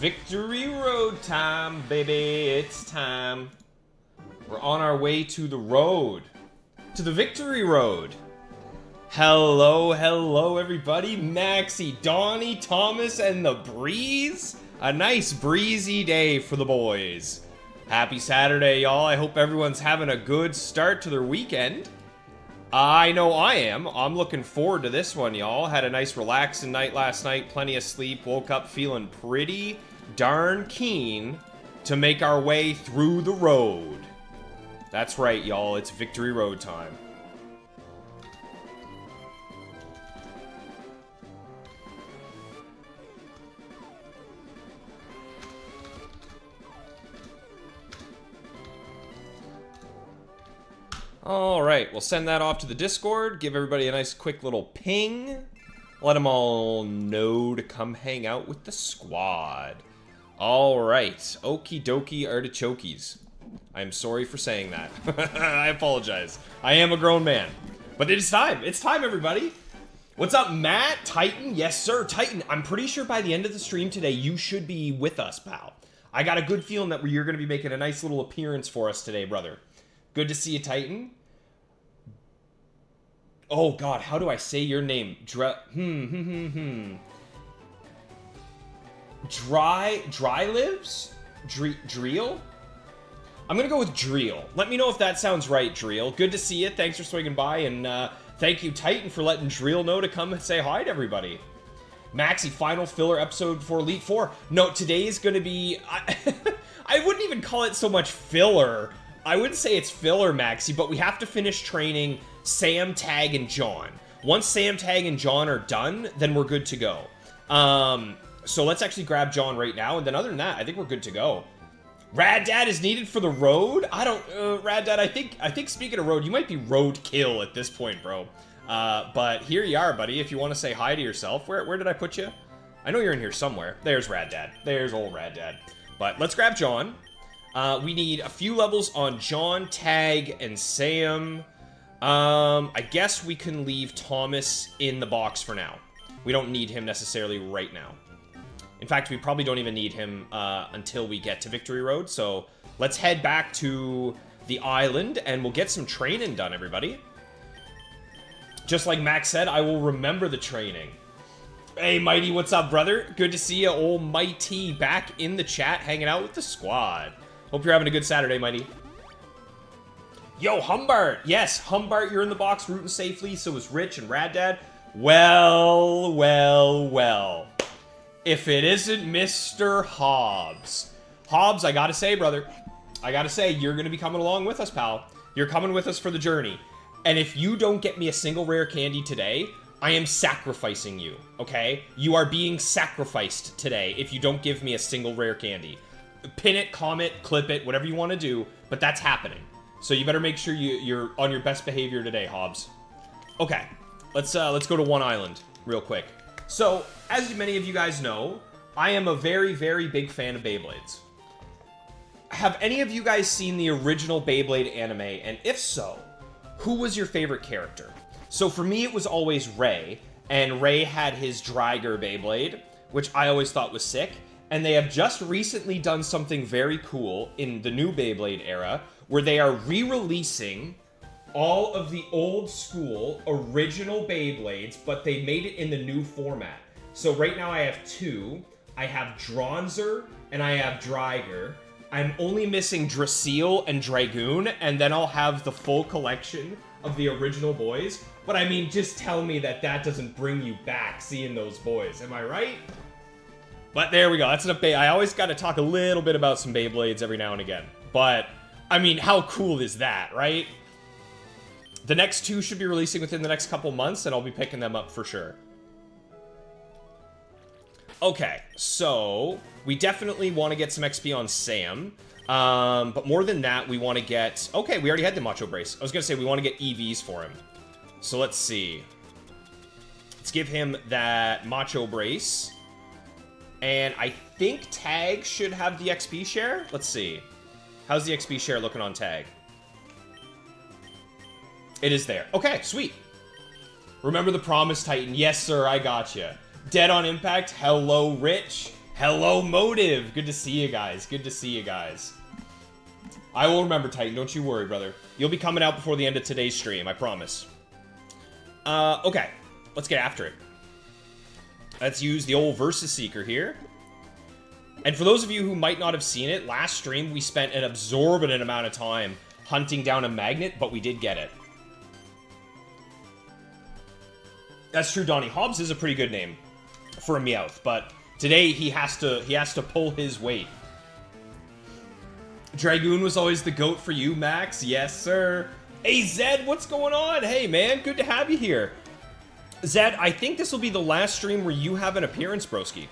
Victory Road time, baby. It's time. We're on our way to the road. To the Victory Road. Hello, hello, everybody. Maxie, Donnie, Thomas, and the Breeze. A nice breezy day for the boys. Happy Saturday, y'all. I hope everyone's having a good start to their weekend. I know I am. I'm looking forward to this one, y'all. Had a nice relaxing night last night. Plenty of sleep. Woke up feeling pretty darn keen to make our way through the road. That's right, y'all. It's Victory Road time. Alright, we'll send that off to the Discord, give everybody a nice quick little ping, let them all know to come hang out with the squad. Alright, okie dokie artichokes. I'm sorry for saying that. I apologize. I am a grown man. But it's time, everybody. What's up, Matt? Titan? Yes, sir, Titan. I'm pretty sure by the end of the stream today, you should be with us, pal. I got a good feeling that you're going to be making a nice little appearance for us today, brother. Good to see you, Titan. Oh, God, how do I say your name? Dry lives? Dreel? I'm gonna go with Dreel. Let me know if that sounds right, Dreel. Good to see you. Thanks for swinging by, and thank you, Titan, for letting Dreel know to come and say hi to everybody. Maxie, final filler episode for Elite Four. No, today's gonna be... I wouldn't even call it so much filler. I wouldn't say it's filler, Maxie, but we have to finish training Sam, Tag, and John. Once Sam, Tag, and John are done, then we're good to go. So let's actually grab John right now, and then other than that, I think we're good to go. Rad Dad is needed for the road? I don't, Rad Dad, I think speaking of road, you might be roadkill at this point, bro. But here you are, buddy, if you want to say hi to yourself. Where did I put you? I know you're in here somewhere. There's Rad Dad. There's old Rad Dad. But let's grab John. We need a few levels on John, Tag, and Sam. I guess we can leave Thomas in the box for now. We don't need him necessarily right now. In fact, we probably don't even need him until we get to Victory Road. So let's head back to the island and we'll get some training done, everybody. Just like Max said, I will remember the training. Hey, Mighty, what's up, brother? Good to see you, old Mighty, back in the chat, hanging out with the squad. Hope you're having a good Saturday, Mighty. Yo, Humbart! Yes, Humbart, you're in the box, rooting safely, so is Rich and Rad Dad. Well, well, well. If it isn't Mr. Hobbs. Hobbs, I gotta say, brother. I gotta say, you're gonna be coming along with us, pal. You're coming with us for the journey. And if you don't get me a single rare candy today, I am sacrificing you, okay? You are being sacrificed today if you don't give me a single rare candy. Pin it, comment, clip it, whatever you want to do, but that's happening. So you better make sure you're on your best behavior today, Hobbs. Okay, let's go to one island real quick. So, as many of you guys know, I am a very, very big fan of Beyblades. Have any of you guys seen the original Beyblade anime? And if so, who was your favorite character? So for me, it was always Ray, and Ray had his Driger Beyblade, which I always thought was sick. And they have just recently done something very cool in the new Beyblade era, where they are re-releasing all of the old school original Beyblades, but they made it in the new format. So right now I have two. I have Dronzer and I have Driger. I'm only missing Drasil and Dragoon, and then I'll have the full collection of the original boys. But I mean, just tell me that doesn't bring you back seeing those boys. Am I right? But there we go. That's enough I always got to talk a little bit about some Beyblades every now and again. But, I mean, how cool is that, right? The next two should be releasing within the next couple months, and I'll be picking them up for sure. Okay, so we definitely want to get some XP on Sam. But more than that, we want to get... Okay, we already had the Macho Brace. I was going to say we want to get EVs for him. So let's see. Let's give him that Macho Brace. And I think Tag should have the XP share. Let's see. How's the XP share looking on Tag? It is there. Okay, sweet. Remember the promise, Titan. Yes, sir, I gotcha. Dead on Impact. Hello, Rich. Hello, Motive. Good to see you guys. Good to see you guys. I will remember, Titan. Don't you worry, brother. You'll be coming out before the end of today's stream. I promise. Okay. Let's get after it. Let's use the old Versus Seeker here. And for those of you who might not have seen it, last stream we spent an absorbent amount of time hunting down a magnet, but we did get it. That's true, Donnie. Hobbs is a pretty good name for a Meowth, but today he has to pull his weight. Dragoon was always the GOAT for you, Max. Yes, sir. Hey, Zed, what's going on? Hey, man, good to have you here. Zed, I think this will be the last stream where you have an appearance, broski.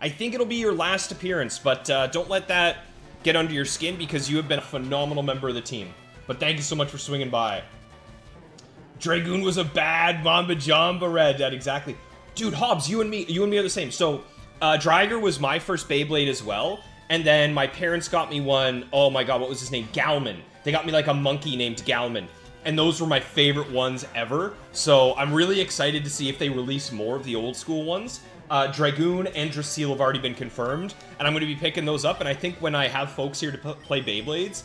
I think it'll be your last appearance, but don't let that get under your skin because you have been a phenomenal member of the team. But thank you so much for swinging by. Dragoon was a bad Mamba Jamba Red, Dad, exactly. Dude, Hobbs, you and me are the same. So, Dreiger was my first Beyblade as well. And then my parents got me one, oh my god, what was his name? Galman. They got me like a monkey named Galman. And those were my favorite ones ever. So I'm really excited to see if they release more of the old school ones. Dragoon and Drasil have already been confirmed. And I'm going to be picking those up. And I think when I have folks here to play Beyblades,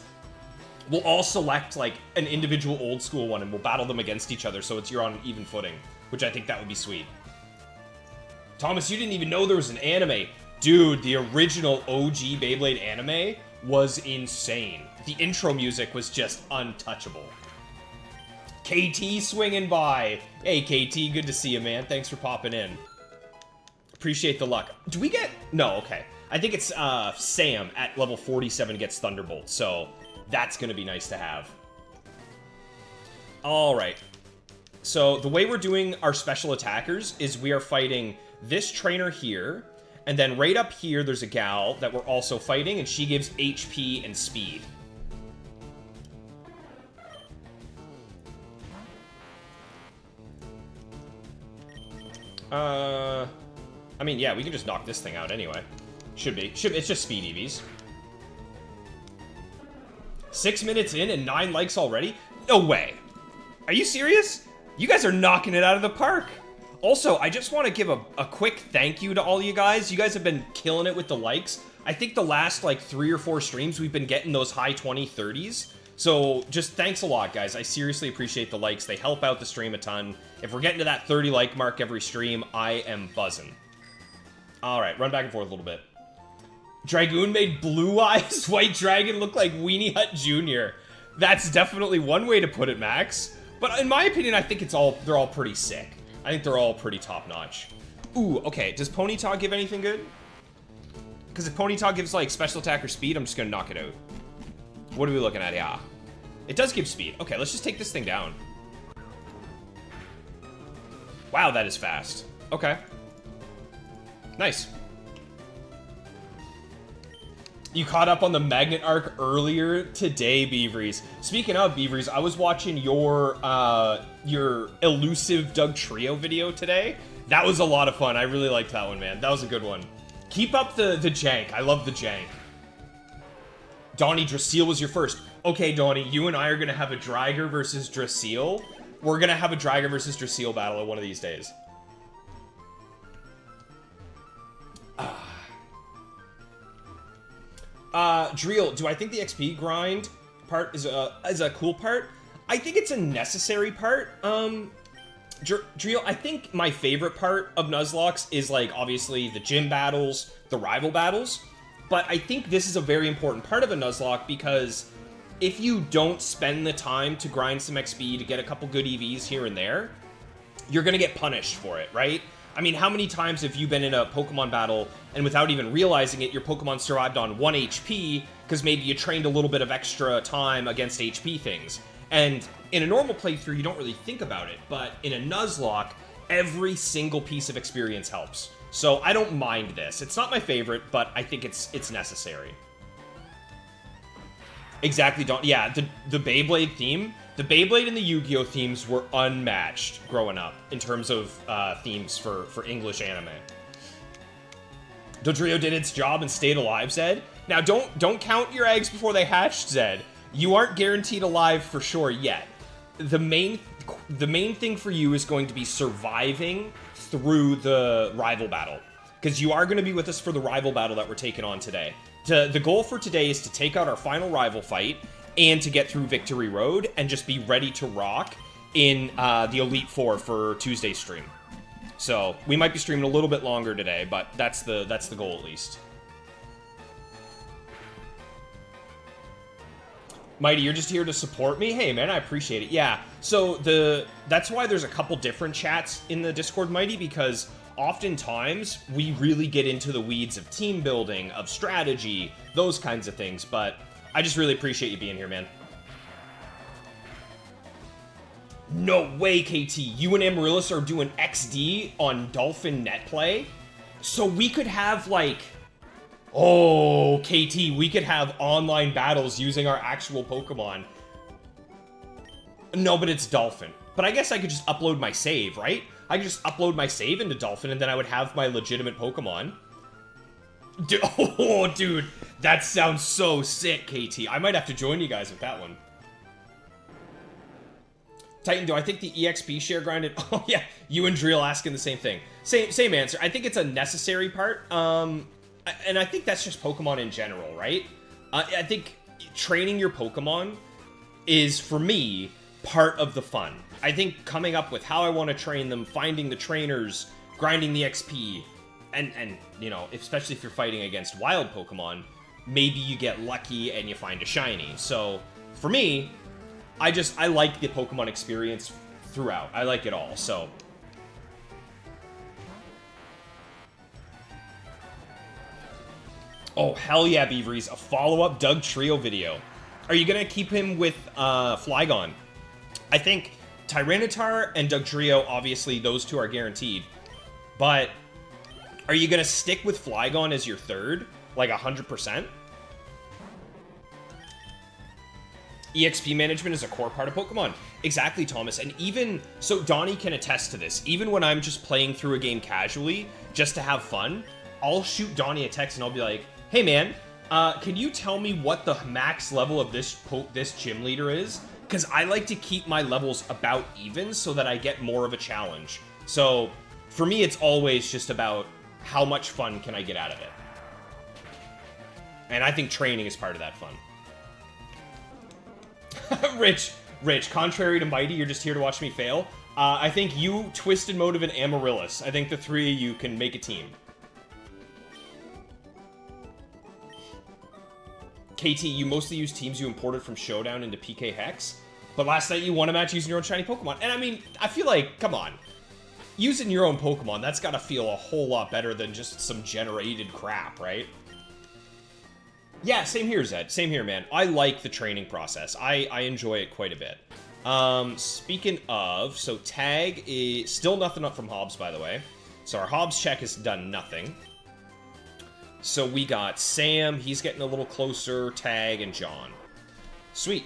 we'll all select like an individual old school one and we'll battle them against each other. So you're on even footing, which I think that would be sweet. Thomas, you didn't even know there was an anime. Dude, the original OG Beyblade anime was insane. The intro music was just untouchable. KT swinging by. Hey, KT, good to see you, man. Thanks for popping in. Appreciate the luck. Do we get... No, okay. I think it's Sam at level 47 gets Thunderbolt, so that's going to be nice to have. All right. So the way we're doing our special attackers is we are fighting this trainer here. And then right up here, there's a gal that we're also fighting, and she gives HP and speed. I mean, yeah, we can just knock this thing out anyway. Should be. It's just speed EVs. 6 minutes in and 9 likes already? No way. Are you serious? You guys are knocking it out of the park. Also, I just want to give a quick thank you to all you guys. You guys have been killing it with the likes. I think the last, like, 3 or 4 streams, we've been getting those high 20, 30s. So, just thanks a lot, guys. I seriously appreciate the likes. They help out the stream a ton. If we're getting to that 30 like mark every stream, I am buzzing. Alright, run back and forth a little bit. Dragoon made Blue Eyes White Dragon look like Weenie Hut Jr. That's definitely one way to put it, Max. But in my opinion, I think they're all pretty sick. I think they're all pretty top-notch. Ooh, okay. Does Ponyta give anything good? Because if Ponyta gives, like, special attack or speed, I'm just going to knock it out. What are we looking at? Yeah. It does give speed. Okay, let's just take this thing down. Wow, that is fast. Okay. Nice. You caught up on the Magnet arc earlier today, Beaveries. Speaking of Beaveries, I was watching your elusive Doug Trio video today. That was a lot of fun. I really liked that one, man. That was a good one. Keep up the jank. I love the jank. Donnie, Drasil was your first. Okay, Donnie, you and I are going to have a Dreiger versus Drasil. We're going to have a Dreiger versus Drasil battle one of these days. Drill, do I think the XP grind part is a cool part? I think it's a necessary part. Drill, I think my favorite part of Nuzlocke is, like, obviously the gym battles, the rival battles. But I think this is a very important part of a Nuzlocke because if you don't spend the time to grind some XP to get a couple good EVs here and there, you're gonna get punished for it, right? I mean, how many times have you been in a Pokemon battle and without even realizing it, your Pokemon survived on 1 HP because maybe you trained a little bit of extra time against HP things? And in a normal playthrough, you don't really think about it, but in a Nuzlocke, every single piece of experience helps. So I don't mind this. It's not my favorite, but I think it's necessary. Exactly, Don. Yeah, the Beyblade theme. The Beyblade and the Yu-Gi-Oh! Themes were unmatched growing up in terms of themes for English anime. Dodrio did its job and stayed alive, Zed. Now, don't count your eggs before they hatched, Zed. You aren't guaranteed alive for sure yet. The main thing for you is going to be surviving through the rival battle. because you are going to be with us for the rival battle that we're taking on today. The goal for today is to take out our final rival fight and to get through Victory Road and just be ready to rock in the Elite Four for Tuesday's stream. So we might be streaming a little bit longer today, but that's the goal at least. Mighty, you're just here to support me? Hey, man, I appreciate it. Yeah, so that's why there's a couple different chats in the Discord, Mighty, because oftentimes we really get into the weeds of team building, of strategy, those kinds of things, but I just really appreciate you being here, man. No way, KT. You and Amaryllis are doing XD on Dolphin net play? So we could have, like... Oh, KT, we could have online battles using our actual Pokemon. No, but it's Dolphin. But I guess I could just upload my save, right? I could just upload my save into Dolphin, and then I would have my legitimate Pokemon. Oh, dude, that sounds so sick, KT. I might have to join you guys with that one. Titan, do I think the EXP share grinded? Oh, yeah, you and Drill asking the same thing. Same answer. I think it's a necessary part. And I think that's just Pokemon in general, right? I think training your Pokemon is, for me, part of the fun. I think coming up with how I want to train them, finding the trainers, grinding the XP, and you know, especially if you're fighting against wild Pokemon, maybe you get lucky and you find a shiny. So, for me, I like the Pokemon experience throughout. I like it all, so... Oh, hell yeah, Beaveries. A follow-up Doug Trio video. Are you going to keep him with Flygon? I think Tyranitar and Doug Trio, obviously, those two are guaranteed. But are you going to stick with Flygon as your third? Like 100%? EXP management is a core part of Pokemon. Exactly, Thomas. And even... So, Donnie can attest to this. Even when I'm just playing through a game casually, just to have fun, I'll shoot Donnie a text and I'll be like, hey man, can you tell me what the max level of this gym leader is? Because I like to keep my levels about even so that I get more of a challenge. So, for me, it's always just about how much fun can I get out of it. And I think training is part of that fun. Rich, contrary to Mighty, you're just here to watch me fail. I think you, Twisted Motive, and Amaryllis, I think the three of you can make a team. KT, you mostly use teams you imported from Showdown into PK Hex, but last night you won a match using your own shiny Pokemon. And I mean, I feel like, come on. Using your own Pokemon, that's gotta feel a whole lot better than just some generated crap, right? Yeah, same here, Zed. Same here, man. I like the training process. I enjoy it quite a bit. Speaking of, so tag is still nothing up from Hobbs, by the way. So our Hobbs check has done nothing. So we got Sam, he's getting a little closer, Tag, and John. Sweet.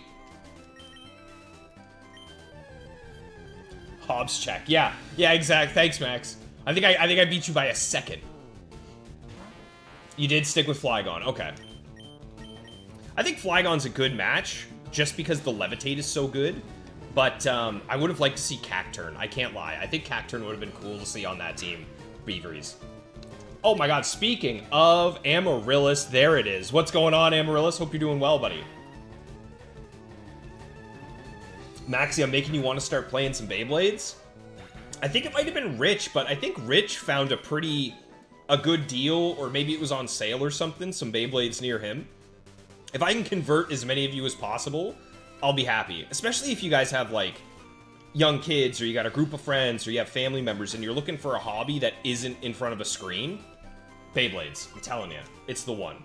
Hobbs check. Yeah, exact. Thanks, Max. I think I beat you by a second. You did stick with Flygon. Okay. I think Flygon's a good match, just because the Levitate is so good. But I would have liked to see Cacturne. I can't lie. I think Cacturne would have been cool to see on that team. Beaveries. Oh my god, speaking of Amaryllis, there it is. What's going on, Amaryllis? Hope you're doing well, buddy. Maxie, I'm making you want to start playing some Beyblades. I think it might have been Rich, but I think Rich found a good deal, or maybe it was on sale or something, some Beyblades near him. If I can convert as many of you as possible, I'll be happy. Especially if you guys have, like, young kids, or you got a group of friends, or you have family members, and you're looking for a hobby that isn't in front of a screen. Beyblades, I'm telling you, it's the one.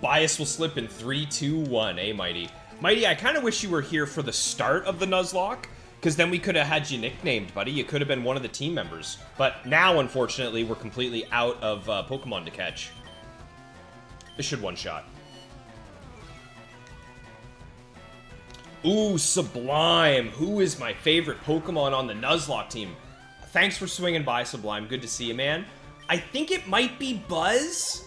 Bias will slip in 3, 2, 1, eh, Mighty? Mighty, I kind of wish you were here for the start of the Nuzlocke, because then we could have had you nicknamed, buddy. You could have been one of the team members. But now, unfortunately, we're completely out of Pokemon to catch. This should one-shot. Ooh, Sublime. Who is my favorite Pokemon on the Nuzlocke team? Thanks for swinging by, Sublime. Good to see you, man. I think it might be Buzz.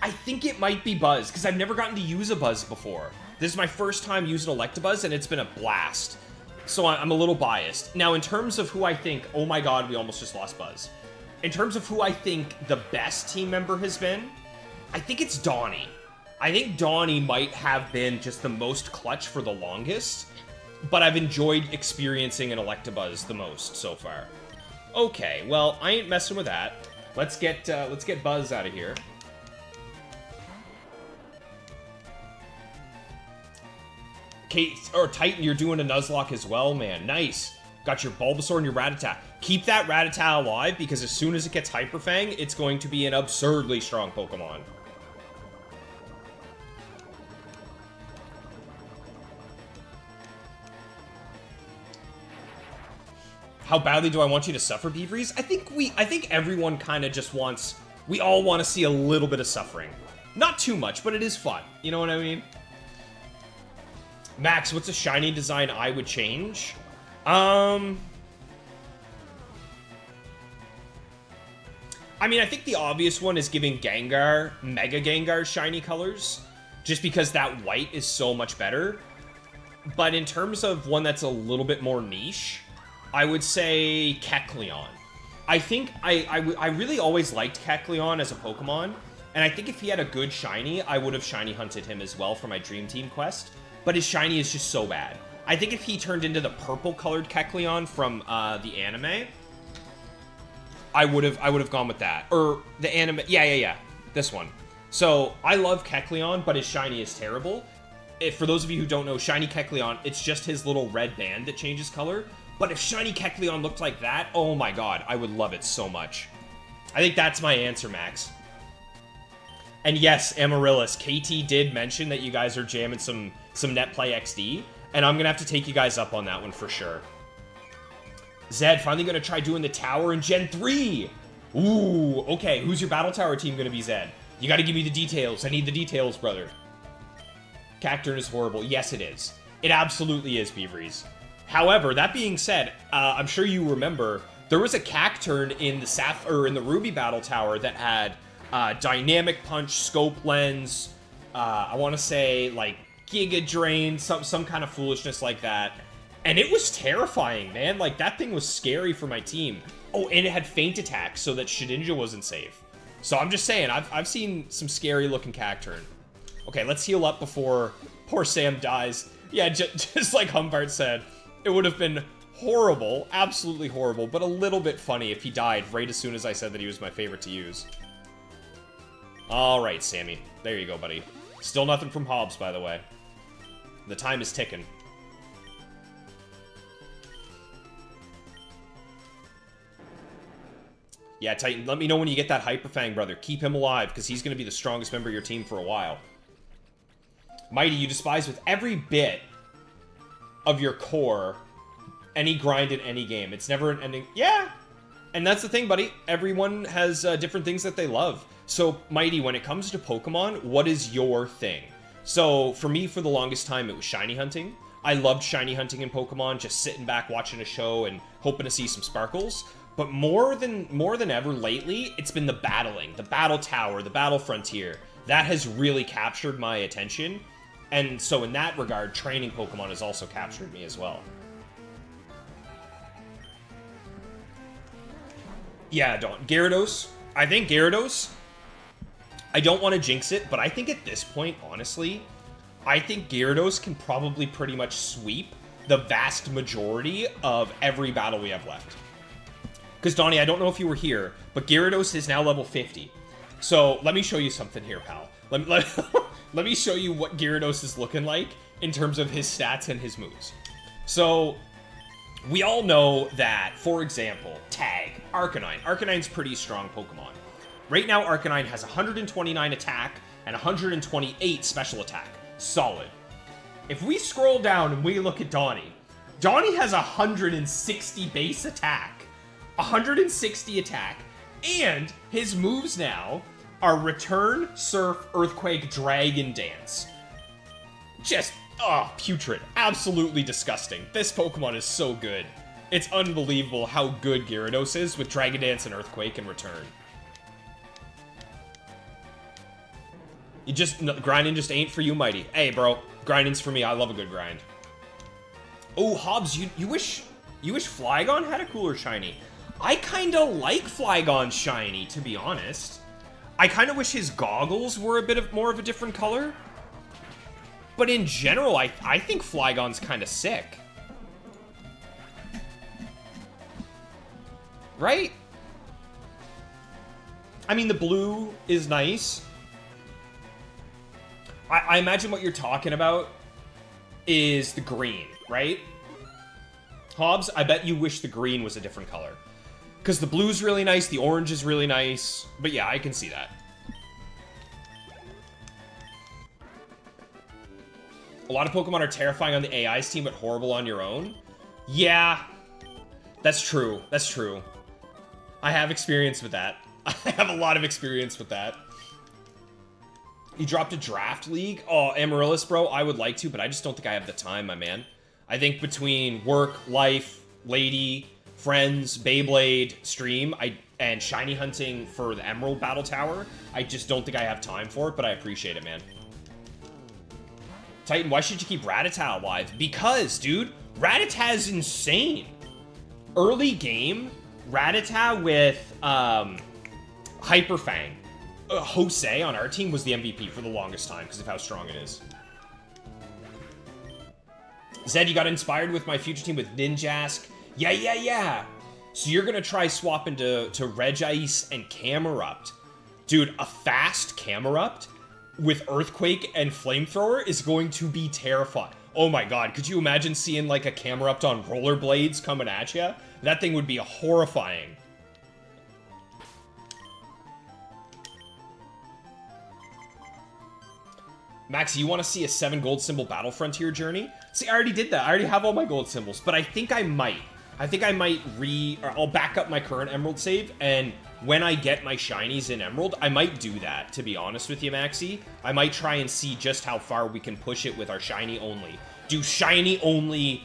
Because I've never gotten to use a Buzz before. This is my first time using Electabuzz, and it's been a blast. So I'm a little biased. Now, in terms of who I think... Oh my god, we almost just lost Buzz. In terms of who I think the best team member has been, I think it's Donnie. I think Donnie might have been just the most clutch for the longest, but I've enjoyed experiencing an Electabuzz the most so far. Okay, well, I ain't messing with that. Let's get Buzz out of here. Kate, or Titan, you're doing a Nuzlocke as well, man. Nice. Got your Bulbasaur and your Rattata. Keep that Rattata alive, because as soon as it gets Hyper Fang, it's going to be an absurdly strong Pokemon. How badly do I want you to suffer, Beaveries? I think everyone kind of just wants... We all want to see a little bit of suffering. Not too much, but it is fun. You know what I mean? Max, what's a shiny design I would change? I mean, I think the obvious one is giving Gengar, Mega Gengar shiny colors, just because that white is so much better. But in terms of one that's a little bit more niche, I would say Kecleon. I think I really always liked Kecleon as a Pokemon, and I think if he had a good shiny, I would have shiny hunted him as well for my Dream Team quest. But his shiny is just so bad. I think if he turned into the purple-colored Kecleon from the anime, I would have gone with that. Or the anime, yeah, this one. So I love Kecleon, but his shiny is terrible. For those of you who don't know, shiny Kecleon, it's just his little red band that changes color. But if shiny Kecleon looked like that, oh my god, I would love it so much. I think that's my answer, Max. And yes, Amaryllis, KT did mention that you guys are jamming some Netplay XD, and I'm gonna have to take you guys up on that one for sure. Zed, finally gonna try doing the tower in Gen 3! Ooh, okay, who's your Battle Tower team gonna be, Zed? You gotta give me the details. I need the details, brother. Cacturne is horrible. Yes, it is. It absolutely is, Beaveries. However, that being said, I'm sure you remember, there was a Cacturne in the Ruby Battle Tower that had Dynamic Punch, Scope Lens, I want to say, like, Giga Drain, some kind of foolishness like that. And it was terrifying, man. Like, that thing was scary for my team. Oh, and it had Feint Attack so that Shedinja wasn't safe. So I'm just saying, I've seen some scary-looking Cacturne. Okay, let's heal up before poor Sam dies. Yeah, just like Humbart said, it would have been horrible, absolutely horrible, but a little bit funny if he died right as soon as I said that he was my favorite to use. Alright, Sammy. There you go, buddy. Still nothing from Hobbs, by the way. The time is ticking. Yeah, Titan, let me know when you get that Hyper Fang, brother. Keep him alive, because he's going to be the strongest member of your team for a while. Mighty, you despise with every bit of your core any grind in any game. It's never an ending. Yeah! And that's the thing, buddy. Everyone has different things that they love. So, Mighty, when it comes to Pokemon, what is your thing? So, for me, for the longest time, it was shiny hunting. I loved shiny hunting in Pokemon, just sitting back watching a show and hoping to see some sparkles. But more than ever lately, it's been the battling, the battle tower, the battle frontier. That has really captured my attention. And so in that regard, training Pokemon has also captured me as well. Yeah, Gyarados. I think Gyarados, I don't want to jinx it, but I think at this point, honestly, I think Gyarados can probably pretty much sweep the vast majority of every battle we have left. Because, Donnie, I don't know if you were here, but Gyarados is now level 50. So, let me show you something here, pal. Let me show you what Gyarados is looking like in terms of his stats and his moves. So, we all know that, for example, Tag, Arcanine. Arcanine's pretty strong Pokemon. Right now, Arcanine has 129 attack and 128 special attack. Solid. If we scroll down and we look at Donnie, Donnie has 160 base attack, 160 attack, and his moves now are Return, Surf, Earthquake, Dragon Dance. Just, putrid. Absolutely disgusting. This Pokemon is so good. It's unbelievable how good Gyarados is with Dragon Dance and Earthquake and Return. Grinding just ain't for you, Mighty. Hey, bro, grinding's for me. I love a good grind. Oh, Hobbs, you wish Flygon had a cooler shiny. I kind of like Flygon's shiny, to be honest. I kind of wish his goggles were a bit more of a different color. But in general, I think Flygon's kind of sick. Right? I mean, the blue is nice. I imagine what you're talking about is the green, right? Hobbs, I bet you wish the green was a different color. Because the blue's really nice, the orange is really nice. But yeah, I can see that. A lot of Pokemon are terrifying on the AI's team, but horrible on your own. Yeah, that's true. That's true. I have experience with that. I have a lot of experience with that. You dropped a draft league? Oh, Amaryllis, bro, I would like to, but I just don't think I have the time, my man. I think between work, life, lady, friends, Beyblade, stream, and shiny hunting for the Emerald Battle Tower, I just don't think I have time for it, but I appreciate it, man. Titan, why should you keep Rattata alive? Because, dude, Rattata is insane. Early game, Rattata with Hyper Fang. Jose on our team was the MVP for the longest time because of how strong it is. Zed, you got inspired with my future team with Ninjask. Yeah. So you're going to try swapping to Regice and Camerupt. Dude, a fast Camerupt with Earthquake and Flamethrower is going to be terrifying. Oh my god, could you imagine seeing like a Camerupt on rollerblades coming at you? That thing would be horrifying. Max, you want to see a 7 gold symbol Battle Frontier journey? See, I already did that. I already have all my gold symbols, but I think I might. I'll back up my current Emerald save, and when I get my shinies in Emerald, I might do that, to be honest with you, Maxie. I might try and see just how far we can push it with our shiny only. Do shiny only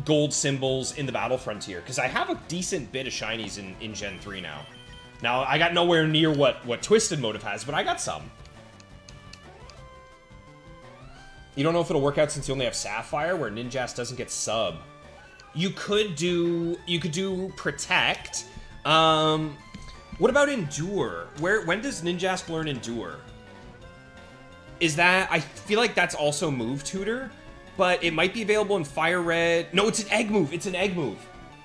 gold symbols in the Battle Frontier, because I have a decent bit of shinies in Gen 3 now. Now, I got nowhere near what Twisted Motive has, but I got some. You don't know if it'll work out since you only have Sapphire, where Ninjask doesn't get sub. You could do Protect. What about Endure? When does Ninjask learn Endure? Is that, I feel like that's also Move Tutor, but it might be available in Fire Red. No, it's an egg move. It's an egg move.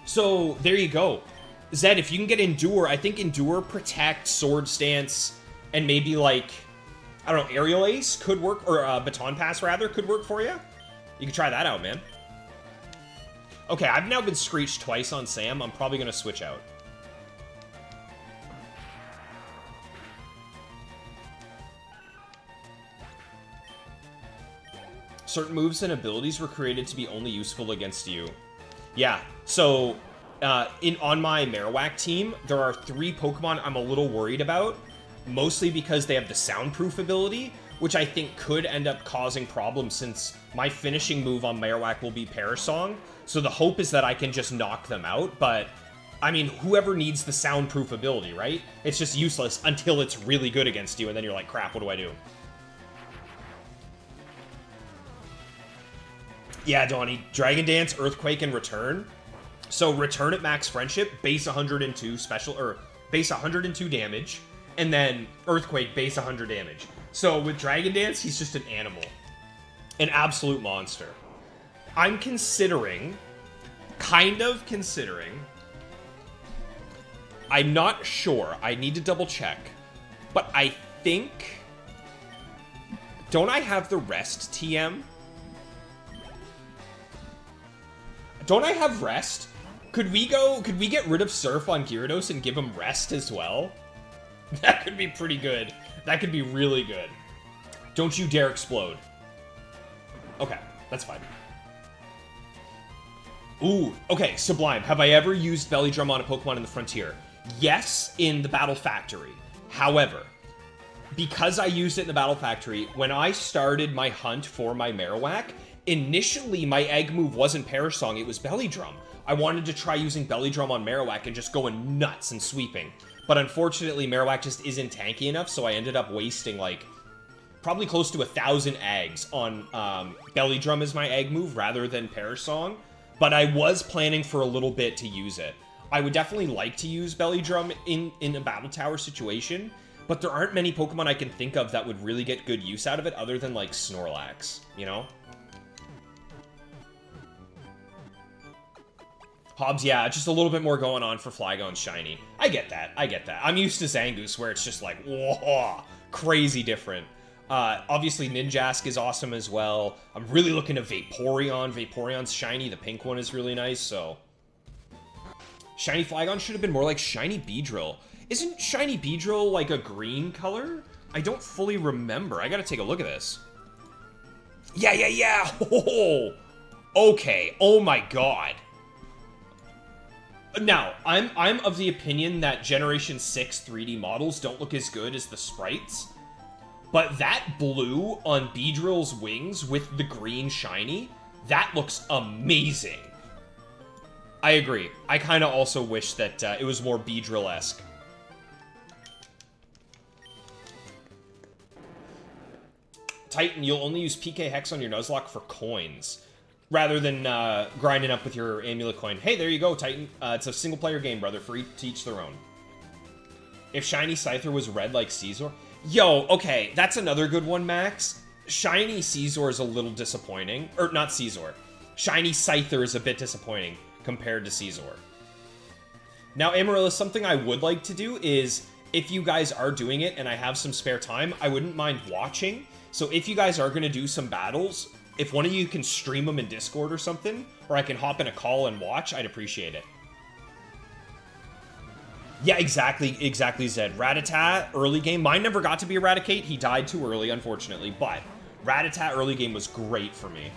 So there you go. Zed, if you can get Endure, I think Endure, Protect, Sword Stance, and maybe like, I don't know, Aerial Ace could work, or Baton Pass, rather, could work for you. You can try that out, man. Okay, I've now been screeched twice on Sam. I'm probably going to switch out. Certain moves and abilities were created to be only useful against you. Yeah, so on my Marowak team, there are 3 Pokemon I'm a little worried about. Mostly because they have the soundproof ability, which I think could end up causing problems since my finishing move on Marowak will be Perish Song. So the hope is that I can just knock them out, but I mean, whoever needs the soundproof ability, right? It's just useless until it's really good against you, and then you're like, crap, what do I do? Yeah, Donnie, Dragon Dance, Earthquake, and Return. So Return at max friendship, base 102 special, or base 102 damage. And then Earthquake, base 100 damage. So with Dragon Dance, he's just an animal. An absolute monster. I'm considering, I'm not sure, I need to double check, but I think, don't I have the Rest TM? Don't I have Rest? Could we get rid of Surf on Gyarados and give him Rest as well? That could be pretty good. That could be really good. Don't you dare explode. Okay, that's fine. Ooh, okay, Sublime. Have I ever used Belly Drum on a Pokemon in the Frontier? Yes, in the Battle Factory. However, because I used it in the Battle Factory, when I started my hunt for my Marowak, initially my egg move wasn't Perish Song, it was Belly Drum. I wanted to try using Belly Drum on Marowak and just going nuts and sweeping. But unfortunately, Marowak just isn't tanky enough, so I ended up wasting, like, probably close to 1,000 eggs on Belly Drum as my egg move rather than Perish Song. but I was planning for a little bit to use it. I would definitely like to use Belly Drum in a Battle Tower situation, but there aren't many Pokemon I can think of that would really get good use out of it other than, like, Snorlax, you know? Hobbs, yeah, just a little bit more going on for Flygon and Shiny. I get that. I'm used to Zangoose, where it's just like, whoa, crazy different. Obviously, Ninjask is awesome as well. I'm really looking to Vaporeon. Vaporeon's shiny. The pink one is really nice, so... Shiny Flygon should have been more like Shiny Beedrill. Isn't Shiny Beedrill like a green color? I don't fully remember. I gotta take a look at this. Yeah. Oh, okay. Oh my god. Now, I'm of the opinion that Generation 6 3D models don't look as good as the sprites. But that blue on Beedrill's wings with the green shiny, that looks amazing. I agree. I kind of also wish that it was more Beedrill-esque. Titan, you'll only use PK Hex on your Nuzlocke for coins, rather than grinding up with your Amulet coin. Hey, there you go, Titan. It's a single-player game, brother. Free to each their own. If Shiny Scyther was red like Caesar... Yo, okay, that's another good one, Max. Shiny Caesar is a little disappointing. Or, not Caesar. Shiny Scyther is a bit disappointing compared to Caesar. Now, Amaryllis, something I would like to do is, if you guys are doing it and I have some spare time, I wouldn't mind watching. So if you guys are going to do some battles, if one of you can stream them in Discord or something, or I can hop in a call and watch, I'd appreciate it. Yeah, exactly, Zed. Rattata, early game. Mine never got to be Eradicate. He died too early, unfortunately. But Rattata early game was great for me.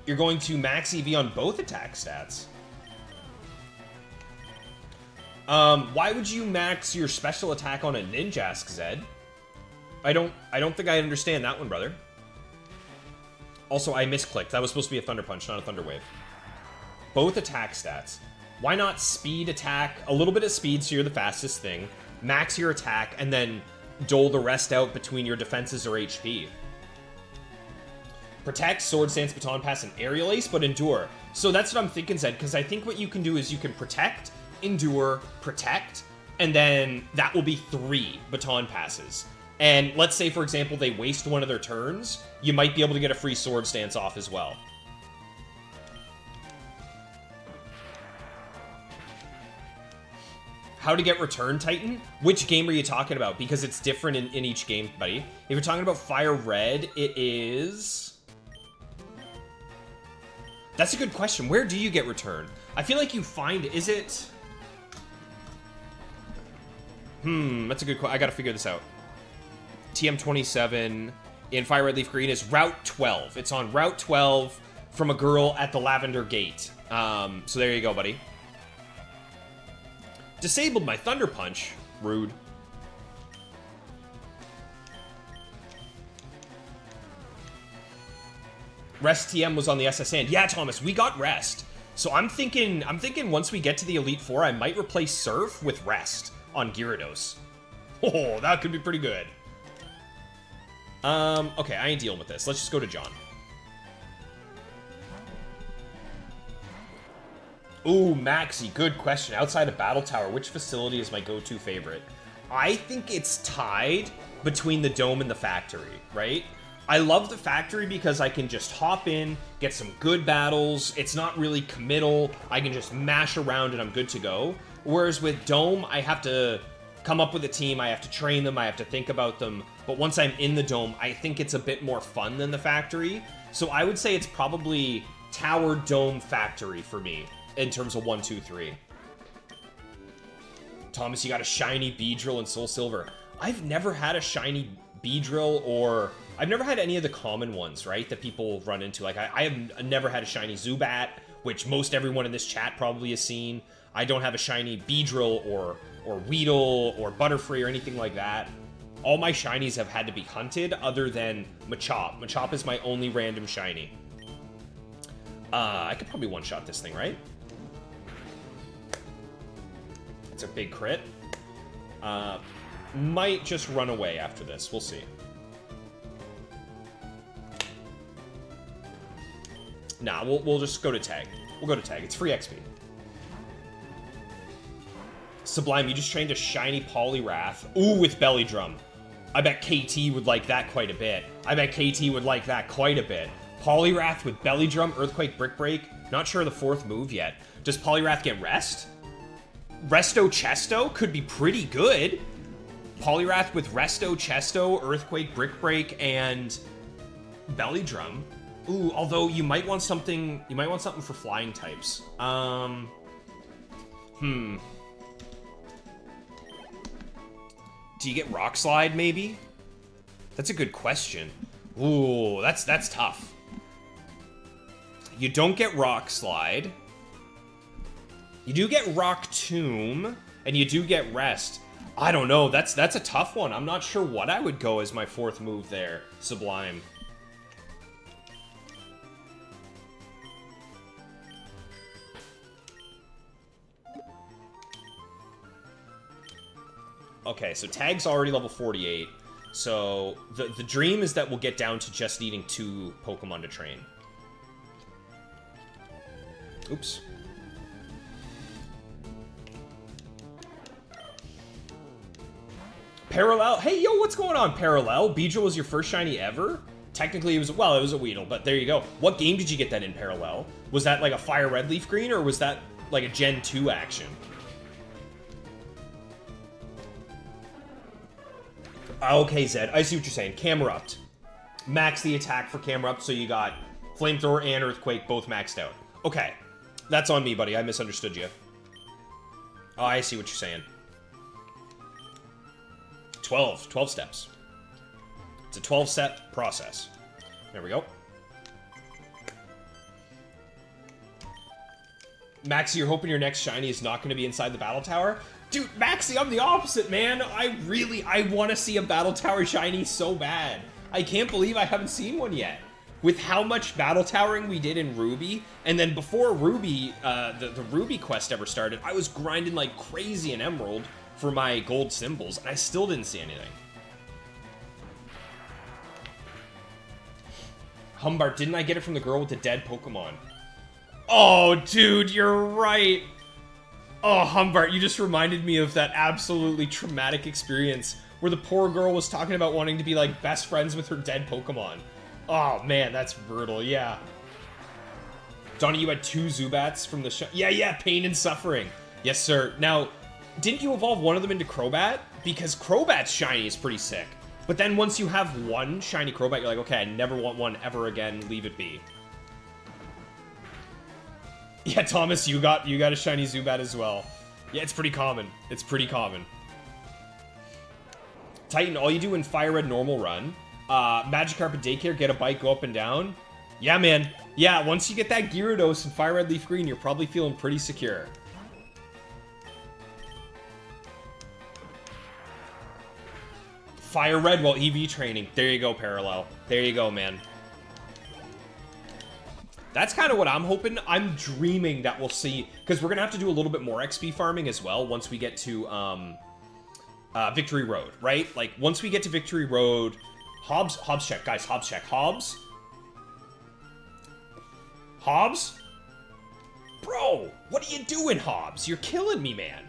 You're going to max EV on both attack stats. Why would you max your special attack on a Ninjask, Zed? I don't think I understand that one, brother. Also, I misclicked. That was supposed to be a Thunder Punch, not a Thunder Wave. Both attack stats. Why not speed attack? A little bit of speed so you're the fastest thing. Max your attack, and then dole the rest out between your defenses or HP. Protect, Sword Stance, Baton Pass, and Aerial Ace, but Endure. So that's what I'm thinking, Zed, because I think what you can do is you can Protect, Endure, Protect, and then that will be 3 Baton Passes. And let's say, for example, they waste one of their turns, you might be able to get a free Sword Stance off as well. How to get Return Titan? Which game are you talking about? Because it's different in each game, buddy. If you're talking about Fire Red, it is... That's a good question. Where do you get Return? I feel like you find... Is it... That's a good question. I gotta figure this out. TM27 in Fire Red Leaf Green is Route 12. It's on Route 12 from a girl at the Lavender Gate. So there you go, buddy. Disabled my Thunder Punch. Rude. Rest TM was on the SS Sand. Yeah, Thomas, we got Rest. So I'm thinking once we get to the Elite Four, I might replace Surf with Rest on Gyarados. Oh, that could be pretty good. Okay, I ain't dealing with this. Let's just go to John. Ooh, Maxi, good question. Outside of Battle Tower, which facility is my go-to favorite? I think it's tied between the Dome and the Factory, right? I love the Factory because I can just hop in, get some good battles. It's not really committal. I can just mash around and I'm good to go. Whereas with Dome, I have to come up with a team. I have to train them. I have to think about them. But once I'm in the Dome, I think it's a bit more fun than the Factory. So I would say it's probably Tower, Dome, Factory for me in terms of 1, 2, 3. Thomas, you got a shiny Beedrill and Soul Silver. I've never had a shiny Beedrill, or I've never had any of the common ones, right, that people run into. Like, I have never had a shiny Zubat, which most everyone in this chat probably has seen. I don't have a shiny Beedrill or Weedle or Butterfree or anything like that. All my shinies have had to be hunted other than Machop. Machop is my only random shiny. I could probably one-shot this thing, right? It's a big crit. Might just run away after this. We'll see. Nah, we'll just go to tag. We'll go to tag. It's free XP. Sublime, you just trained a shiny Poliwrath. Ooh, with Belly Drum. I bet KT would like that quite a bit. I bet KT would like that quite a bit. Poliwrath with Belly Drum, Earthquake, Brick Break. Not sure of the fourth move yet. Does Poliwrath get Rest? Resto Chesto could be pretty good. Poliwrath with Resto, Chesto, Earthquake, Brick Break, and Belly Drum. Ooh, although you might want something. You might want something for flying types. Do you get Rock Slide, maybe? That's a good question. Ooh, that's tough. You don't get Rock Slide. You do get Rock Tomb, and you do get Rest. I don't know. That's a tough one. I'm not sure what I would go as my fourth move there. Sublime. Okay, so Tag's already level 48. So the dream is that we'll get down to just needing 2 Pokemon to train. Oops. Parallel. Hey, yo, what's going on, Parallel? Beedrill was your first shiny ever? Technically, it was a Weedle, but there you go. What game did you get that in, Parallel? Was that like a Fire Red Leaf Green, or was that like a Gen 2 action? Okay, Zed, I see what you're saying. Camerupt. Max the attack for Camerupt, so you got Flamethrower and Earthquake both maxed out. Okay. That's on me, buddy. I misunderstood you. Oh, I see what you're saying. 12 steps. It's a 12-step process. There we go. Maxie, you're hoping your next shiny is not going to be inside the battle tower? Dude, Maxie, I'm the opposite, man. I want to see a battle tower shiny so bad. I can't believe I haven't seen one yet. With how much battle towering we did in Ruby, and then before Ruby, the Ruby quest ever started, I was grinding like crazy in Emerald for my gold symbols, and I still didn't see anything. Humbart, didn't I get it from the girl with the dead Pokemon? Oh, dude, you're right. Oh, Humbart, you just reminded me of that absolutely traumatic experience where the poor girl was talking about wanting to be, like, best friends with her dead Pokemon. Oh, man, that's brutal, yeah. Donnie, you had 2 Zubats from the show. Yeah, Pain and Suffering. Yes, sir. Now, didn't you evolve one of them into Crobat? Because Crobat's shiny is pretty sick. But then once you have one shiny Crobat, you're like, okay, I never want one ever again. Leave it be. Yeah, Thomas, you got a shiny Zubat as well. Yeah, it's pretty common. It's pretty common. Titan, all you do in Fire Red normal run, Magikarp and Daycare, get a bike, go up and down. Yeah, man. Yeah, once you get that Gyarados in Fire Red Leaf Green, you're probably feeling pretty secure. Fire Red while EV training. There you go, Parallel. There you go, man. That's kind of what I'm hoping. I'm dreaming that we'll see, because we're going to have to do a little bit more XP farming as well once we get to Victory Road, right? Like, once we get to Victory Road, Hobbs check. Guys, Hobbs check. Hobbs? Bro, what are you doing, Hobbs? You're killing me, man.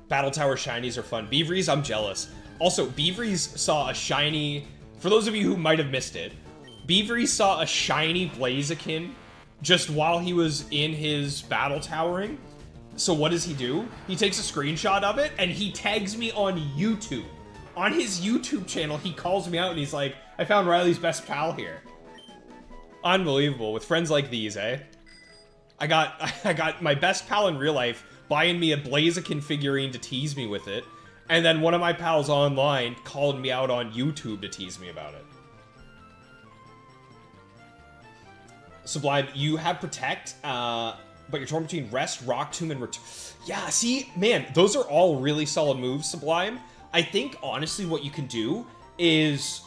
Battle Tower shinies are fun. Beavries, I'm jealous. Also, Beavries saw a shiny... For those of you who might have missed it, Beavries saw a shiny Blaziken just while he was in his battle towering. So what does he do? He takes a screenshot of it, and he tags me on YouTube. On his YouTube channel, he calls me out, and he's like, I found Riley's best pal here. Unbelievable. With friends like these, eh? I got my best pal in real life buying me a Blaziken figurine to tease me with it. And then one of my pals online called me out on YouTube to tease me about it. Sublime, you have Protect, but you're torn between Rest, Rock Tomb, and Return. Yeah, see, man, those are all really solid moves, Sublime. I think, honestly, what you can do is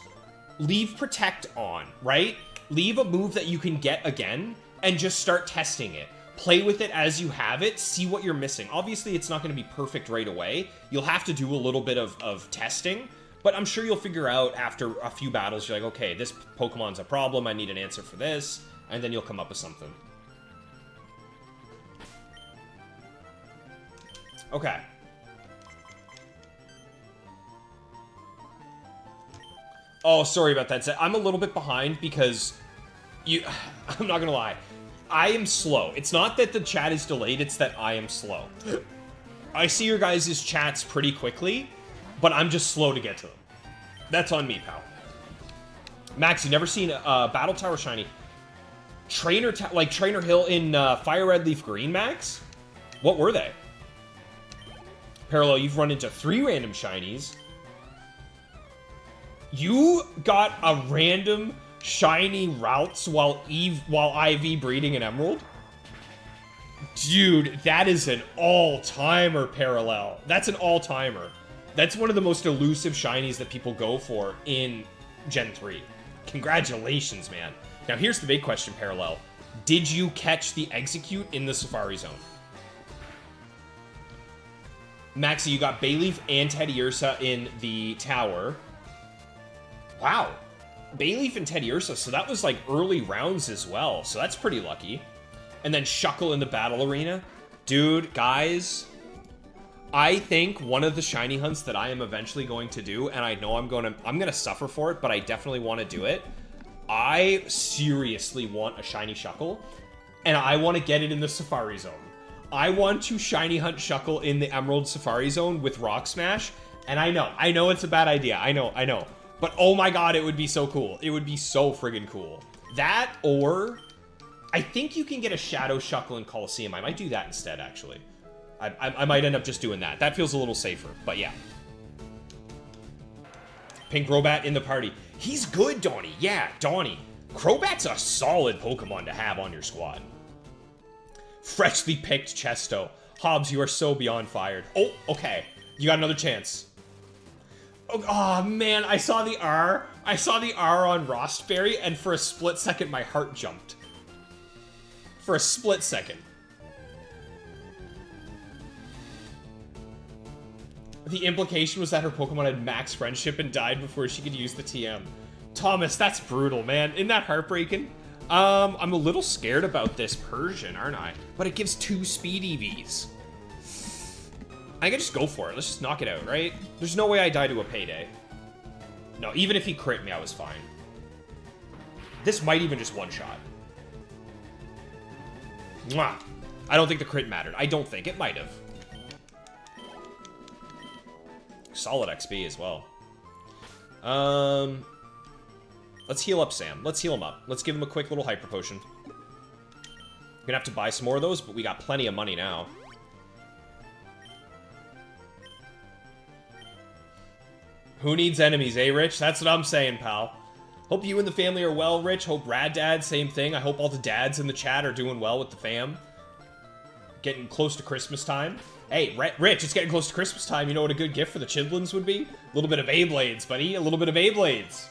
leave Protect on, right? Leave a move that you can get again, and just start testing it. Play with it as you have it, see what you're missing. Obviously, it's not going to be perfect right away. You'll have to do a little bit of testing, But I'm sure you'll figure out after a few battles, you're like, okay, this Pokemon's a problem, I need an answer for this, and then you'll come up with something. Okay. Oh, sorry about that. I'm a little bit behind because I'm not gonna lie. I am slow. It's not that the chat is delayed, it's that I am slow. I see your guys' chats pretty quickly, but I'm just slow to get to them. That's on me, pal. Max, you never seen Battle Tower Shiny? Like Trainer Hill in Fire Red Leaf Green, Max? What were they? Parallel, you've run into 3 random shinies. You got a random shiny routes while IV breeding an Emerald? Dude, that is an all-timer, Parallel. That's an all-timer. That's one of the most elusive shinies that people go for in Gen 3. Congratulations, man. Now, here's the big question, Parallel. Did you catch the Execute in the Safari Zone? Maxie, you got Bayleaf and Teddiursa in the tower. Wow. Bayleaf and Teddiursa, so that was like early rounds as well. So that's pretty lucky. And then Shuckle in the battle arena. Dude, guys, I think one of the shiny hunts that I am eventually going to do, and I know I'm gonna suffer for it, but I definitely want to do it. I seriously want a shiny Shuckle, and I want to get it in the Safari Zone. I want to shiny hunt Shuckle in the Emerald Safari Zone with Rock Smash, and I know it's a bad idea, I know. But oh my god, it would be so cool. It would be so friggin' cool. That, or I think you can get a Shadow Shuckle in Coliseum. I might do that instead, actually. I might end up just doing that. That feels a little safer, but yeah. Pink Crobat in the party. He's good, Donnie. Yeah, Donnie. Crobat's a solid Pokemon to have on your squad. Freshly picked Chesto. Hobbs, you are so beyond fired. Oh, okay. You got another chance. Oh, man, I saw the R. I saw the R on Rostberry, and for a split second, my heart jumped. For a split second. The implication was that her Pokemon had max friendship and died before she could use the TM. Thomas, that's brutal, man. Isn't that heartbreaking? I'm a little scared about this Persian, aren't I? But it gives 2 speed EVs. I can just go for it. Let's just knock it out, right? There's no way I die to a Payday. No, even if he crit me, I was fine. This might even just one-shot. Mwah. I don't think the crit mattered. I don't think. It might have. Solid XP as well. Let's heal up Sam. Let's heal him up. Let's give him a quick little Hyper Potion. Gonna have to buy some more of those, but we got plenty of money now. Who needs enemies, eh, Rich? That's what I'm saying, pal. Hope you and the family are well, Rich. Hope Rad Dad, same thing. I hope all the dads in the chat are doing well with the fam. Getting close to Christmas time. Hey, Rich, it's getting close to Christmas time. You know what a good gift for the Chidlins would be? A little bit of Beyblades, buddy. A little bit of Beyblades.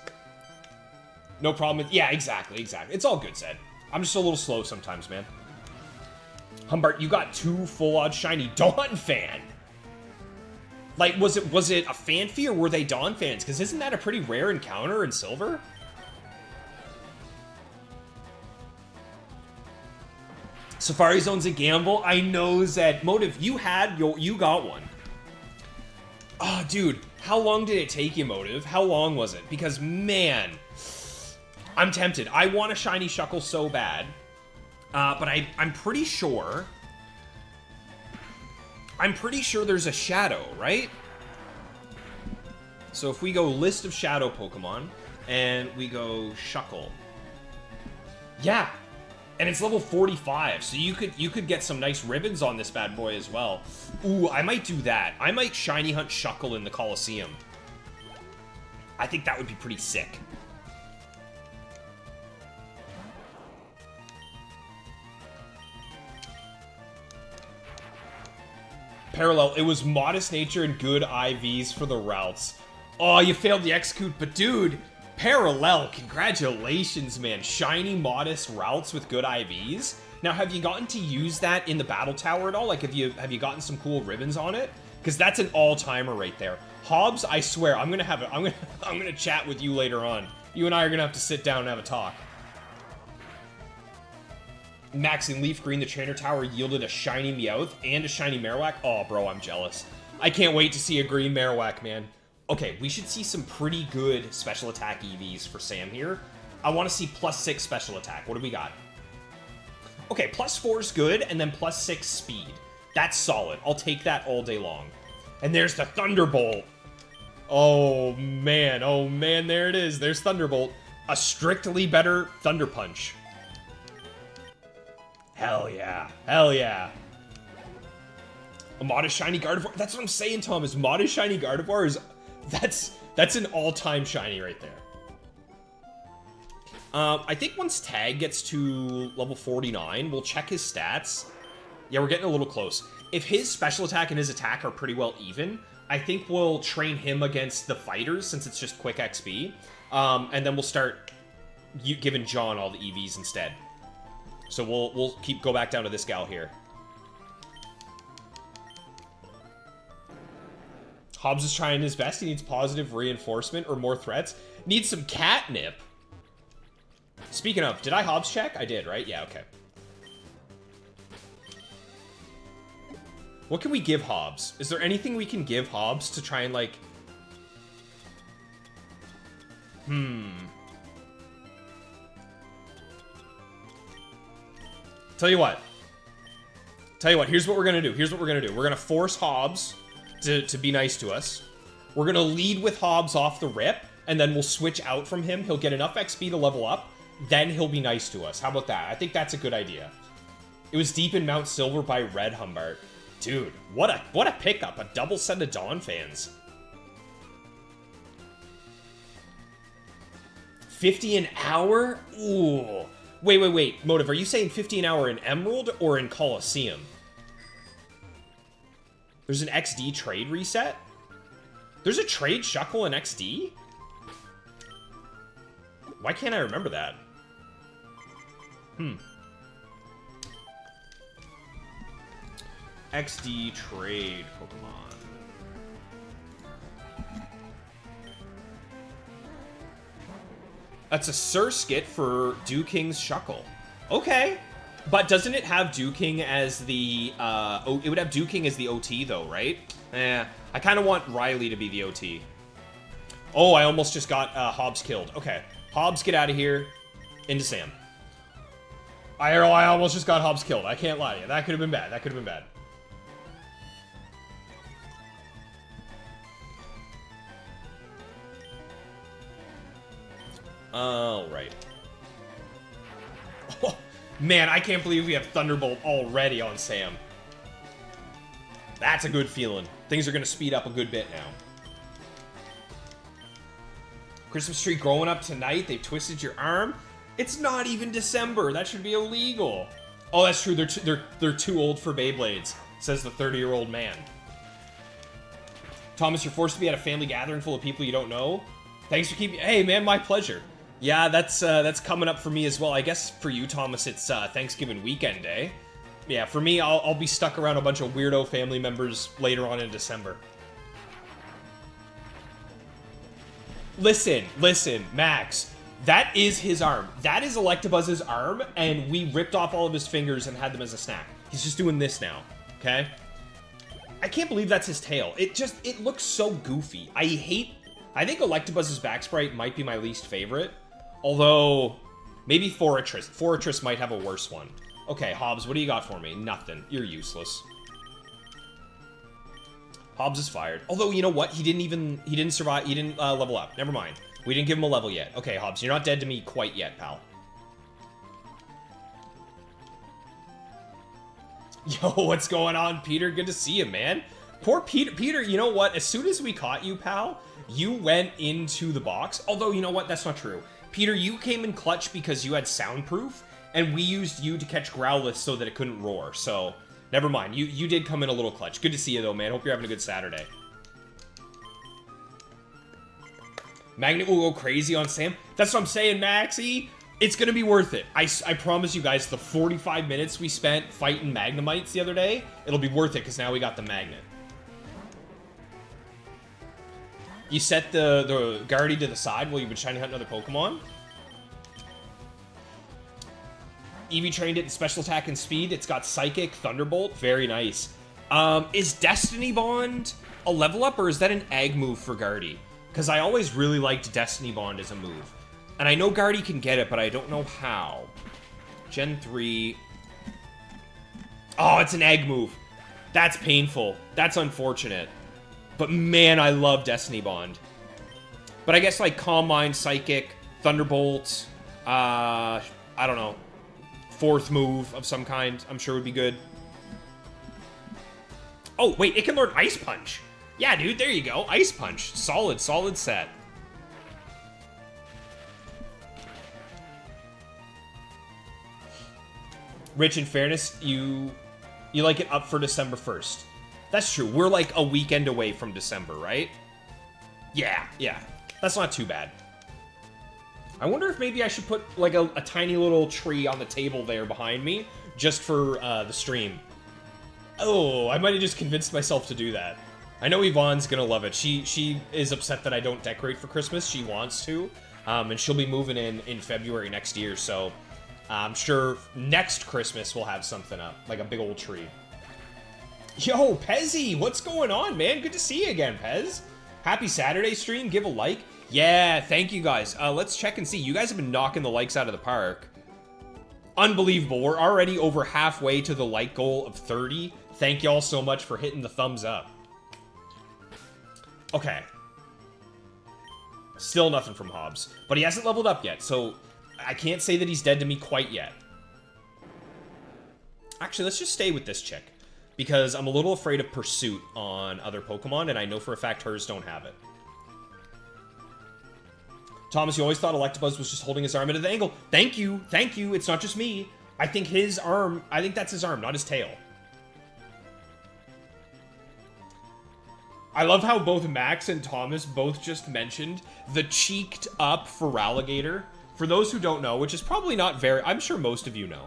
No problem. Yeah, exactly. It's all good, Zed. I'm just a little slow sometimes, man. Humbart, you got 2 full-on shiny Dawn fan. Like, was it a fan fee or were they Dawn fans? Because isn't that a pretty rare encounter in Silver? Safari Zone's a gamble. I know, Zed. Motive, you got one. Oh, dude. How long did it take you, Motive? How long was it? Because, man, I'm tempted. I want a shiny Shuckle so bad. But I'm pretty sure... there's a Shadow, right? So if we go list of Shadow Pokemon, and we go Shuckle. Yeah. And it's level 45, so you could get some nice ribbons on this bad boy as well. Ooh, I might do that. I might shiny hunt Shuckle in the Coliseum. I think that would be pretty sick. Parallel, it was Modest Nature and good IVs for the routes. Oh, you failed the Execute, but dude, Parallel, congratulations, man. Shiny, Modest routes with good IVs. Now, have you gotten to use that in the Battle Tower at all? Like, have you gotten some cool ribbons on it? because that's an all-timer right there. Hobbs, I swear, I'm gonna chat with you later on. You and I are gonna have to sit down and have a talk. Max, in Leaf Green, the Trainer Tower yielded a shiny Meowth and a shiny Marowak. Oh, bro, I'm jealous. I can't wait to see a green Marowak, man. Okay, we should see some pretty good special attack EVs for Sam here. I want to see +6 special attack. What do we got? Okay, +4 is good, and then +6 speed. That's solid. I'll take that all day long. And there's the Thunderbolt. Oh, man, there it is. There's Thunderbolt. A strictly better Thunder Punch. Hell yeah. Hell yeah. A Modest Shiny Gardevoir. That's what I'm saying, Thomas. Modest Shiny Gardevoir is... That's an all-time shiny right there. I think once Tag gets to level 49, we'll check his stats. Yeah, we're getting a little close. If his special attack and his attack are pretty well even, I think we'll train him against the fighters since it's just quick XP. And then we'll start giving John all the EVs instead. So we'll go back down to this gal here. Hobbs is trying his best. He needs positive reinforcement or more threats. Needs some catnip. Speaking of, did I Hobbs check? I did, right? Yeah, okay. What can we give Hobbs? Is there anything we can give Hobbs to try and, like... Tell you what, here's what we're gonna do. We're gonna force Hobbs to be nice to us. We're gonna lead with Hobbs off the rip, and then we'll switch out from him. He'll get enough XP to level up, then he'll be nice to us. How about that? I think that's a good idea. It was deep in Mount Silver by Red Humbart. Dude, what a pickup. A double set of Dawn fans. 50 an hour? Ooh. Wait. Motive, are you saying 50 an hour in Emerald or in Coliseum? There's an XD trade reset? There's a trade Shuckle in XD? Why can't I remember that? XD trade Pokemon. That's a Surskit for Dewking's Shuckle. Okay. But doesn't it have Dewking as the, it would have Dewking as the OT though, right? I kind of want Riley to be the OT. Oh, I almost just got Hobbs killed. Okay. Hobbs, get out of here. Into Sam. I almost just got Hobbs killed. I can't lie to you. That could have been bad. That could have been bad. All right. Oh, man, I can't believe we have Thunderbolt already on Sam. That's a good feeling. Things are going to speed up a good bit now. Christmas tree growing up tonight. They've twisted your arm. It's not even December. That should be illegal. Oh, that's true. They're too old for Beyblades, says the 30-year-old man. Thomas, you're forced to be at a family gathering full of people you don't know. Thanks for keeping... Hey, man, my pleasure. Yeah, that's coming up for me as well. I guess for you, Thomas, it's Thanksgiving weekend day. Yeah, for me, I'll be stuck around a bunch of weirdo family members later on in December. Listen, Max. That is his arm. That is Electabuzz's arm, and we ripped off all of his fingers and had them as a snack. He's just doing this now, okay? I can't believe that's his tail. It looks so goofy. I think Electabuzz's back sprite might be my least favorite. Although, maybe Forretress. Forretress might have a worse one. Okay, Hobbs, what do you got for me? Nothing. You're useless. Hobbs is fired. Although, you know what? He didn't survive. He didn't level up. Never mind. We didn't give him a level yet. Okay, Hobbs, you're not dead to me quite yet, pal. Yo, what's going on, Peter? Good to see you, man. Poor Peter. Peter, you know what? As soon as we caught you, pal, you went into the box. Although, you know what? That's not true. Peter, you came in clutch because you had soundproof, and we used you to catch Growlithe so that it couldn't roar. So, never mind. You did come in a little clutch. Good to see you, though, man. Hope you're having a good Saturday. Magnet will go crazy on Sam. That's what I'm saying, Maxie. It's going to be worth it. I promise you guys, the 45 minutes we spent fighting Magnemites the other day, it'll be worth it because now we got the Magnet. You set the Guardy to the side while you've been shiny hunting other Pokemon. Eevee trained it in special attack and speed. It's got Psychic, Thunderbolt. Very nice. Is Destiny Bond a level up, or is that an egg move for Guardy? Because I always really liked Destiny Bond as a move. And I know Guardy can get it, but I don't know how. Gen 3. Oh, it's an egg move. That's painful. That's unfortunate. But man, I love Destiny Bond. But I guess like Calm Mind, Psychic, Thunderbolt, I don't know. Fourth move of some kind, I'm sure would be good. Oh, wait, it can learn Ice Punch. Yeah, dude, there you go. Ice Punch. Solid set. Rich, in fairness, you like it up for December 1st. That's true. We're like a weekend away from December, right? Yeah. That's not too bad. I wonder if maybe I should put like a tiny little tree on the table there behind me just for the stream. Oh, I might have just convinced myself to do that. I know Yvonne's gonna love it. She is upset that I don't decorate for Christmas. She wants to, and she'll be moving in February next year. So I'm sure next Christmas we'll have something up, like a big old tree. Yo, Pezzy, what's going on, man? Good to see you again, Pez. Happy Saturday stream. Give a like. Yeah, thank you guys. Let's check and see. You guys have been knocking the likes out of the park. Unbelievable. We're already over halfway to the like goal of 30. Thank y'all so much for hitting the thumbs up. Okay. Still nothing from Hobbs. But he hasn't leveled up yet, so I can't say that he's dead to me quite yet. Actually, let's just stay with this chick. Because I'm a little afraid of Pursuit on other Pokemon, and I know for a fact hers don't have it. Thomas, you always thought Electabuzz was just holding his arm at an angle. Thank you. It's not just me. I think his arm, I think that's his arm, not his tail. I love how both Max and Thomas both just mentioned the cheeked up Feraligatr. For those who don't know, which is probably not very, I'm sure most of you know.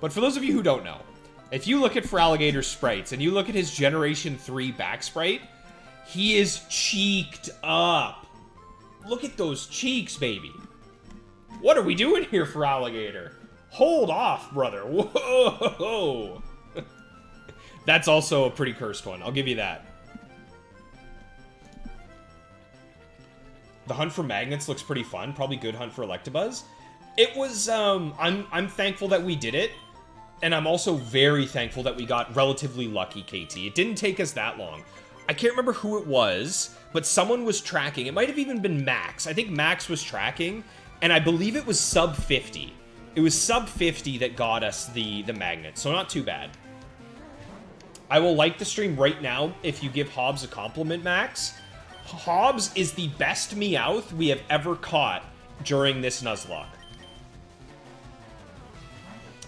But for those of you who don't know, if you look at Feraligatr's sprites and you look at his Generation 3 back sprite, he is cheeked up. Look at those cheeks, baby. What are we doing here, Feraligatr? Hold off, brother. Whoa. That's also a pretty cursed one. I'll give you that. The hunt for magnets looks pretty fun. Probably good hunt for Electabuzz. It was, I'm thankful that we did it. And I'm also very thankful that we got relatively lucky, KT. It didn't take us that long. I can't remember who it was, but someone was tracking. It might have even been Max. I think Max was tracking, and I believe it was sub 50. It was sub 50 that got us the magnet, so not too bad. I will like the stream right now if you give Hobbs a compliment, Max. Hobbs is the best Meowth we have ever caught during this Nuzlocke.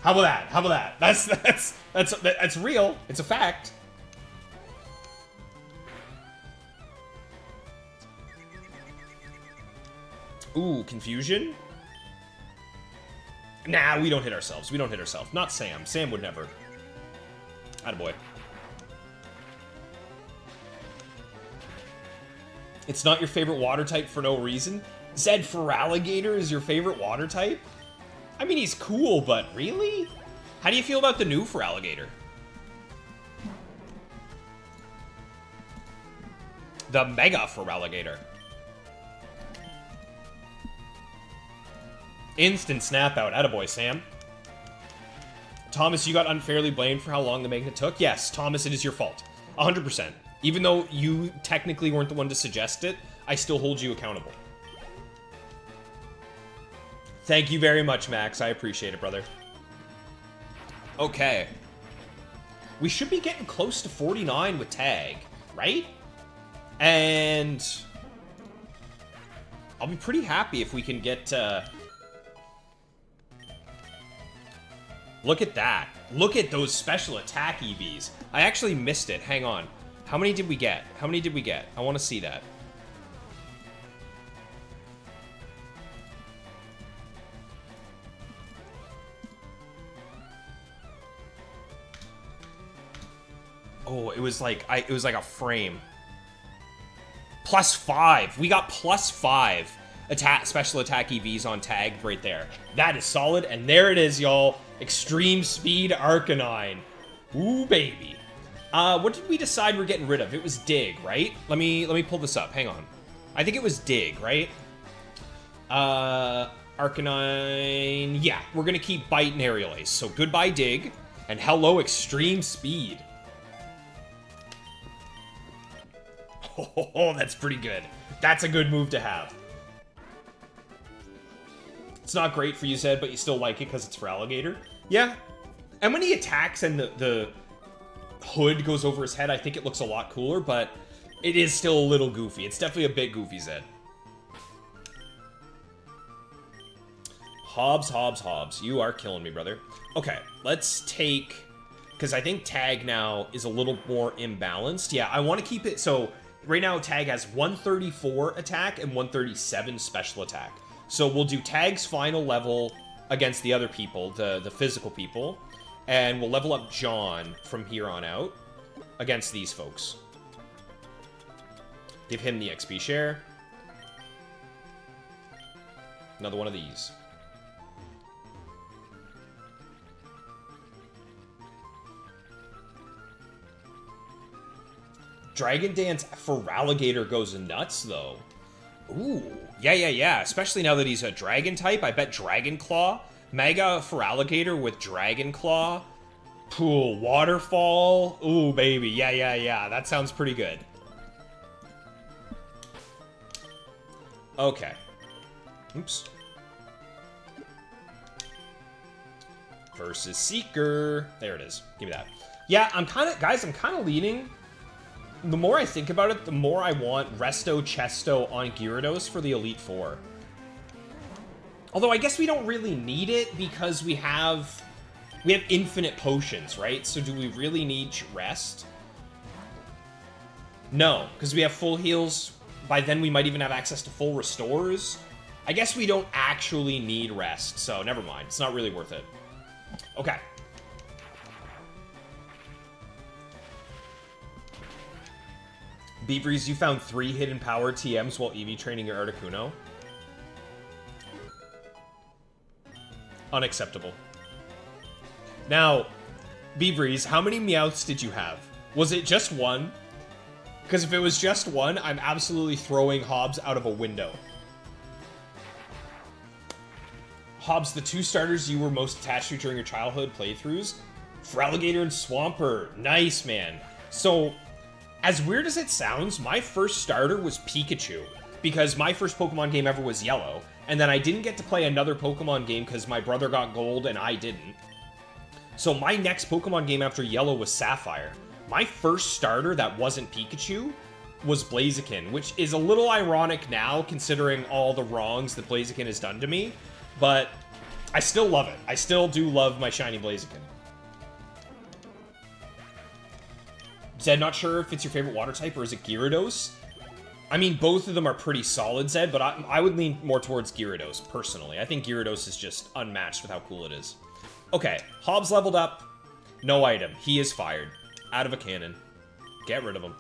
How about that? How about that? That's real. It's a fact. Ooh, confusion? Nah, we don't hit ourselves. We don't hit ourselves. Not Sam. Sam would never. Attaboy. It's not your favorite water type for no reason? Zed Feraligatr is your favorite water type? I mean, he's cool, but really? How do you feel about the new Feraligatr? The Mega Feraligatr. Instant snap out. Attaboy, Sam. Thomas, you got unfairly blamed for how long the magnet took? Yes, Thomas, it is your fault. 100%. Even though you technically weren't the one to suggest it, I still hold you accountable. Thank you very much, Max. I appreciate it, brother. Okay. We should be getting close to 49 with tag, right? And I'll be pretty happy if we can get... Look at that. Look at those special attack EVs. I actually missed it. Hang on. How many did we get? How many did we get? I want to see that. Oh, it was like a frame. +5. We got +5 attack, special attack EVs on tag right there. That is solid, and there it is, y'all. Extreme Speed Arcanine. Ooh, baby. What did we decide we're getting rid of? It was Dig, right? Let me pull this up. Hang on. I think it was Dig, right? Arcanine. Yeah, we're gonna keep Bite and Aerial Ace. So goodbye, Dig, and hello, Extreme Speed. Oh, that's pretty good. That's a good move to have. It's not great for you, Zed, but you still like it because it's for Alligator. Yeah. And when he attacks and the hood goes over his head, I think it looks a lot cooler, but it is still a little goofy. It's definitely a bit goofy, Zed. Hobbs. You are killing me, brother. Okay, let's take... Because I think Tag now is a little more imbalanced. Yeah, I want to keep it... So, right now, Tag has 134 attack and 137 special attack. So we'll do Tag's final level against the other people, the physical people, and we'll level up John from here on out against these folks. Give him the XP share. Another one of these. Dragon Dance for Alligator goes nuts, though. Ooh, yeah. Especially now that he's a dragon type. I bet Dragon Claw. Mega for Alligator with Dragon Claw. Pool Waterfall. Ooh, baby. Yeah. That sounds pretty good. Okay. Oops. Versus Seeker. There it is. Give me that. Yeah, I'm kind of leaning... The more I think about it, the more I want Resto Chesto on Gyarados for the Elite Four. Although I guess we don't really need it because we have infinite potions, right? So do we really need Rest? No, because we have full heals. By then we might even have access to full restores. I guess we don't actually need Rest, so never mind. It's not really worth it. Okay. Beavries, you found 3 hidden power TMs while EV training your Articuno. Unacceptable. Now, Beavries, how many Meowths did you have? Was it just one? Because if it was just one, I'm absolutely throwing Hobbs out of a window. Hobbs, the 2 starters you were most attached to during your childhood playthroughs? Feraligatr and Swampert. Nice, man. So... As weird as it sounds, my first starter was Pikachu, because my first Pokemon game ever was Yellow, and then I didn't get to play another Pokemon game because my brother got Gold and I didn't. So my next Pokemon game after Yellow was Sapphire. My first starter that wasn't Pikachu was Blaziken, which is a little ironic now considering all the wrongs that Blaziken has done to me, but I still love it. I still do love my shiny Blaziken. Zed, not sure if it's your favorite water type or is it Gyarados? I mean, both of them are pretty solid, Zed, but I would lean more towards Gyarados, personally. I think Gyarados is just unmatched with how cool it is. Okay, Hobbs leveled up. No item. He is fired. Out of a cannon. Get rid of him.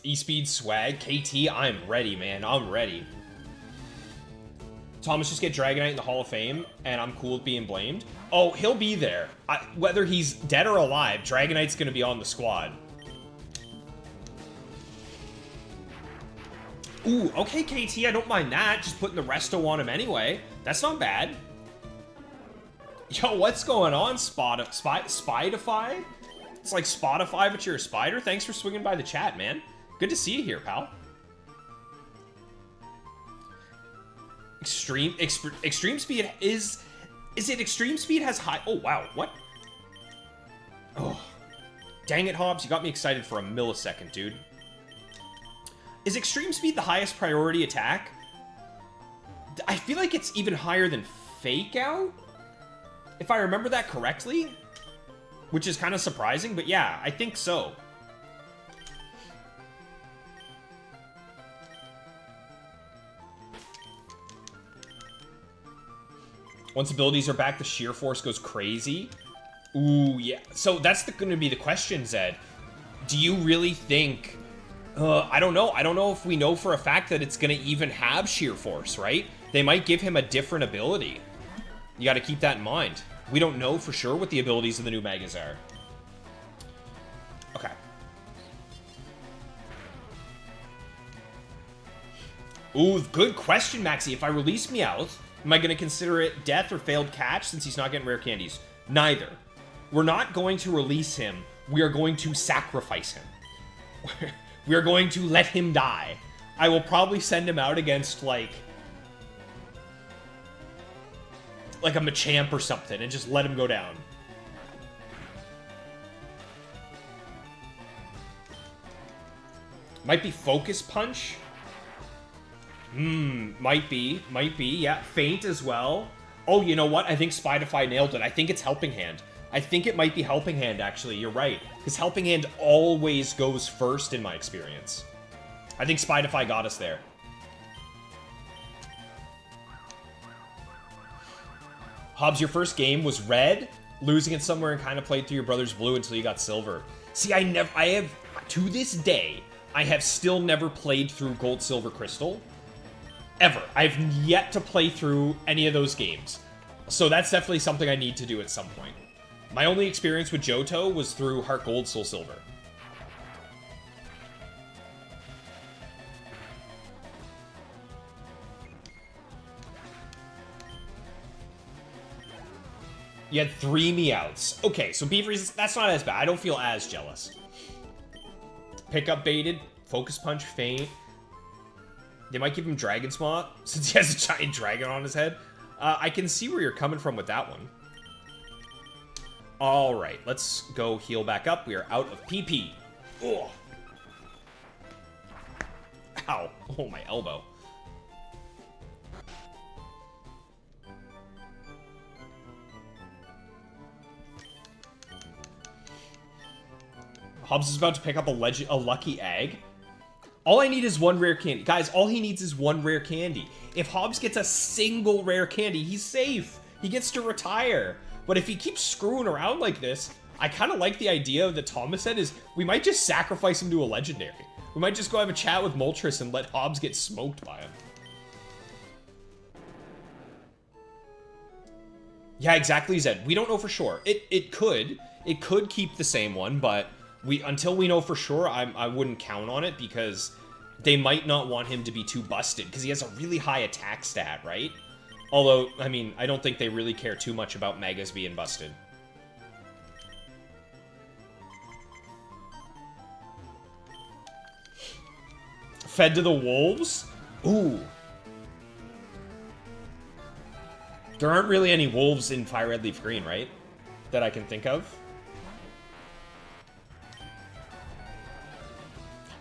E-Speed Swag. KT, I'm ready, man. I'm ready. Thomas just get Dragonite in the Hall of Fame, and I'm cool with being blamed. Oh, he'll be there. Whether he's dead or alive, Dragonite's going to be on the squad. Ooh, okay, KT, I don't mind that. Just putting the resto on him anyway. That's not bad. Yo, what's going on, Spideify? It's like Spotify, but you're a spider. Thanks for swinging by the chat, man. Good to see you here, pal. Extreme Speed is it Extreme Speed has high... Oh, wow, what? Oh, dang it, Hobbs, you got me excited for a millisecond, dude. Is Extreme Speed the highest priority attack? I feel like it's even higher than Fake Out, if I remember that correctly, which is kind of surprising, but yeah, I think so. Once abilities are back, the sheer force goes crazy. Ooh, yeah. So that's going to be the question, Zed. Do you really think... I don't know. I don't know if we know for a fact that it's going to even have Sheer Force, right? They might give him a different ability. You got to keep that in mind. We don't know for sure what the abilities of the new Megas are. Okay. Ooh, good question, Maxi. If I release Meowth, am I going to consider it death or failed catch since he's not getting rare candies? Neither. We're not going to release him. We are going to sacrifice him. We are going to let him die. I will probably send him out against, like a Machamp or something and just let him go down. Might be Focus Punch. Might be, yeah. Faint as well. Oh, you know what? I think Spidify nailed it. I think it's Helping Hand. I think it might be Helping Hand, actually. You're right. Because Helping Hand always goes first in my experience. I think Spidify got us there. Hobbs, your first game was red, losing it somewhere and kind of played through your brother's blue until you got silver. See, I have, to this day, I have still never played through Gold, Silver, Crystal. Ever. I've yet to play through any of those games. So that's definitely something I need to do at some point. My only experience with Johto was through Heart Gold, Soul Silver. You had 3 Meowths. Okay, so Beef Reasons, that's not as bad. I don't feel as jealous. Pickup baited, Focus Punch, Faint. They might give him Dragon Smaut, since he has a giant dragon on his head. I can see where you're coming from with that one. Alright, let's go heal back up. We are out of PP. Ugh. Ow. Oh, my elbow. Hobbs is about to pick up a lucky egg. All I need is 1 rare candy. Guys, all he needs is 1 rare candy. If Hobbs gets a single rare candy, he's safe. He gets to retire. But if he keeps screwing around like this, I kind of like the idea that Thomas said is we might just sacrifice him to a legendary. We might just go have a chat with Moltres and let Hobbs get smoked by him. Yeah, exactly, Zed. We don't know for sure. It could keep the same one, but until we know for sure, I wouldn't count on it because they might not want him to be too busted because he has a really high attack stat, right? Although, I mean, I don't think they really care too much about Megas being busted. Fed to the wolves? Ooh. There aren't really any wolves in Fire Red Leaf Green, right? That I can think of.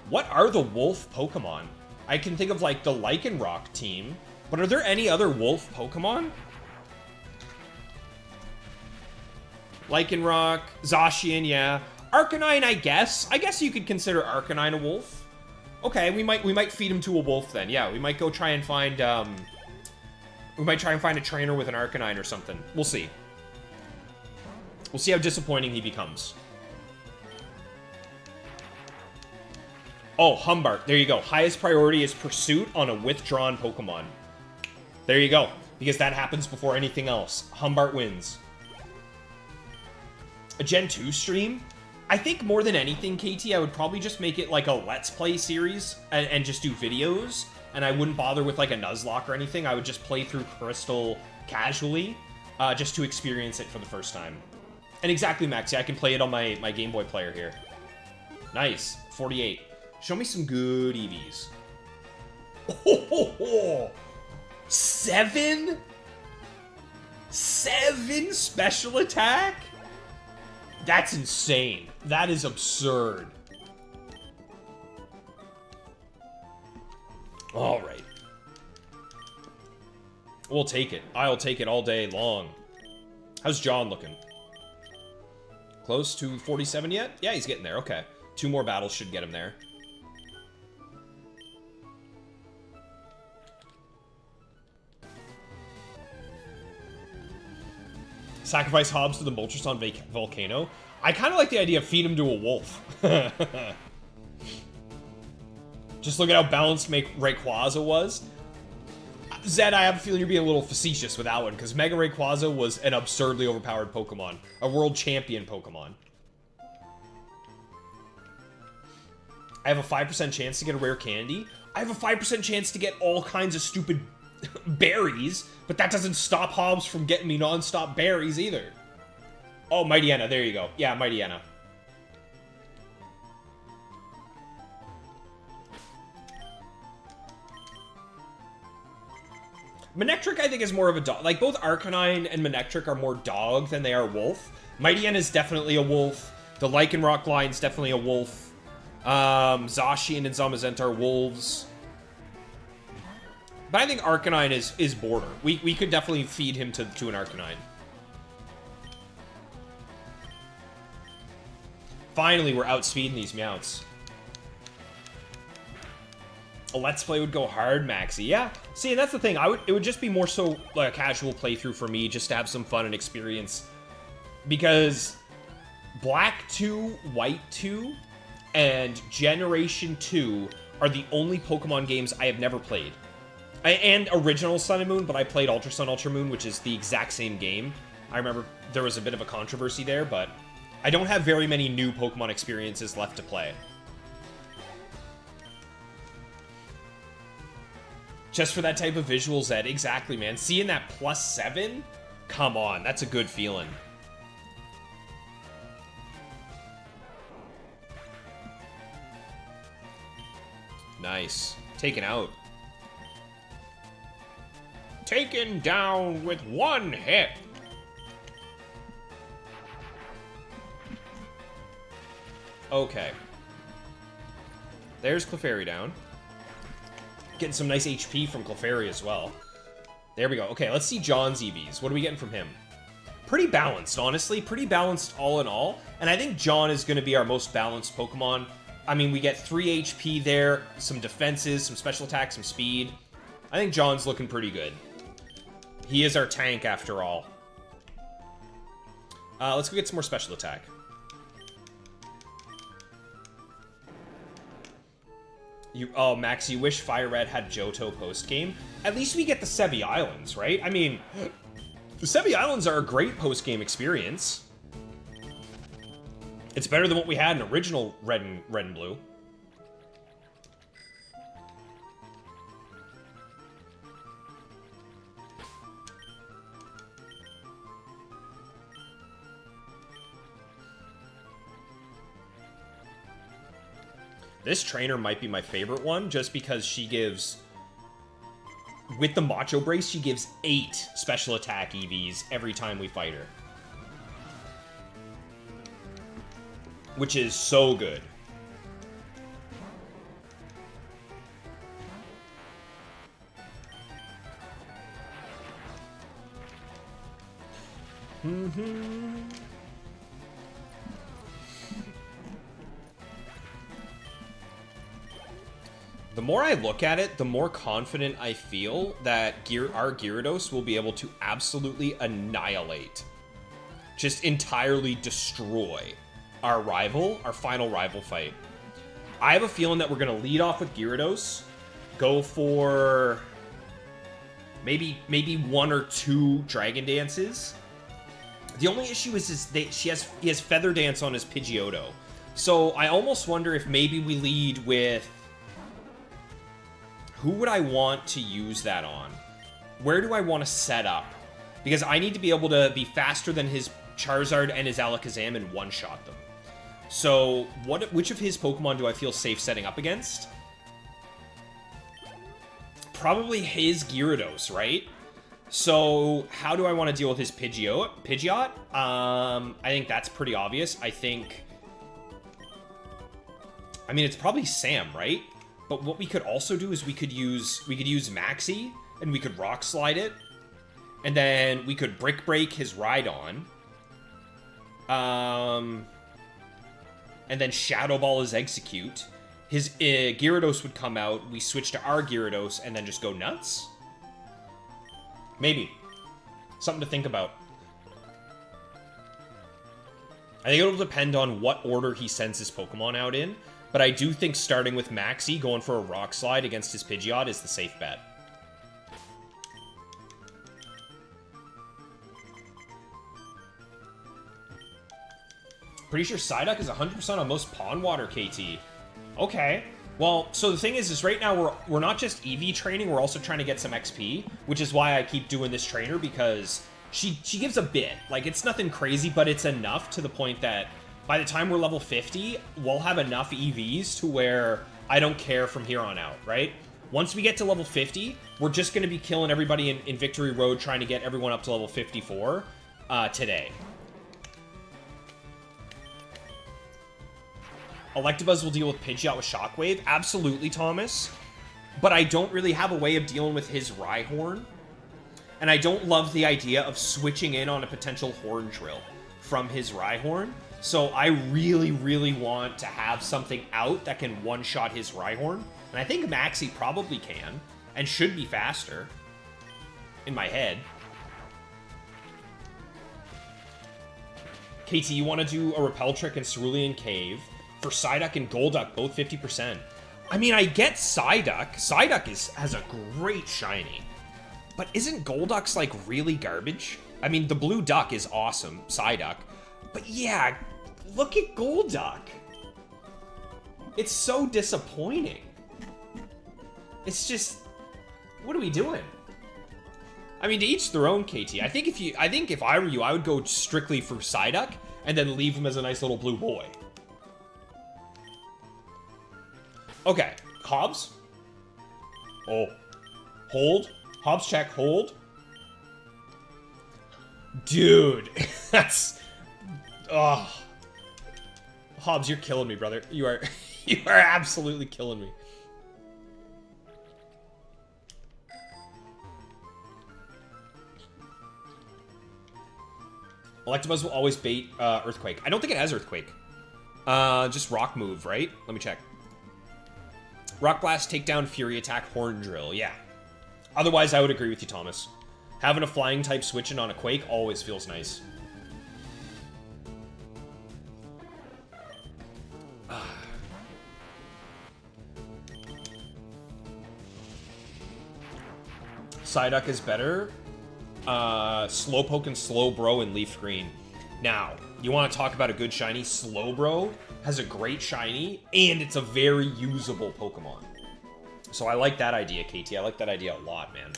What are the wolf Pokemon? I can think of, like, the Lycanroc team. But are there any other wolf Pokemon? Lycanroc, Zacian, yeah. Arcanine, I guess. I guess you could consider Arcanine a wolf. Okay, we might feed him to a wolf then. Yeah, we might go try and find, we might try and find a trainer with an Arcanine or something. We'll see. We'll see how disappointing he becomes. Oh, Humbart. There you go. Highest priority is Pursuit on a withdrawn Pokemon. There you go. Because that happens before anything else. Humbart wins. A Gen 2 stream? I think more than anything, KT, I would probably just make it like a Let's Play series and just do videos. And I wouldn't bother with like a Nuzlocke or anything. I would just play through Crystal casually just to experience it for the first time. And exactly, Maxi, I can play it on my Game Boy player here. Nice. 48. Show me some good EVs. Oh, 7? 7 special attack? That's insane. That is absurd. All right. We'll take it. I'll take it all day long. How's John looking? Close to 47 yet? Yeah, he's getting there. Okay. 2 more battles should get him there. Sacrifice Hobbs to the Moltres Volcano. I kind of like the idea of feed him to a wolf. Just look at how balanced Rayquaza was. Zed, I have a feeling you're being a little facetious with that one, because Mega Rayquaza was an absurdly overpowered Pokemon. A world champion Pokemon. I have a 5% chance to get a rare candy. I have a 5% chance to get all kinds of stupid berries, but that doesn't stop Hobbs from getting me non-stop berries either. Oh, Mightyena, there you go. Yeah, Mightyena. Manectric, I think, is more of a dog. Like, both Arcanine and Manectric are more dog than they are wolf. Mightyena is definitely a wolf. The Lycanroc line's definitely a wolf. Zacian and Zamazenta are wolves. But I think Arcanine is border. We could definitely feed him to an Arcanine. Finally, we're outspeeding these Meowths. A Let's Play would go hard, Maxi. Yeah. See, and that's the thing. It would just be more so like a casual playthrough for me, just to have some fun and experience. Because Black 2, White 2, and Generation 2 are the only Pokemon games I have never played. And original Sun and Moon, but I played Ultra Sun, Ultra Moon, which is the exact same game. I remember there was a bit of a controversy there, but I don't have very many new Pokemon experiences left to play. Just for that type of visual, Zed. Exactly, man. Seeing that +7? Come on, that's a good feeling. Nice. Taken out. Taken down with one hit. Okay. There's Clefairy down. Getting some nice HP from Clefairy as well. There we go. Okay, let's see John's EVs. What are we getting from him? Pretty balanced, honestly. Pretty balanced all in all. And I think John is going to be our most balanced Pokemon. I mean, we get 3 HP there, some defenses, some special attacks, some speed. I think John's looking pretty good. He is our tank after all. Let's go get some more special attack. Oh, Max, you wish Fire Red had Johto post-game? At least we get the Sevi Islands, right? I mean, the Sevi Islands are a great post-game experience. It's better than what we had in original Red and Blue. This trainer might be my favorite one, just because she gives... With the Macho Brace, she gives 8 special attack EVs every time we fight her. Which is so good. The more I look at it, the more confident I feel that our Gyarados will be able to absolutely annihilate, just entirely destroy our rival, our final rival fight. I have a feeling that we're going to lead off with Gyarados, go for maybe 1 or 2 Dragon Dances. The only issue is he has Feather Dance on his Pidgeotto. So I almost wonder if maybe we lead with... Who would I want to use that on? Where do I want to set up? Because I need to be able to be faster than his Charizard and his Alakazam and one-shot them. So, which of his Pokemon do I feel safe setting up against? Probably his Gyarados, right? So, how do I want to deal with his Pidgeot? I think that's pretty obvious. I mean, it's probably Sam, right? But what we could also do is we could use Maxi, and we could Rock Slide it, and then we could Brick Break his Rhydon, and then Shadow Ball his Execute. His Gyarados would come out, we switch to our Gyarados, and then just go nuts? Maybe. Something to think about. I think it'll depend on what order he sends his Pokemon out in, but I do think starting with Maxie, going for a Rock Slide against his Pidgeot is the safe bet. Pretty sure Psyduck is 100% on most Pond Water, KT. Okay. Well, so the thing is right now we're not just EV training, we're also trying to get some XP, which is why I keep doing this trainer, because she gives a bit. Like, it's nothing crazy, but it's enough to the point that by the time we're level 50, we'll have enough EVs to where I don't care from here on out, right? Once we get to level 50, we're just going to be killing everybody in Victory Road, trying to get everyone up to level 54 today. Electabuzz will deal with Pidgeot with Shockwave. Absolutely, Thomas. But I don't really have a way of dealing with his Rhyhorn. And I don't love the idea of switching in on a potential Horn Drill from his Rhyhorn. So I really, really want to have something out that can one-shot his Rhyhorn. And I think Maxie probably can, and should be faster. In my head. KT, you want to do a Repel Trick in Cerulean Cave for Psyduck and Golduck, both 50%. I mean, I get Psyduck. Psyduck has a great shiny. But isn't Golduck's, like, really garbage? I mean, the blue duck is awesome, Psyduck. But yeah, look at Golduck. It's so disappointing. It's just, what are we doing? I mean, to each their own, KT. I think if I were you, I would go strictly for Psyduck and then leave him as a nice little blue boy. Okay, Hobbs. Oh, hold. Hobbs check, hold. Dude, that's... Oh. Hobbs, you're killing me, brother. You are absolutely killing me. Electabuzz will always bait Earthquake. I don't think it has Earthquake. Just Rock move, right? Let me check. Rock Blast, Takedown, Fury Attack, Horn Drill. Yeah. Otherwise, I would agree with you, Thomas. Having a flying type switching on a Quake always feels nice. Psyduck is better. Slowpoke and Slowbro and Leaf Green. Now, you want to talk about a good shiny? Slowbro has a great shiny, and it's a very usable Pokemon. So I like that idea, KT. I like that idea a lot, man.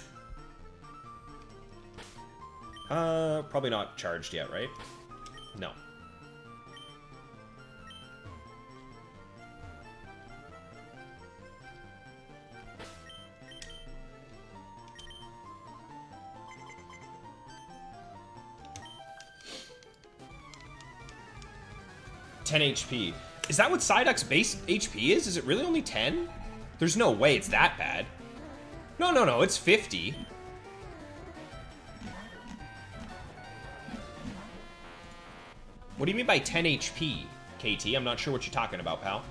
Probably not charged yet, right? No. HP. Is that what Psyduck's base HP is? Is it really only 10? There's no way it's that bad. No, it's 50. What do you mean by 10 HP, KT? I'm not sure what you're talking about, pal.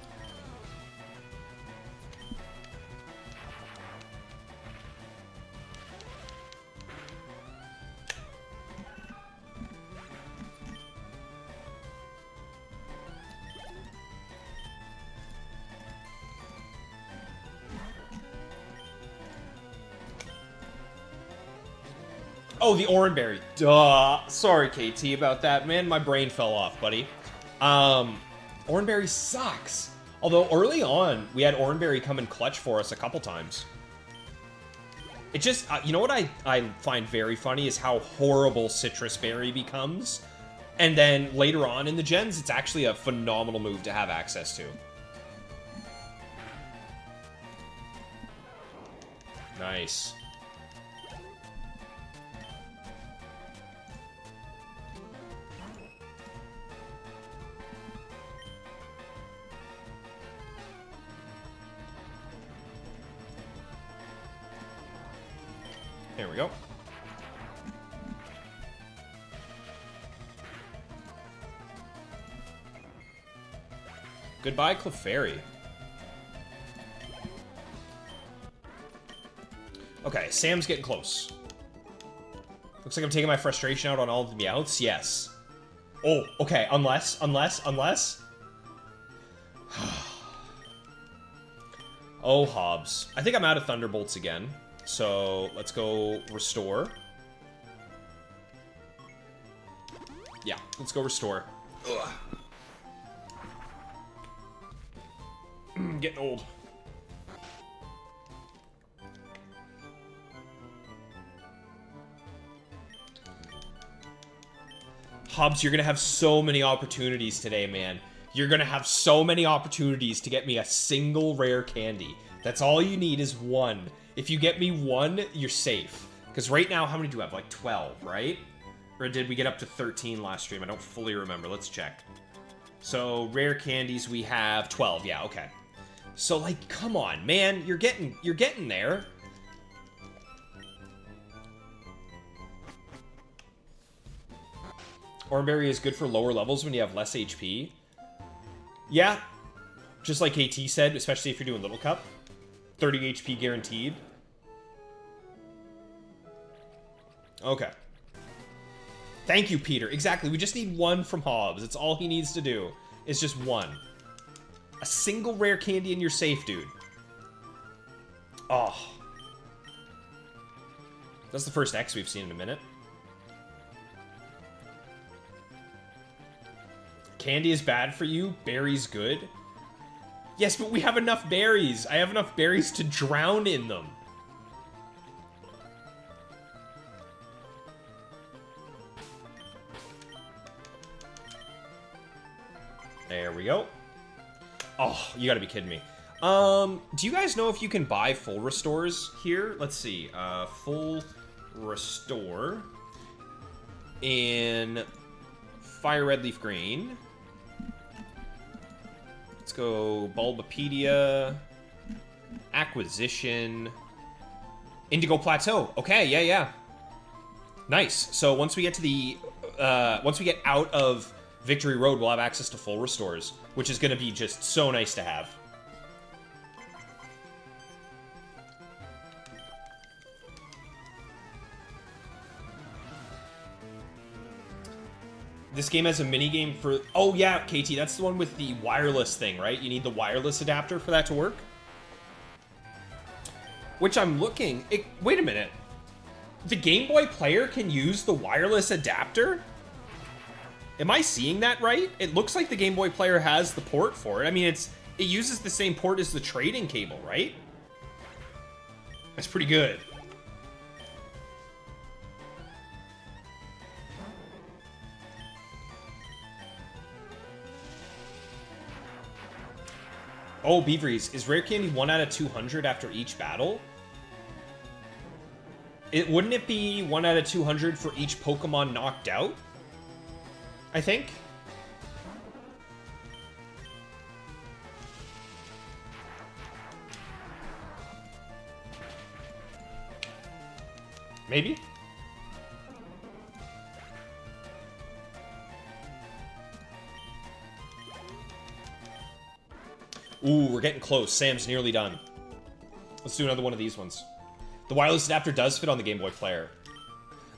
Oh, the Oranberry. Duh. Sorry, KT, about that, man. My brain fell off, buddy. Oranberry sucks. Although, early on, we had Oranberry come in clutch for us a couple times. It just, you know what I find very funny is how horrible Citrus Berry becomes. And then, later on in the gens, it's actually a phenomenal move to have access to. Nice. There we go. Goodbye, Clefairy. Okay, Sam's getting close. Looks like I'm taking my frustration out on all of the Meowths. Yes. Oh, okay. Unless. Oh, Hobbs. I think I'm out of Thunderbolts again. So, let's go restore. Yeah, let's go restore. Ugh. Getting old. Hobbs, you're gonna have so many opportunities today, man. You're gonna have so many opportunities to get me a single rare candy. That's all you need is one. If you get me one, you're safe. Because right now, how many do we have? Like 12, right? Or did we get up to 13 last stream? I don't fully remember. Let's check. So, rare candies, we have 12. Yeah, okay. So, like, come on, man. You're getting there. Oranberry is good for lower levels when you have less HP. Yeah. Just like KT said, especially if you're doing Little Cup. 30 HP guaranteed. Okay. Thank you, Peter. Exactly. We just need one from Hobbs. That's all he needs to do. Is just one. A single rare candy and you're safe, dude. Oh. That's the first X we've seen in a minute. Candy is bad for you. Berries good. Yes, but we have enough berries. I have enough berries to drown in them. There we go. Oh, you gotta be kidding me. Do you guys know if you can buy full restores here? Let's see. Full restore in Fire Red Leaf Green. Let's go Bulbapedia, Acquisition, Indigo Plateau. Okay, yeah. Nice. So once we get to the, once we get out of Victory Road, we'll have access to full restores, which is going to be just so nice to have. This game has a mini-game for... Oh, yeah, KT, that's the one with the wireless thing, right? You need the wireless adapter for that to work? Which I'm looking... Wait a minute. The Game Boy player can use the wireless adapter? Am I seeing that right? It looks like the Game Boy player has the port for it. I mean, it uses the same port as the trading cable, right? That's pretty good. Oh, Beaveries, is Rare Candy 1 out of 200 after each battle? Wouldn't it be 1 out of 200 for each Pokemon knocked out? I think? Maybe? Ooh, we're getting close. Sam's nearly done. Let's do another one of these ones. The wireless adapter does fit on the Game Boy player.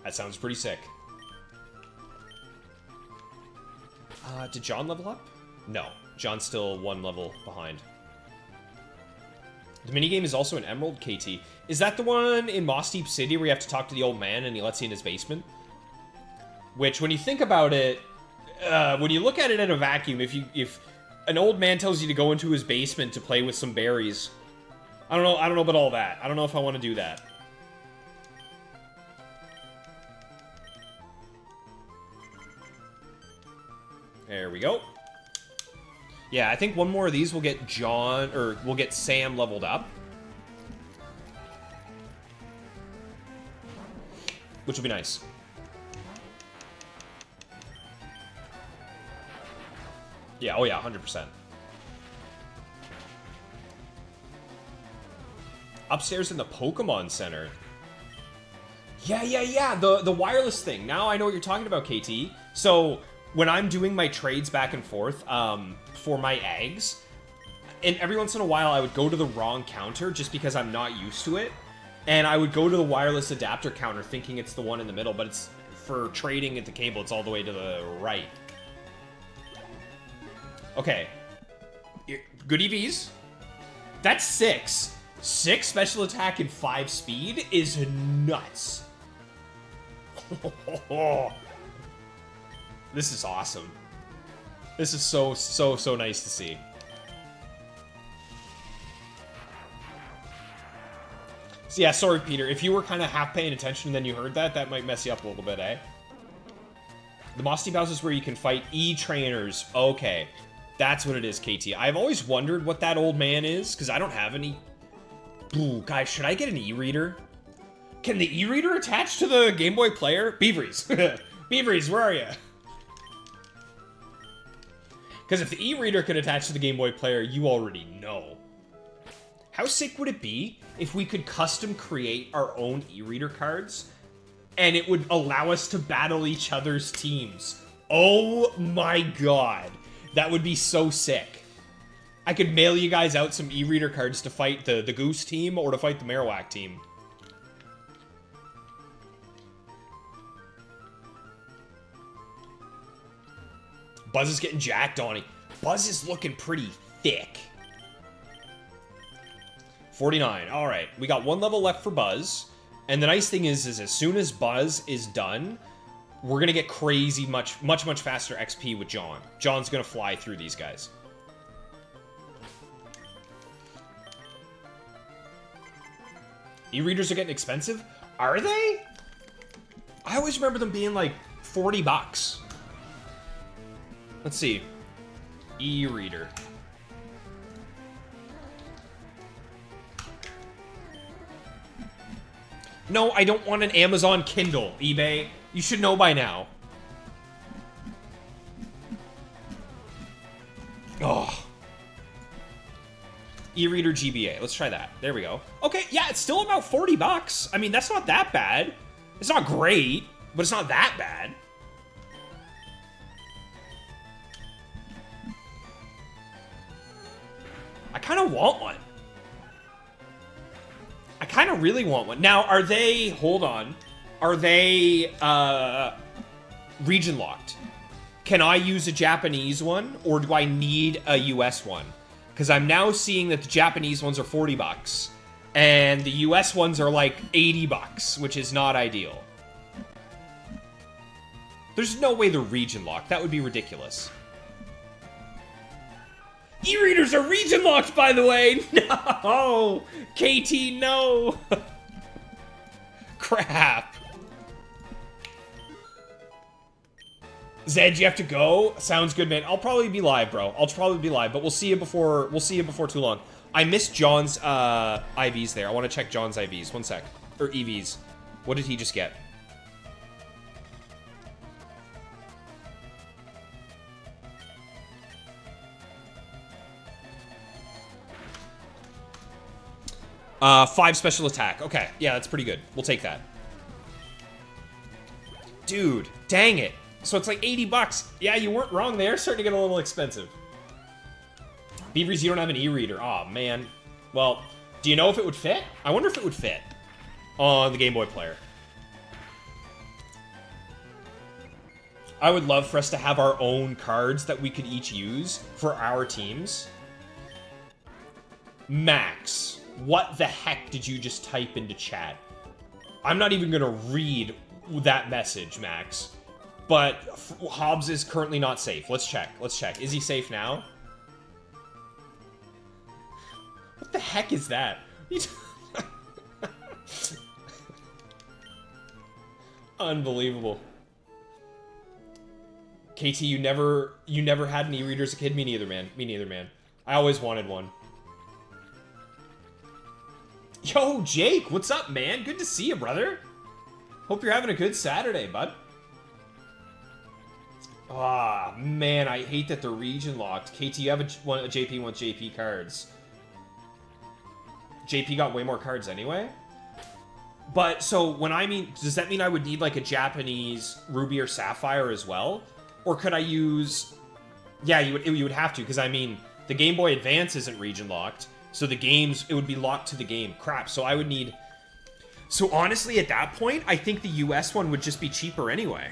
That sounds pretty sick. Did John level up? No. John's still one level behind. The minigame is also an Emerald, KT. Is that the one in Moss Deep City where you have to talk to the old man and he lets you in his basement? Which, when you think about it, when you look at it in a vacuum, if an old man tells you to go into his basement to play with some berries, I don't know about all that. I don't know if I want to do that. There we go. Yeah, I think one more of these will get John, or we'll get Sam leveled up. Which will be nice. Yeah, oh yeah, 100%. Upstairs in the Pokemon Center. Yeah. The wireless thing. Now I know what you're talking about, KT. So when I'm doing my trades back and forth for my eggs, and every once in a while I would go to the wrong counter just because I'm not used to it. And I would go to the wireless adapter counter thinking it's the one in the middle, but it's for trading at the cable, it's all the way to the right. Okay. Good EVs. That's 6. 6 special attack and 5 speed is nuts. This is awesome. This is so nice to see. So yeah, sorry, Peter. If you were kind of half paying attention and then you heard that, that might mess you up a little bit, eh? The Mossy Bowser is where you can fight E-trainers. Okay. That's what it is, KT. I've always wondered what that old man is, because I don't have any... Ooh, guys, should I get an e-reader? Can the e-reader attach to the Game Boy player? Beaveries. Beaveries, where are you? Because if the e-reader could attach to the Game Boy player, you already know. How sick would it be if we could custom create our own e-reader cards, and it would allow us to battle each other's teams? Oh my god. That would be so sick. I could mail you guys out some e-reader cards to fight the Goose team or to fight the Marowak team. Buzz is getting jacked on it. Buzz is looking pretty thick. 49. All right. We got 1 level left for Buzz. And the nice thing is as soon as Buzz is done, we're going to get crazy much faster XP with John. John's going to fly through these guys. E-readers are getting expensive? Are they? I always remember them being like 40 bucks. Let's see. E-reader. No, I don't want an Amazon Kindle, eBay. You should know by now. Oh. E-reader GBA. Let's try that. There we go. Okay, yeah, it's still about 40 bucks. I mean, that's not that bad. It's not great, but it's not that bad. I kind of want one. I kind of really want one. Now, are they... Hold on. Are they region locked? Can I use a Japanese one, or do I need a US one? Because I'm now seeing that the Japanese ones are 40 bucks, and the US ones are like 80 bucks, which is not ideal. There's no way they're region locked. That would be ridiculous. E-readers are region locked, by the way. No, KT, no. Crap. Zed, you have to go. Sounds good, man. I'll probably be live, bro. I'll probably be live, but we'll see you before too long. I missed John's IVs there. I want to check John's IVs. One sec. Or EVs. What did he just get? Five special attack. Okay, yeah, that's pretty good. We'll take that. Dude, dang it. So it's like 80 bucks. Yeah, you weren't wrong there. Starting to get a little expensive. Beavers, you don't have an e-reader. Aw, man. Well, do you know if it would fit? I wonder if it would fit on the Game Boy player. I would love for us to have our own cards that we could each use for our teams. Max, what the heck did you just type into chat? I'm not even gonna read that message, Max. But Hobbs is currently not safe. Let's check. Let's check. Is he safe now? What the heck is that? Unbelievable. KT, you never had an e-reader as a kid? Me neither, man. Me neither, man. I always wanted one. Yo, Jake, what's up, man? Good to see you, brother. Hope you're having a good Saturday, bud. Ah, man, I hate that they're region locked. KT, you have a JP wants JP cards. JP got way more cards anyway. But, so, when I mean, does that mean I would need, like, a Japanese Ruby or Sapphire as well? Or could I use... Yeah, you would have to, because, I mean, the Game Boy Advance isn't region locked. So the games, it would be locked to the game. Crap, so I would need... So, honestly, at that point, I think the US one would just be cheaper anyway.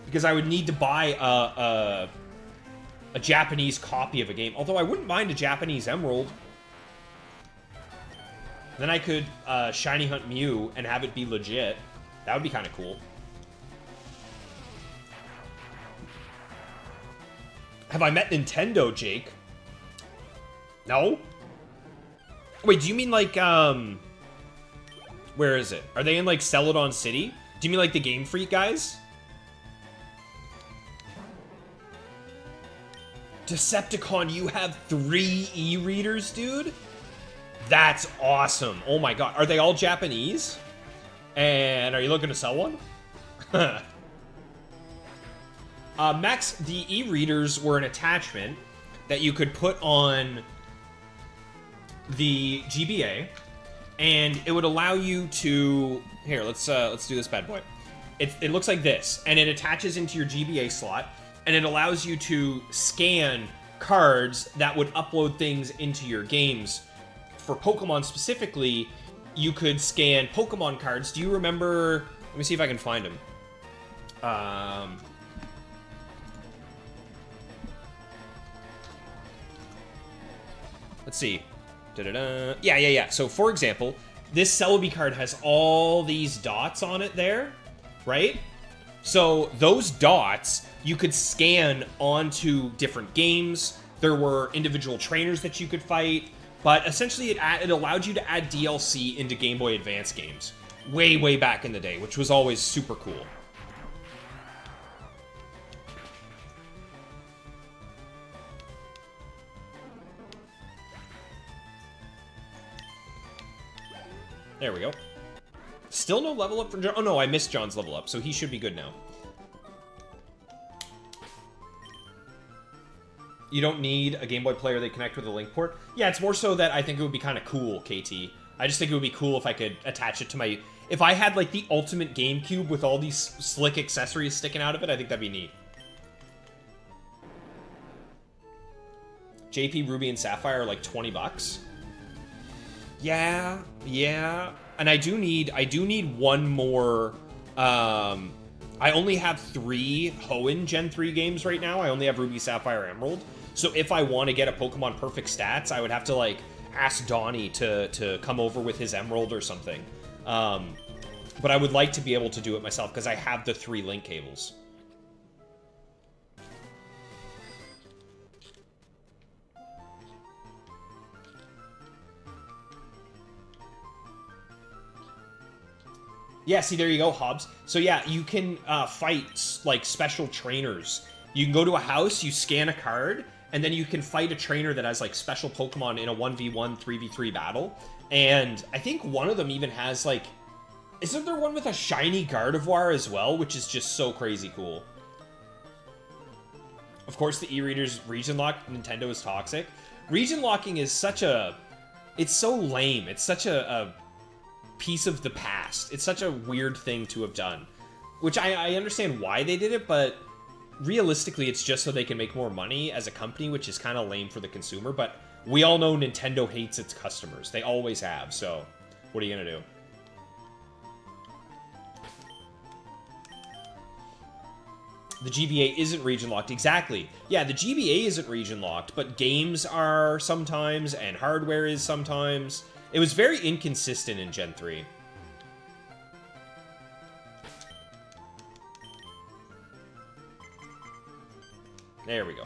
Because I would need to buy a Japanese copy of a game. Although I wouldn't mind a Japanese Emerald. Then I could shiny hunt Mew and have it be legit. That would be kind of cool. Have I met Nintendo, Jake? No? Wait, do you mean like, where is it? Are they in like Celadon City? Do you mean like the Game Freak guys? Decepticon, you have 3 e-readers, dude? That's awesome. Oh my god. Are they all Japanese? And are you looking to sell one? Max, the e-readers were an attachment that you could put on the GBA, and it would allow you to... Here, let's do this bad boy. It looks like this, and it attaches into your GBA slot, and it allows you to scan cards that would upload things into your games. For Pokemon specifically, you could scan Pokemon cards. Do you remember... Let me see if I can find them. Let's see. Da-da-da. Yeah. So, for example, this Celebi card has all these dots on it there, right? So, those dots, you could scan onto different games. There were individual trainers that you could fight. But essentially, it allowed you to add DLC into Game Boy Advance games. Way back in the day, which was always super cool. There we go. Still no level up for John. Oh no, I missed John's level up, so he should be good now. You don't need a Game Boy player that connect with a link port. Yeah, it's more so that I think it would be kind of cool, KT. I just think it would be cool if I could attach it to my... If I had, like, the ultimate GameCube with all these slick accessories sticking out of it, I think that'd be neat. JP, Ruby, and Sapphire are like 20 bucks. Yeah. And I do need one more... I only have 3 Hoenn Gen 3 games right now. I only have Ruby, Sapphire, Emerald. So if I want to get a Pokemon Perfect Stats, I would have to, like, ask Donnie to come over with his Emerald or something. But I would like to be able to do it myself, because I have the 3 link cables. Yeah, see, there you go, Hobbs. So yeah, you can fight, like, special trainers. You can go to a house, you scan a card, and then you can fight a trainer that has, like, special Pokemon in a 1v1, 3v3 battle. And I think one of them even has, like... Isn't there one with a shiny Gardevoir as well, which is just so crazy cool? Of course, the e-readers region lock. Nintendo is toxic. Region locking is such a... It's so lame. It's such a piece of the past. It's such a weird thing to have done. Which I understand why they did it, but realistically, it's just so they can make more money as a company, which is kind of lame for the consumer. But we all know Nintendo hates its customers. They always have, so what are you going to do? The GBA isn't region locked. Exactly. Yeah, the GBA isn't region locked, but games are sometimes, and hardware is sometimes. It was very inconsistent in Gen 3. There we go.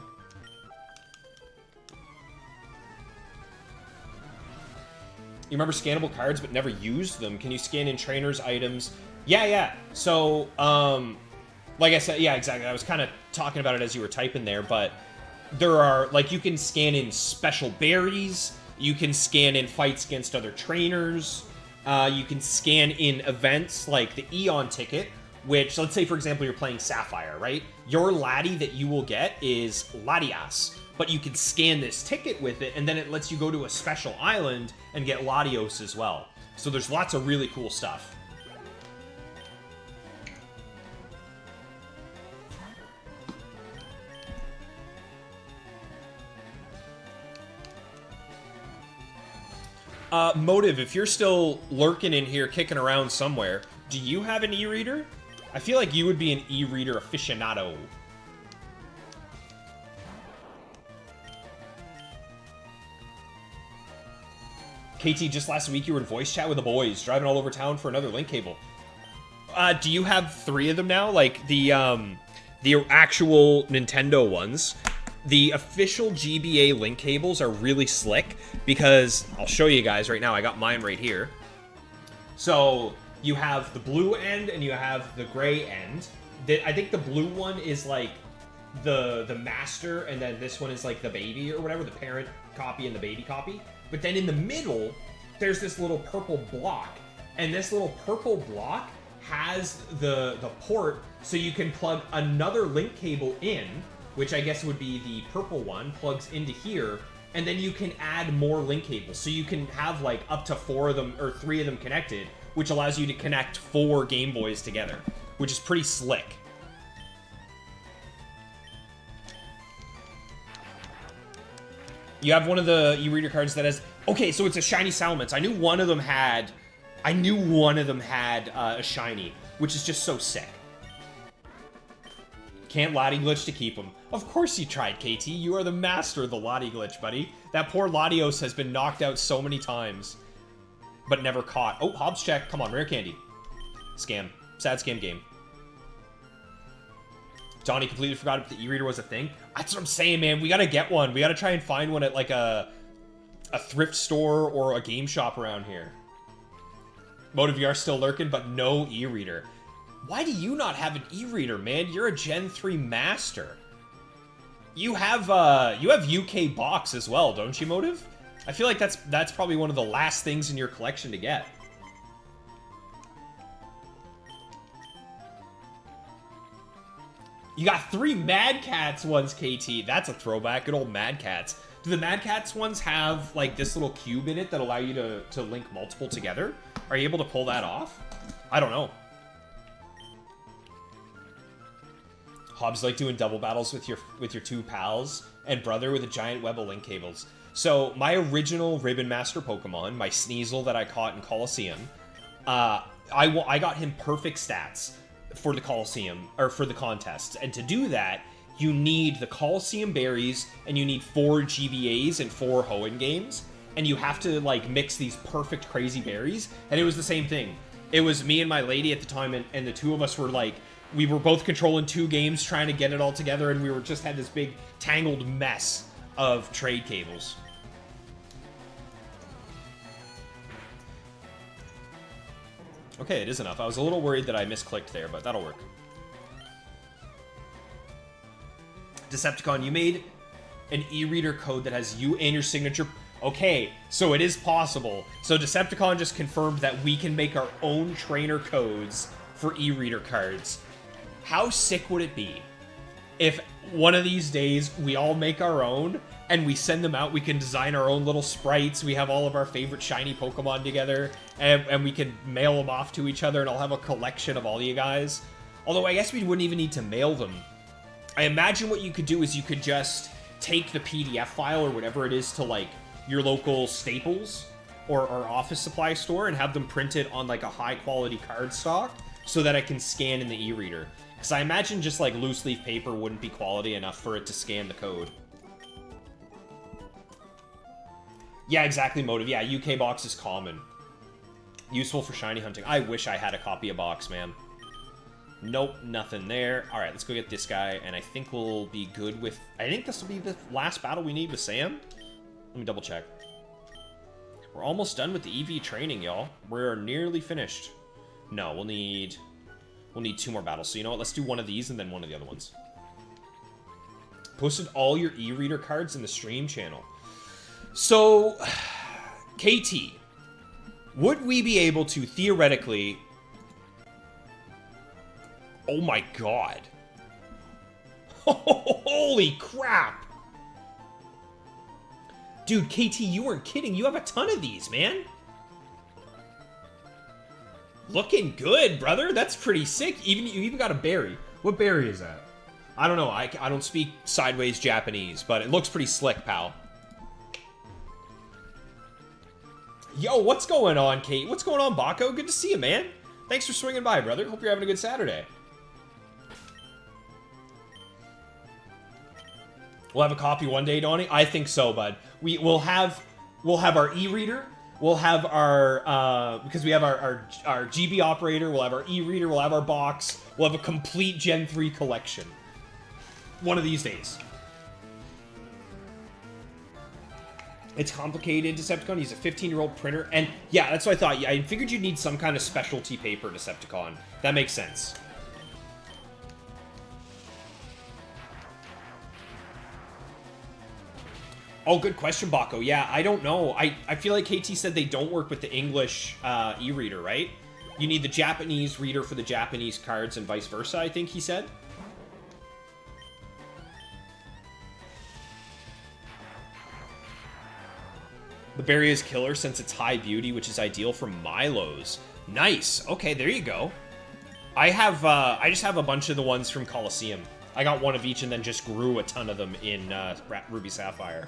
You remember scannable cards but never used them? Can you scan in trainers' items? Yeah. So, like I said, yeah, exactly. I was kind of talking about it as you were typing there, but there are, like, you can scan in special berries, you can scan in fights against other trainers, you can scan in events like the Eon ticket, which, let's say, for example, you're playing Sapphire, right? Your Laddie that you will get is Latias, but you can scan this ticket with it, and then it lets you go to a special island and get Latios as well. So there's lots of really cool stuff. Motive, if you're still lurking in here, kicking around somewhere, do you have an e-reader? I feel like you would be an e-reader aficionado. KT, just last week you were in voice chat with the boys, driving all over town for another link cable. Do you have 3 of them now? Like, the actual Nintendo ones. The official GBA link cables are really slick, because I'll show you guys right now. I got mine right here. So, you have the blue end, and you have the gray end. I think the blue one is, like, the master, and then this one is, like, the baby, or whatever, the parent copy and the baby copy. But then in the middle, there's this little purple block. And this little purple block has the port, so you can plug another link cable in, which I guess would be the purple one, plugs into here, and then you can add more link cables. So you can have, like, up to 4 of them, or 3 of them connected, which allows you to connect 4 Game Boys together, which is pretty slick. You have one of the e-reader cards that has... Okay, so it's a shiny Salamence. I knew one of them had a shiny, which is just so sick. Can't Lottie glitch to keep him. Of course you tried, KT. You are the master of the Lottie glitch, buddy. That poor Latios has been knocked out so many times, but never caught. Oh, Hobbs check. Come on, rare candy. Scam. Sad scam game. Donnie completely forgot if the e-reader was a thing. That's what I'm saying, man. We gotta get one. We gotta try and find one at, like, a thrift store or a game shop around here. Mode VR still lurking, but no e-reader. Why do you not have an e-reader, man? You're a Gen 3 master. You have UK box as well, don't you, Motive? I feel like that's probably one of the last things in your collection to get. You got 3 Mad Cats ones, KT. That's a throwback. Good old Mad Cats. Do the Mad Cats ones have, like, this little cube in it that allow you to link multiple together? Are you able to pull that off? I don't know. Hobbs like doing double battles with your 2 pals and brother with a giant web of link cables. So, my original Ribbon Master Pokemon, my Sneasel that I caught in Coliseum, I got him perfect stats for the Coliseum, or for the contest. And to do that, you need the Coliseum berries, and you need 4 GBAs and 4 Hoenn games, and you have to, like, mix these perfect crazy berries. And it was the same thing. It was me and my lady at the time, and the 2 of us were, like, we were both controlling 2 games, trying to get it all together, and we were just had this big tangled mess of trade cables. Okay, it is enough. I was a little worried that I misclicked there, but that'll work. Decepticon, you made an e-reader code that has you and your signature. Okay, so it is possible. So Decepticon just confirmed that we can make our own trainer codes for e-reader cards. How sick would it be if one of these days we all make our own and we send them out? We can design our own little sprites. We have all of our favorite shiny Pokemon together, and we can mail them off to each other, and I'll have a collection of all you guys. Although I guess we wouldn't even need to mail them. I imagine what you could do is you could just take the PDF file or whatever it is to, like, your local Staples or office supply store and have them printed on, like, a high-quality cardstock so that I can scan in the e-reader. Because I imagine just, like, loose-leaf paper wouldn't be quality enough for it to scan the code. Yeah, exactly, Motive. Yeah, UK box is common. Useful for shiny hunting. I wish I had a copy of box, man. Nope, nothing there. Alright, let's go get this guy, and I think we'll be good with... I think this will be the last battle we need with Sam. Let me double check. We're almost done with the EV training, y'all. We're nearly finished. No, we'll need 2 more battles. So you know what? Let's do one of these and then one of the other ones. Posted all your e-reader cards in the stream channel. So, KT, would we be able to theoretically... Oh my god. Holy crap. Dude, KT, you weren't kidding. You have a ton of these, man. Looking good, brother. That's pretty sick. You even got a berry. What berry is that? I don't know. I don't speak sideways Japanese, but it looks pretty slick, pal. Yo, what's going on, Kate? What's going on, Baco? Good to see you, man. Thanks for swinging by, brother. Hope you're having a good Saturday. We'll have a copy one day, Donnie. I think so, bud. We'll have our e-reader. we'll have our, because we have our GB operator, we'll have our e-reader, we'll have our box, we'll have a complete Gen 3 collection. One of these days. It's complicated, Decepticon. He's a 15-year-old printer. And yeah, that's what I thought. I figured you'd need some kind of specialty paper, Decepticon. That makes sense. Oh, good question, Baco. Yeah, I don't know. I feel like KT said they don't work with the English e-reader, right? You need the Japanese reader for the Japanese cards and vice versa, I think he said. The berry is killer since it's high beauty, which is ideal for Milos. Nice. Okay, there you go. I just have a bunch of the ones from Colosseum. I got one of each and then just grew a ton of them in Ruby Sapphire.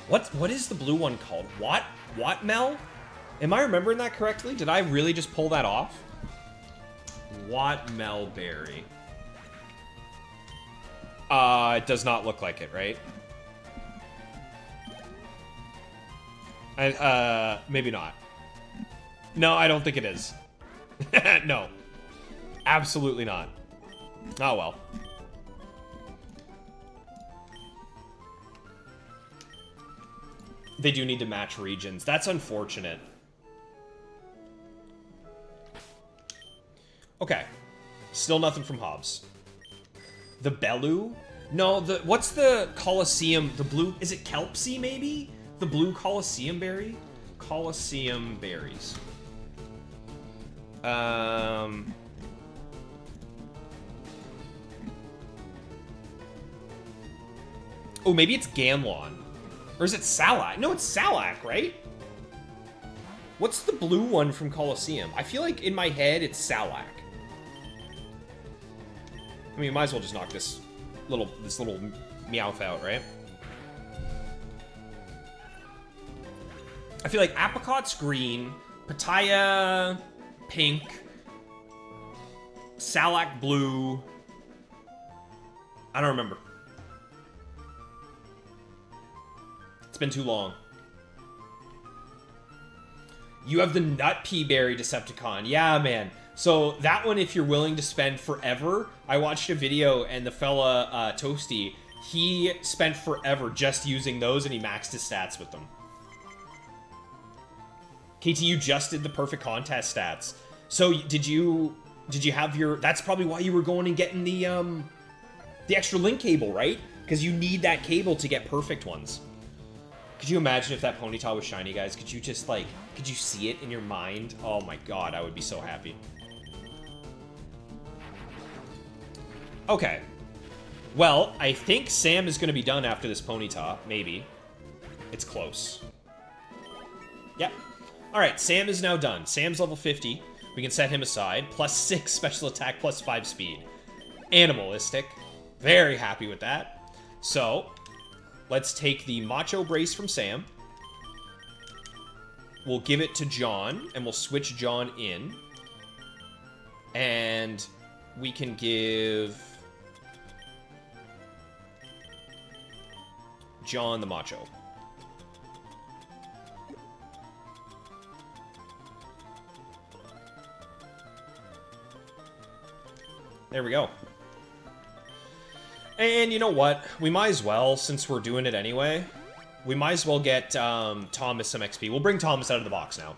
What is the blue one called? Watmel? Am I remembering that correctly? Did I really just pull that off? Watmel berry. It does not look like it, right? Maybe not. No, I don't think it is. No. Absolutely not. Oh, well. They do need to match regions. That's unfortunate. Okay. Still nothing from Hobbs. The Bellu? No, what's the Colosseum? The blue... Is it Kelpsy, maybe? The blue Colosseum berry? Colosseum berries. Oh, maybe it's Ganlon. Or is it Salak? No, it's Salak, right? What's the blue one from Colosseum? I feel like in my head it's Salak. I mean, might as well just knock this little Meowth out, right? I feel like Apricot's green, Pitaya pink, Salak blue. I don't remember. It's been too long. You have the Nut Pea Berry Decepticon. Yeah, man. So that one, if you're willing to spend forever, I watched a video and the fella, Toasty, he spent forever just using those and he maxed his stats with them. KT, you just did the perfect contest stats. So did you have your... That's probably why you were going and getting the extra link cable, right? Because you need that cable to get perfect ones. Could you imagine if that Ponyta was shiny, guys? Could you just, like... Could you see it in your mind? Oh my god, I would be so happy. Okay. Well, I think Sam is going to be done after this Ponyta. Maybe. It's close. Yep. Alright, Sam is now done. Sam's level 50. We can set him aside. +6 special attack, +5 speed. Animalistic. Very happy with that. So, let's take the Macho Brace from Sam. We'll give it to John, and we'll switch John in. And we can give John the Macho. There we go. And you know what? We might as well, since we're doing it anyway, we might as well get Thomas some XP. We'll bring Thomas out of the box now.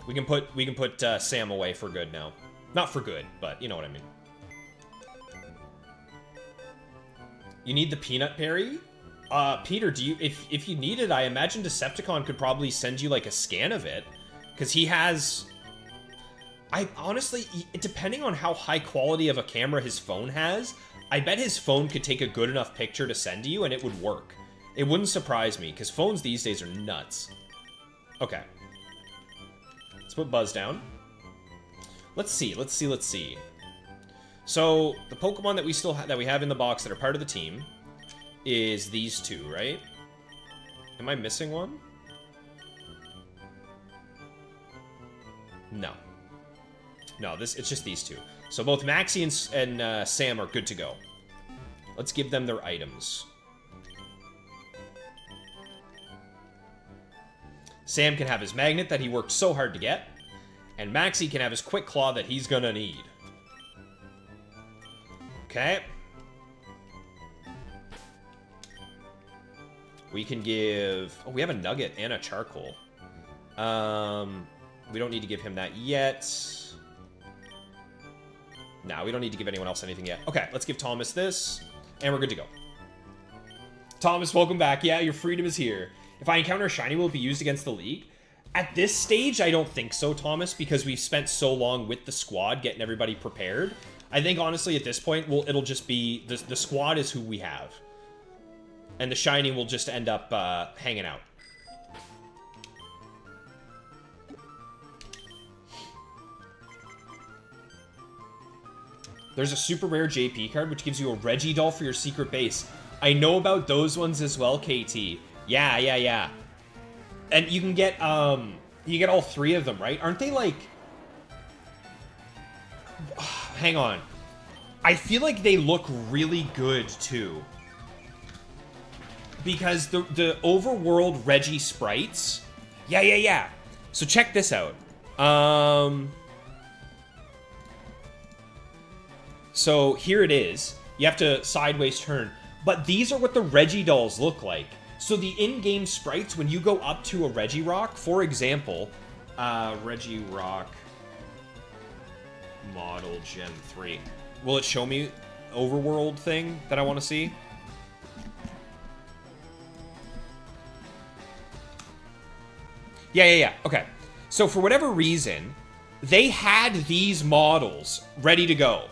We can put Sam away for good now. Not for good, but you know what I mean. You need the peanut berry? Peter, do you if you need it, I imagine Decepticon could probably send you like a scan of it. Because he has... I honestly, depending on how high quality of a camera his phone has, I bet his phone could take a good enough picture to send to you and it would work. It wouldn't surprise me, because phones these days are nuts. Okay. Let's put Buzz down. Let's see. So, the Pokemon that we have in the box that are part of the team is these two, right? Am I missing one? No. No, it's just these two. So both Maxie and Sam are good to go. Let's give them their items. Sam can have his magnet that he worked so hard to get. And Maxie can have his quick claw that he's gonna need. Okay. We can give... Oh, we have a nugget and a charcoal. We don't need to give him that yet. No, we don't need to give anyone else anything yet. Okay, let's give Thomas this, and we're good to go. Thomas, welcome back. Yeah, your freedom is here. If I encounter a shiny, will it be used against the league? At this stage, I don't think so, Thomas, because we've spent so long with the squad getting everybody prepared. I think, honestly, at this point, it'll just be... The squad is who we have. And the shiny will just end up hanging out. There's a super rare JP card, which gives you a Regidoll for your secret base. I know about those ones as well, KT. Yeah. And you can get all 3 of them, right? Aren't they, like... Hang on. I feel like they look really good, too. Because the overworld Reggie sprites... Yeah. So check this out. So here it is. You have to sideways turn. But these are what the Regidolls look like. So the in-game sprites, when you go up to a Regirock, for example, Regirock Model Gen 3. Will it show me overworld thing that I want to see? Yeah. Okay. So for whatever reason, they had these models ready to go.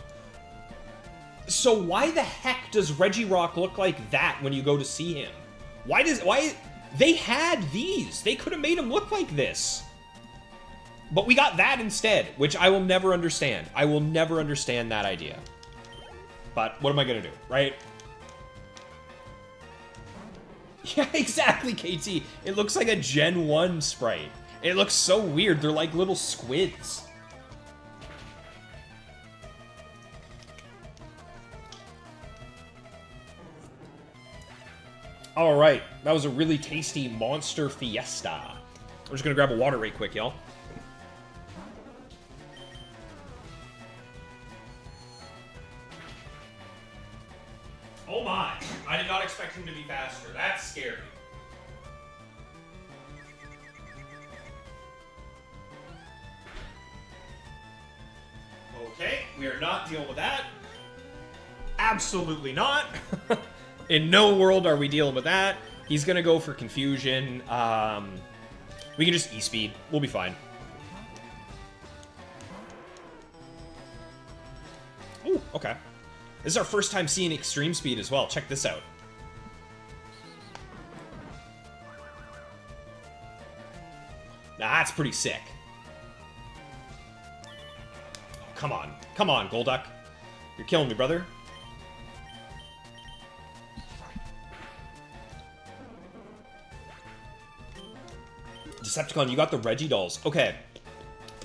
So why the heck does Regirock look like that when you go to see him? Why they had these? They could have made him look like this. But we got that instead, which I will never understand. I will never understand that idea. But what am I gonna do, right? Yeah, exactly, KT. It looks like a Gen 1 sprite. It looks so weird. They're like little squids. All right, that was a really tasty Monster Fiesta. We're just gonna grab a water right quick, y'all. Oh my, I did not expect him to be faster. That's scary. Okay, we are not dealing with that. Absolutely not. In no world are we dealing with that. He's gonna go for confusion. We can just E-speed. We'll be fine. Ooh, okay. This is our first time seeing extreme speed as well. Check this out. Now that's pretty sick. Oh, come on. Come on, Golduck. You're killing me, brother. Decepticon, you got the Regidolls. Okay.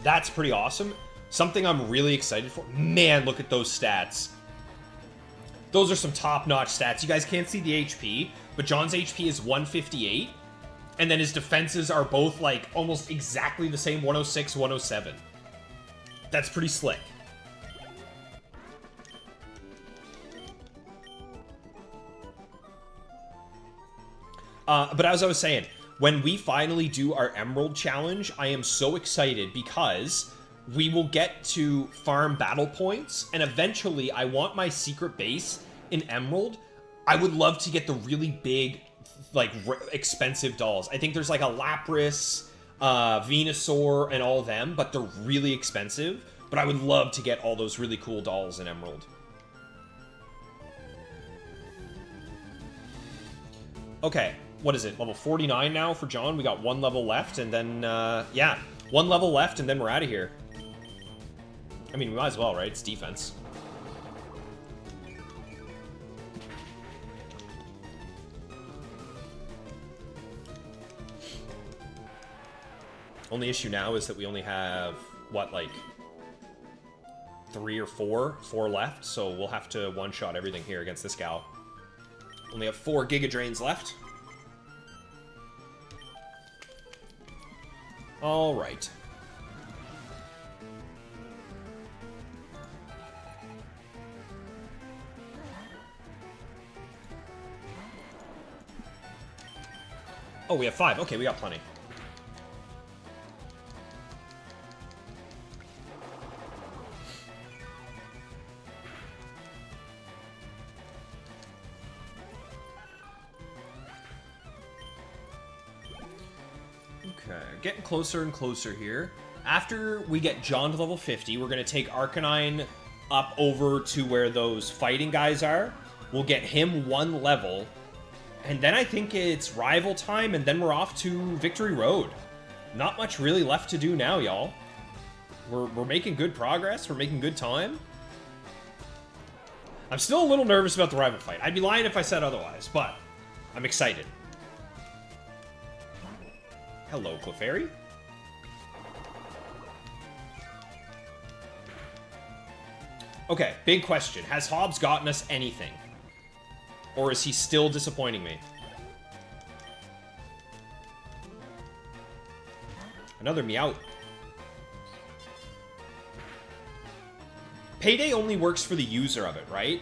That's pretty awesome. Something I'm really excited for. Man, look at those stats. Those are some top-notch stats. You guys can't see the HP, but John's HP is 158. And then his defenses are both, like, almost exactly the same, 106, 107. That's pretty slick. But as I was saying, when we finally do our Emerald Challenge, I am so excited because we will get to farm battle points, and eventually I want my secret base in Emerald. I would love to get the really big, like, expensive dolls. I think there's like a Lapras, Venusaur, and all of them, but they're really expensive. But I would love to get all those really cool dolls in Emerald. Okay, what is it? Level 49 now for John. We got 1 level left, and then, yeah, 1 level left, and then we're out of here. I mean, we might as well, right? It's defense. Only issue now is that we only have, what, like 3 or 4 left, so we'll have to one-shot everything here against this gal. Only have 4 Giga Drains left. All right. Oh, we have 5. Okay, we got plenty. Okay, getting closer and closer here. After we get John to level 50, we're going to take Arcanine up over to where those fighting guys are. We'll get him 1 level. And then I think it's rival time, and then we're off to Victory Road. Not much really left to do now, y'all. We're making good progress. We're making good time. I'm still a little nervous about the rival fight. I'd be lying if I said otherwise, but I'm excited. Hello, Clefairy. Okay, big question. Has Hobbs gotten us anything? Or is he still disappointing me? Another Meowth. Payday only works for the user of it, right?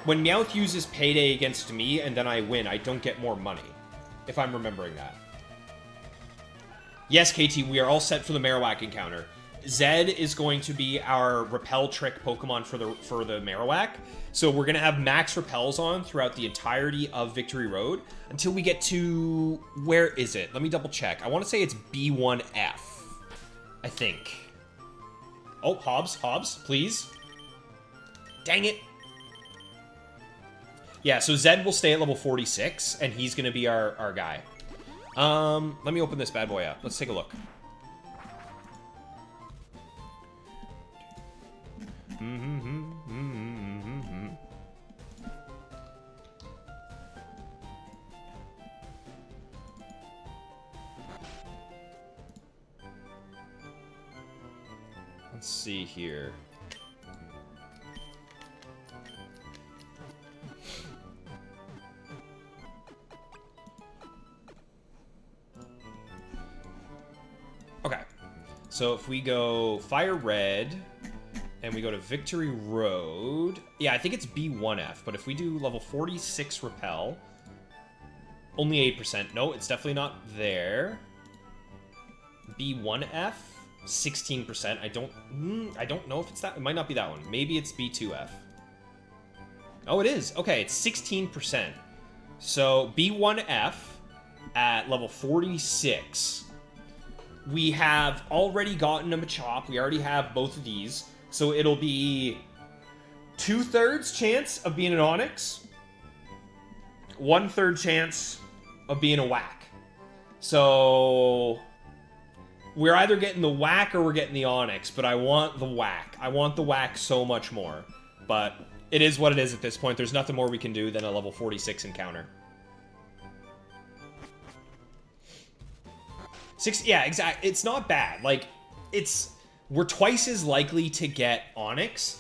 When Meowth uses Payday against me and then I win, I don't get more money. If I'm remembering that. Yes, KT, we are all set for the Marowak encounter. Zed is going to be our Repel Trick Pokemon for the Marowak. So we're going to have max Repels on throughout the entirety of Victory Road until we get to... Where is it? Let me double check. I want to say it's B1F. I think. Oh, Hobbs, please. Dang it. Yeah, so Zed will stay at level 46, and he's going to be our guy. Let me open this bad boy up. Let's take a look. Let's see here. Okay, so if we go Fire Red, and we go to Victory Road, yeah, I think it's B1F, but if we do level 46 Repel, only 8%. No, it's definitely not there. B1F, 16%. I don't know if it's that. It might not be that one. Maybe it's B2F. Oh, it is. Okay, it's 16%. So B1F at level 46. We have already gotten a Machop. We already have both of these. So it'll be 2/3 chance of being an Onix. 1/3 chance of being a Whack. So we're either getting the Whack or we're getting the Onix, but I want the Whack. I want the Whack so much more. But it is what it is at this point. There's nothing more we can do than a level 46 encounter. Yeah, exactly. It's not bad. Like, we're twice as likely to get Onix,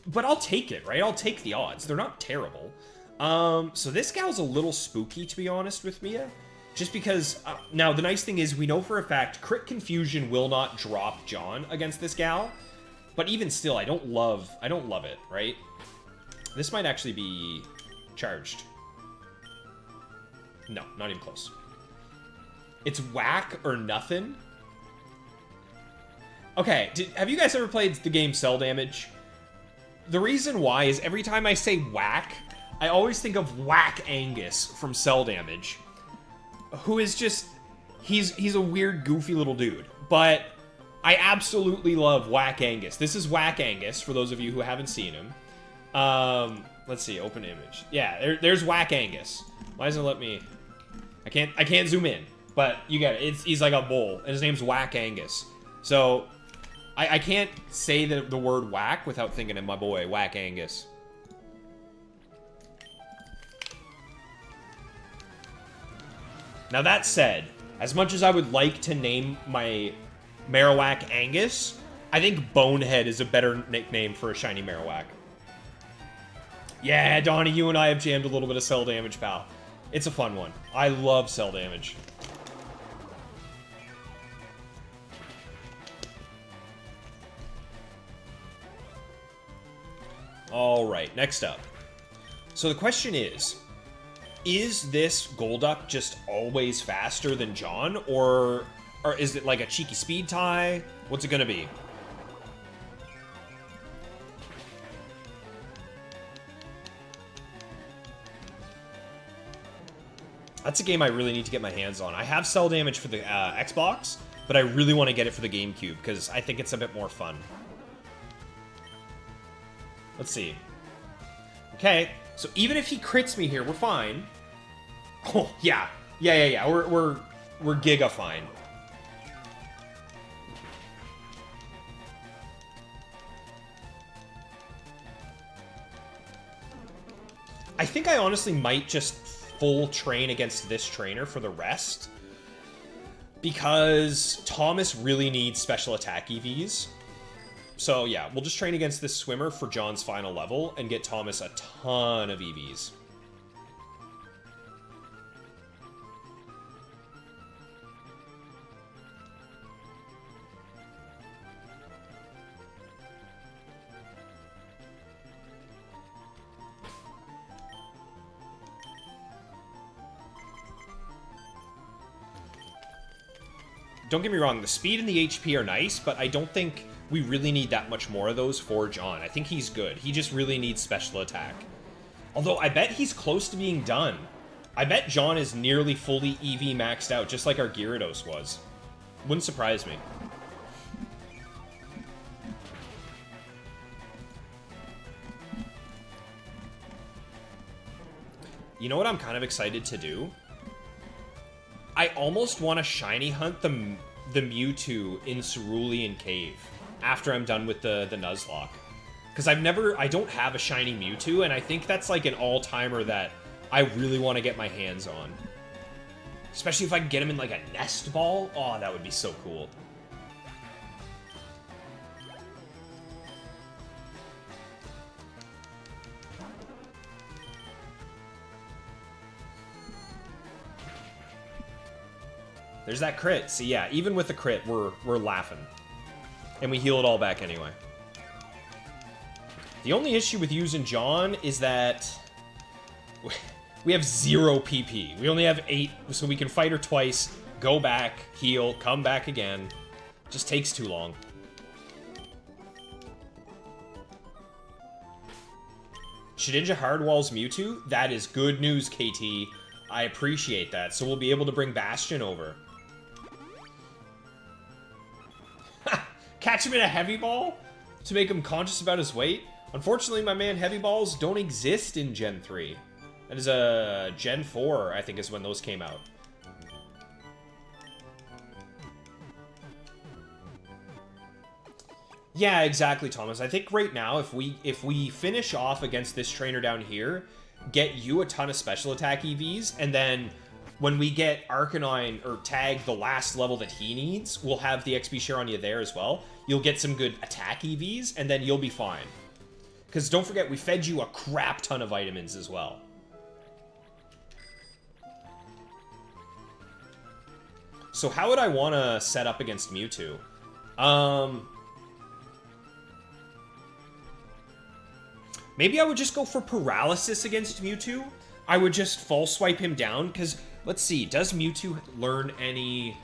but I'll take it, right? I'll take the odds. They're not terrible. So this gal's a little spooky, to be honest with Mia. Just because, now the nice thing is we know for a fact Crit Confusion will not drop John against this gal, but even still, I don't love it, right? This might actually be charged. No, not even close. It's Whack or nothing. Okay, have you guys ever played the game Cell Damage? The reason why is every time I say Whack, I always think of Whack Angus from Cell Damage, who is just, he's a weird, goofy little dude. But I absolutely love Whack Angus. This is Whack Angus, for those of you who haven't seen him. Let's see, open image. Yeah, there's Whack Angus. Why doesn't it let me... I can't zoom in. But you get it. He's like a bull, and his name's Whack Angus. So, I can't say the word whack without thinking of my boy, Whack Angus. Now that said, as much as I would like to name my Marowak Angus, I think Bonehead is a better nickname for a shiny Marowak. Yeah, Donnie, you and I have jammed a little bit of Cell Damage, pal. It's a fun one. I love Cell Damage. Alright, next up. So the question is this Golduck just always faster than John? Or is it like a cheeky speed tie? What's it gonna be? That's a game I really need to get my hands on. I have Cell Damage for the Xbox, but I really want to get it for the GameCube, because I think it's a bit more fun. Let's see. Okay, so even if he crits me here, we're fine. Oh, yeah. Yeah. We're giga fine. I think I honestly might just full train against this trainer for the rest, because Thomas really needs special attack EVs. So yeah, we'll just train against this swimmer for John's final level and get Thomas a ton of EVs. Don't get me wrong, the speed and the HP are nice, but I don't think we really need that much more of those for John. I think he's good. He just really needs special attack. Although, I bet he's close to being done. I bet John is nearly fully EV maxed out, just like our Gyarados was. Wouldn't surprise me. You know what I'm kind of excited to do? I almost want to shiny hunt the Mewtwo in Cerulean Cave after I'm done with the Nuzlocke. Because I don't have a shiny Mewtwo, and I think that's like an all-timer that I really want to get my hands on. Especially if I can get him in like a nest ball. Oh, that would be so cool. There's that crit. See, yeah, even with the crit, we're laughing. And we heal it all back anyway. The only issue with using John is that we have 0 PP. We only have 8, so we can fight her twice, go back, heal, come back again. Just takes too long. Shedinja hardwalls Mewtwo? That is good news, KT. I appreciate that. So we'll be able to bring Bastion over. Catch him in a heavy ball to make him conscious about his weight? Unfortunately, my man, heavy balls don't exist in Gen 3. That is a Gen 4, I think, is when those came out. Yeah, exactly, Thomas. I think right now, if we finish off against this trainer down here, get you a ton of special attack EVs, and then when we get Arcanine or Tag the last level that he needs, we'll have the XP share on you there as well. You'll get some good attack EVs, and then you'll be fine. Because don't forget, we fed you a crap ton of vitamins as well. So how would I want to set up against Mewtwo? Maybe I would just go for Paralysis against Mewtwo. I would just false swipe him down, because, let's see, does Mewtwo learn any...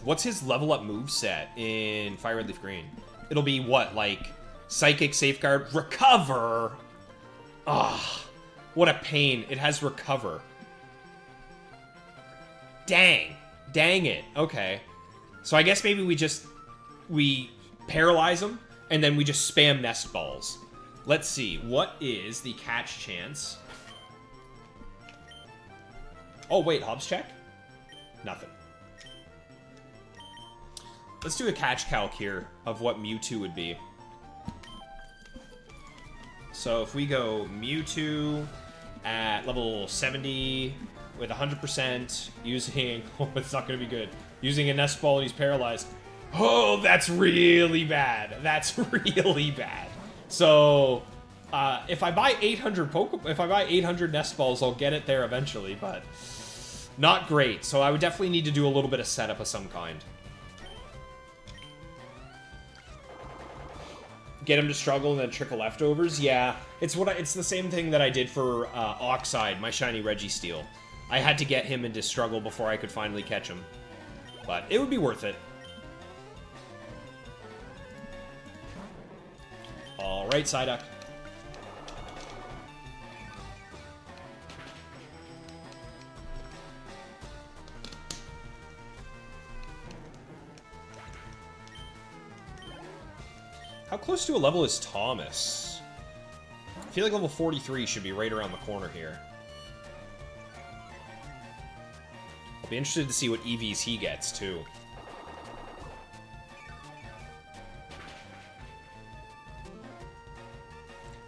what's his level up moveset in Fire Red Leaf Green? It'll be what, like, Psychic, Safeguard, Recover? Ah, what a pain. It has Recover. Dang. Dang it. Okay. So I guess maybe we paralyze him, and then we just spam Nest Balls. Let's see. What is the catch chance? Oh, wait. Hobbs check? Nothing. Let's do a catch calc here of what Mewtwo would be. So if we go Mewtwo at level 70 with 100% using... Oh, it's not going to be good. Using a Nest Ball and he's paralyzed. Oh, that's really bad. That's really bad. So, if I buy 800 if I buy 800 Nest Balls, I'll get it there eventually, but not great. So I would definitely need to do a little bit of setup of some kind. Get him to struggle and then trickle leftovers. Yeah, it's the same thing that I did for Oxide, my shiny Registeel. I had to get him into struggle before I could finally catch him. But it would be worth it. Alright, Psyduck. How close to a level is Thomas? I feel like level 43 should be right around the corner here. I'll be interested to see what EVs he gets, too.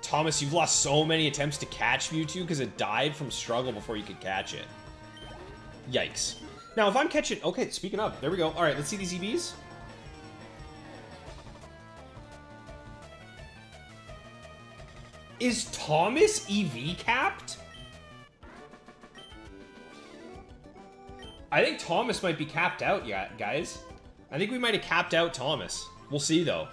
Thomas, you've lost so many attempts to catch Mewtwo because it died from struggle before you could catch it. Yikes. Now, if I'm catching... Okay, speaking of, there we go. Alright, let's see these EVs. Is Thomas EV capped? I think Thomas might be capped out, yeah, guys. I think we might have capped out Thomas. We'll see, though.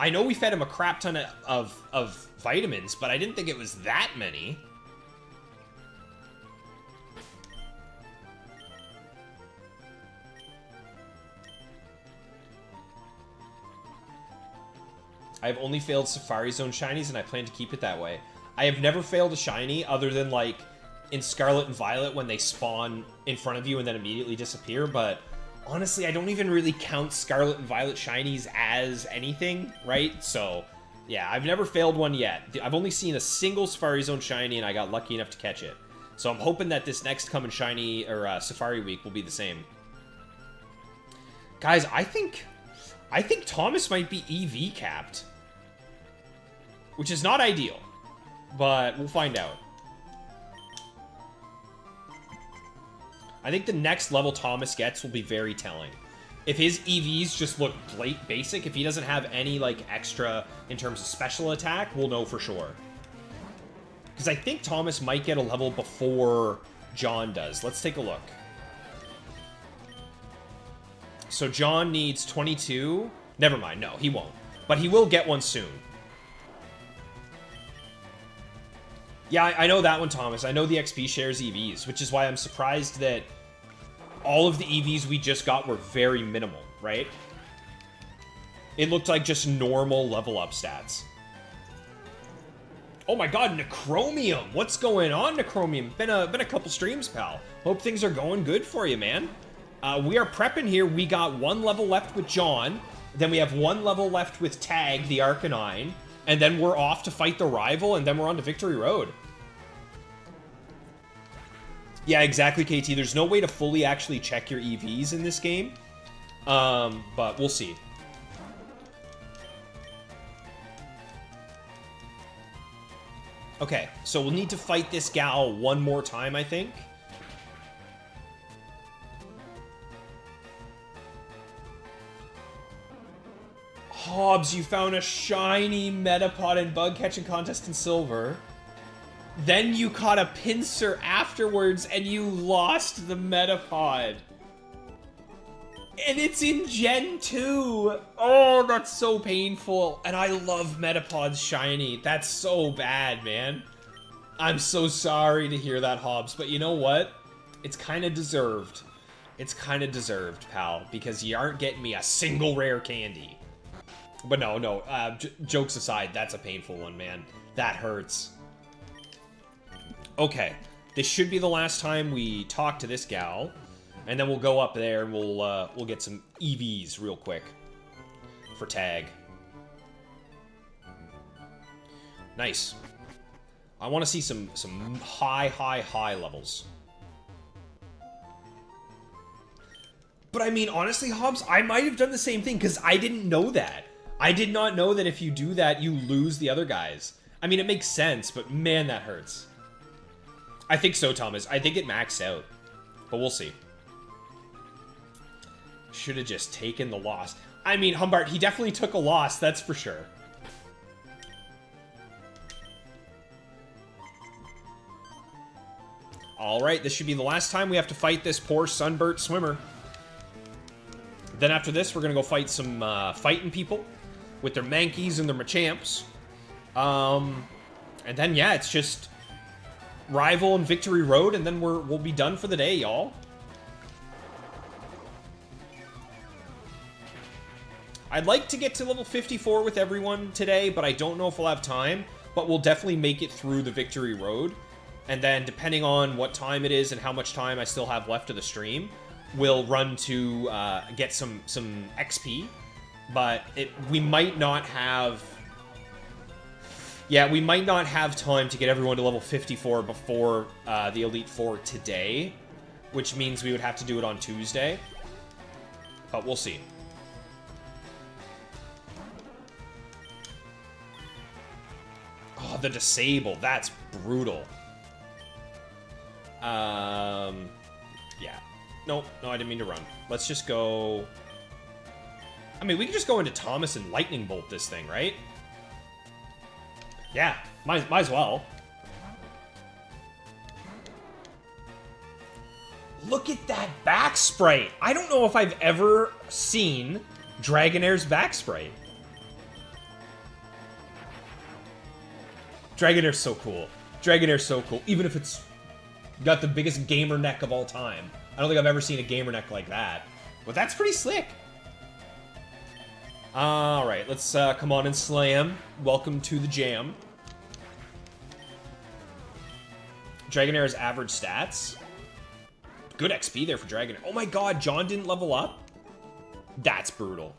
I know we fed him a crap ton of vitamins, but I didn't think it was that many. I have only failed Safari Zone shinies, and I plan to keep it that way. I have never failed a shiny other than, like, in Scarlet and Violet when they spawn in front of you and then immediately disappear, but honestly, I don't even really count Scarlet and Violet shinies as anything, right? So, yeah, I've never failed one yet. I've only seen a single Safari Zone shiny, and I got lucky enough to catch it. So I'm hoping that this next coming shiny, or Safari Week, will be the same. Guys, I think Thomas might be EV capped. Which is not ideal, but we'll find out. I think the next level Thomas gets will be very telling. If his EVs just look basic, if he doesn't have any, like, extra in terms of special attack, we'll know for sure. Because I think Thomas might get a level before John does. Let's take a look. So John needs 22. Never mind, no, he won't. But he will get one soon. Yeah, I know that one, Thomas. I know the XP shares EVs, which is why I'm surprised that all of the EVs we just got were very minimal, right? It looked like just normal level up stats. Oh my god, Necromium! What's going on, Necromium? Been a couple streams, pal. Hope things are going good for you, man. We are prepping here. We got one level left with John. Then we have one level left with Tag, the Arcanine. And then we're off to fight the rival, and then we're on to Victory Road. Yeah, exactly, KT. There's no way to fully actually check your EVs in this game. But we'll see. Okay, so we'll need to fight this gal one more time, I think. Hobbs, you found a shiny Metapod in Bug Catching Contest in Silver. Then you caught a Pinsir afterwards, and you lost the Metapod. And it's in Gen 2! Oh, that's so painful. And I love Metapod's shiny. That's so bad, man. I'm so sorry to hear that, Hobbs. But you know what? It's kind of deserved. It's kind of deserved, pal. Because you aren't getting me a single rare candy. But no, jokes aside, that's a painful one, man. That hurts. Okay, this should be the last time we talk to this gal, and then we'll go up there and we'll get some EVs real quick for Tag. Nice. I want to see some high levels. But I mean, honestly, Hobbs, I might have done the same thing because I didn't know that. I did not know that if you do that, you lose the other guys. I mean, it makes sense, but man, that hurts. I think so, Thomas. I think it maxed out. But we'll see. Should have just taken the loss. I mean, Humbart, he definitely took a loss, that's for sure. Alright, this should be the last time we have to fight this poor sunburnt swimmer. Then after this, we're going to go fight some fighting people. with their Mankeys and their Machamps. And then, yeah, it's just Rival and Victory Road, and then we'll be done for the day, y'all. I'd like to get to level 54 with everyone today, but I don't know if we'll have time. But we'll definitely make it through the Victory Road. And then, depending on what time it is and how much time I still have left of the stream, we'll run to get some XP. But we might not have... Yeah, we might not have time to get everyone to level 54 before the Elite Four today. Which means we would have to do it on Tuesday. But we'll see. Oh, the disable. That's brutal. Yeah. Nope. No, I didn't mean to run. Let's just go... I mean, we can just go into Thomas and Lightning Bolt this thing, right? Yeah. Might as well. Look at that back sprite. I don't know if I've ever seen Dragonair's back sprite. Dragonair's so cool. Dragonair's so cool. Even if it's got the biggest gamer neck of all time. I don't think I've ever seen a gamer neck like that. But that's pretty slick. Alright, let's come on and slam. Welcome to the jam. Dragonair's average stats. Good XP there for Dragonair. Oh my god, John didn't level up? That's brutal.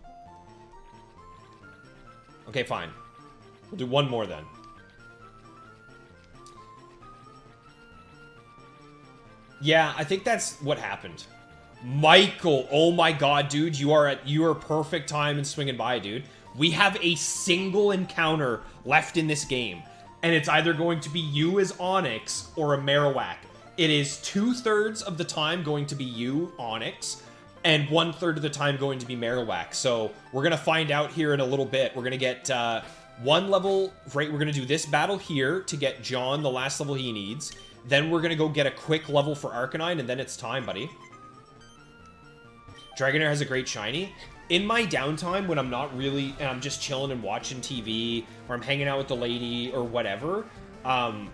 Okay, fine. We'll do one more then. Yeah, I think that's what happened. Michael, oh my god, dude, you are at your perfect time in swinging by, dude. We have a single encounter left in this game, and it's either going to be you as Onyx or a Marowak. It is 2/3 of the time going to be you, Onyx, and 1/3 of the time going to be Marowak. So we're gonna find out here in a little bit. We're gonna get one level, right? We're gonna do this battle here to get John the last level he needs. Then we're gonna go get a quick level for Arcanine, and then it's time, buddy. Dragonair has a great shiny. In my downtime, when I'm not really, and I'm just chilling and watching TV, or I'm hanging out with the lady, or whatever,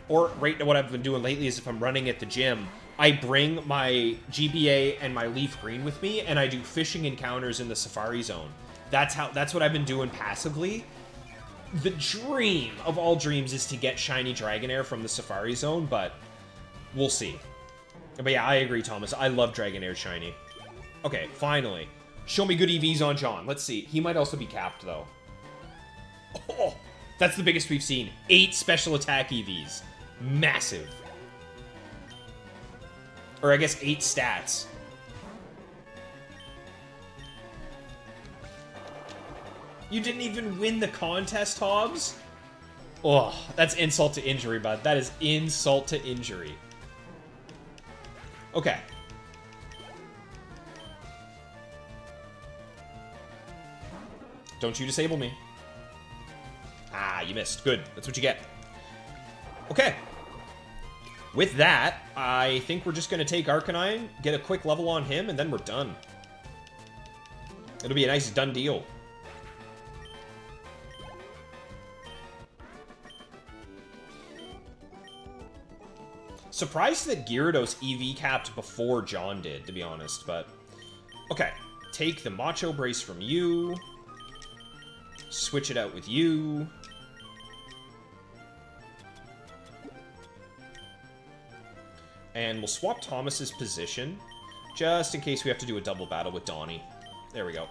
or right now what I've been doing lately is if I'm running at the gym, I bring my GBA and my Leaf Green with me, and I do fishing encounters in the Safari Zone. That's what I've been doing passively. The dream of all dreams is to get shiny Dragonair from the Safari Zone, but we'll see. But yeah, I agree, Thomas. I love Dragonair shiny. Okay, finally. Show me good EVs on John. Let's see. He might also be capped, though. Oh, that's the biggest we've seen. 8 special attack EVs. Massive. Or I guess 8 stats. You didn't even win the contest, Hobbs? Oh, that's insult to injury, bud. That is insult to injury. Okay. Don't you disable me. Ah, you missed. Good. That's what you get. Okay. With that, I think we're just going to take Arcanine, get a quick level on him, and then we're done. It'll be a nice done deal. Surprised that Gyarados EV capped before John did, to be honest, but... Okay. Take the Macho Brace from you. Switch it out with you. And we'll swap Thomas's position, just in case we have to do a double battle with Donnie. There we go.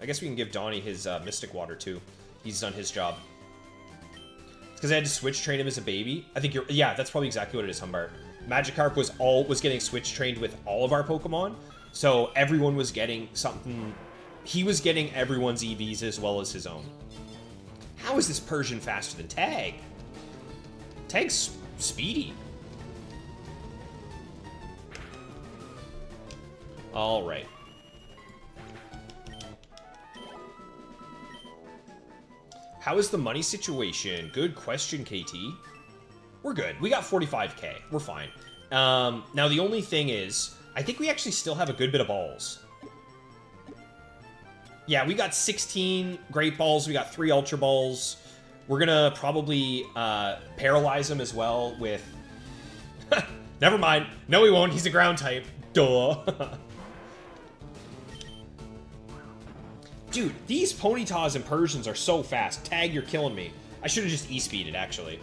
I guess we can give Donnie his Mystic Water, too. He's done his job. It's because I had to switch train him as a baby. I think you're... Yeah, that's probably exactly what it is, Humbart. Magikarp was getting switch trained with all of our Pokemon, so everyone was getting something. He was getting everyone's EVs as well as his own. How is this Persian faster than Tag? Tag's speedy. All right. How is the money situation? Good question, KT. We're good. We got 45k. We're fine. Now, the only thing is, I think we actually still have a good bit of balls. Yeah, we got 16 Great Balls. We got 3 Ultra Balls. We're gonna probably paralyze him as well with... Never mind. No, he won't. He's a ground type. Duh. Dude, these Ponytas and Persians are so fast. Tag, you're killing me. I should have just E-speeded, actually.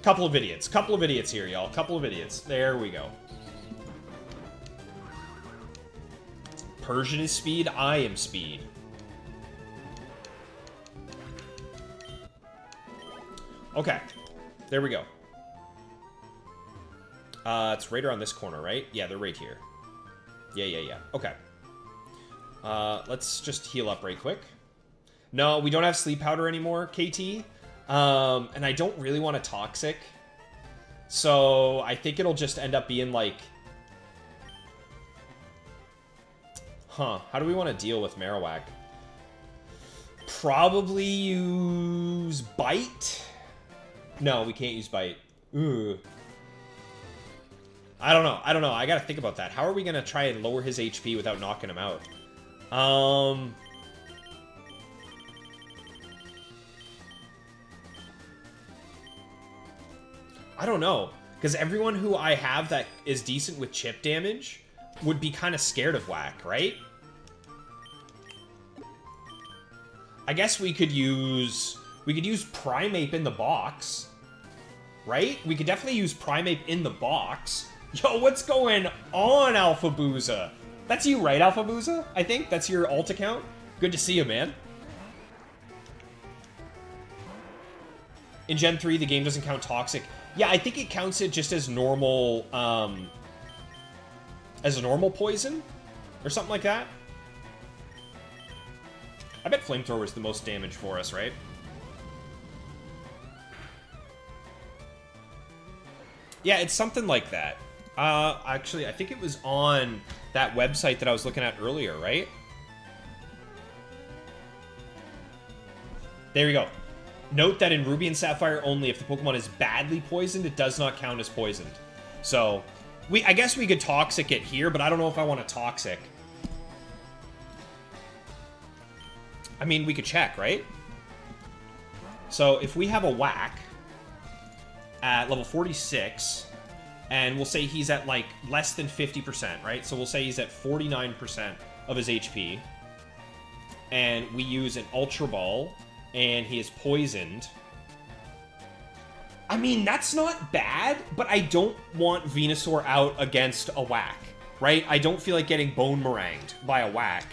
Couple of idiots. Couple of idiots here, y'all. Couple of idiots. There we go. Persian is speed. I am speed. Okay. There we go. It's right around this corner, right? Yeah, they're right here. Yeah. Okay. Let's just heal up right quick. No, we don't have sleep powder anymore, KT. And I don't really want a toxic. So I think it'll just end up being like... Huh. How do we want to deal with Marowak? Probably use Bite? No, we can't use Bite. Ooh. I don't know. I gotta think about that. How are we gonna try and lower his HP without knocking him out? I don't know. Because everyone who I have that is decent with chip damage would be kind of scared of Whack, right? I guess we could use Primeape in the box, right? We could definitely use Primeape in the box. Yo, what's going on, Alphabuza? That's you, right, Alphabuza? I think that's your alt account. Good to see you, man. In Gen 3, the game doesn't count Toxic. Yeah, I think it counts it just as normal, as a normal poison, or something like that. I bet Flamethrower is the most damage for us, right? Yeah, it's something like that. Actually, I think it was on that website that I was looking at earlier, right? There we go. Note that in Ruby and Sapphire only, if the Pokemon is badly poisoned, it does not count as poisoned. So, I guess we could Toxic it here, but I don't know if I want to Toxic. I mean, we could check, right? So, if we have a Whack at level 46, and we'll say he's at, like, less than 50%, right? So we'll say he's at 49% of his HP, and we use an Ultra Ball, and he is poisoned. I mean, that's not bad, but I don't want Venusaur out against a Whack, right? I don't feel like getting Bone Meringued by a Whack.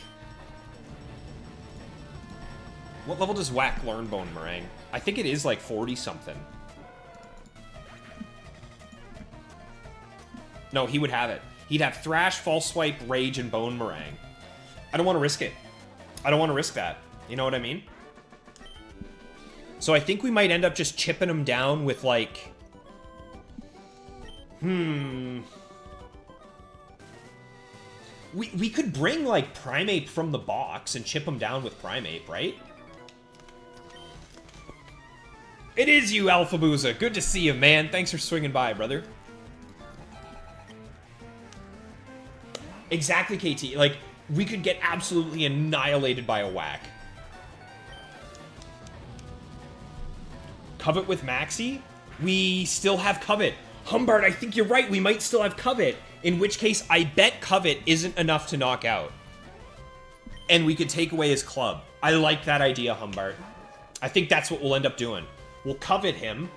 What level does Whack learn Bone Meringue? I think it is like 40-something. No, he would have it. He'd have Thrash, False Swipe, Rage, and Bone Meringue. I don't want to risk it. I don't want to risk that. You know what I mean? So I think we might end up just chipping him down with, like... We could bring, like, Primeape from the box and chip him down with Primeape, right? It is you, Alphabuza. Good to see you, man. Thanks for swinging by, brother. Exactly, KT. Like, we could get absolutely annihilated by a Whack. Covet with Maxi? We still have Covet. Humbart, I think you're right. We might still have Covet. In which case, I bet Covet isn't enough to knock out. And we could take away his club. I like that idea, Humbart. I think that's what we'll end up doing. We'll Covet him,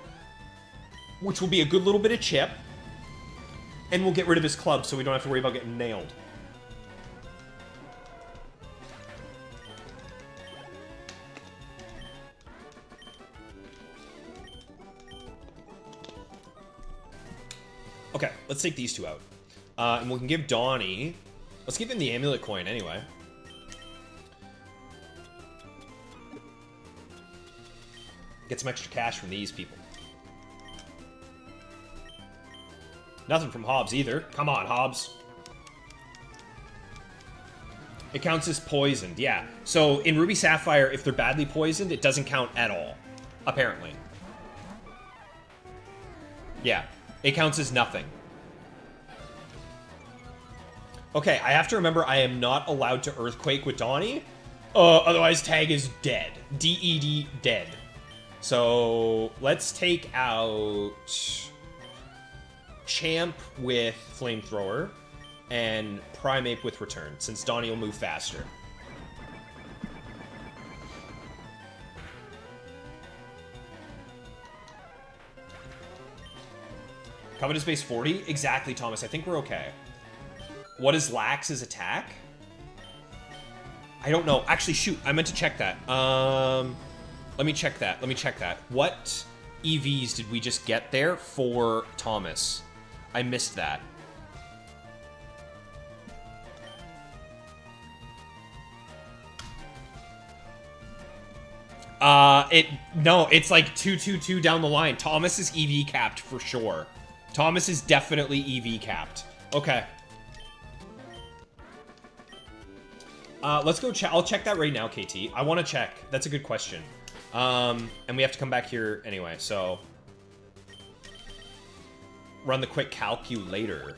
which will be a good little bit of chip. And we'll get rid of his club so we don't have to worry about getting nailed. Okay, let's take these two out. And we can give Donnie... Let's give him the amulet coin anyway. Get some extra cash from these people. Nothing from Hobbs either. Come on, Hobbs. It counts as poisoned, yeah. So in Ruby Sapphire, if they're badly poisoned, it doesn't count at all. Apparently. Yeah, it counts as nothing. Okay, I have to remember I am not allowed to Earthquake with Donnie. Otherwise, tag is dead. D-E-D, dead. So, let's take out Champ with Flamethrower and Primeape with Return, since Donnie will move faster. Covetous base 40? Exactly, Thomas. I think we're okay. What is Lax's attack? I don't know. Actually, shoot. I meant to check that. Let me check that. Let me check that. What EVs did we just get there for Thomas? I missed that. No, it's like 222 down the line. Thomas is EV capped for sure. Thomas is definitely EV capped. Okay. Let's go check. I'll check that right now, KT. I want to check. That's a good question. And we have to come back here anyway, so... Run the quick calculator.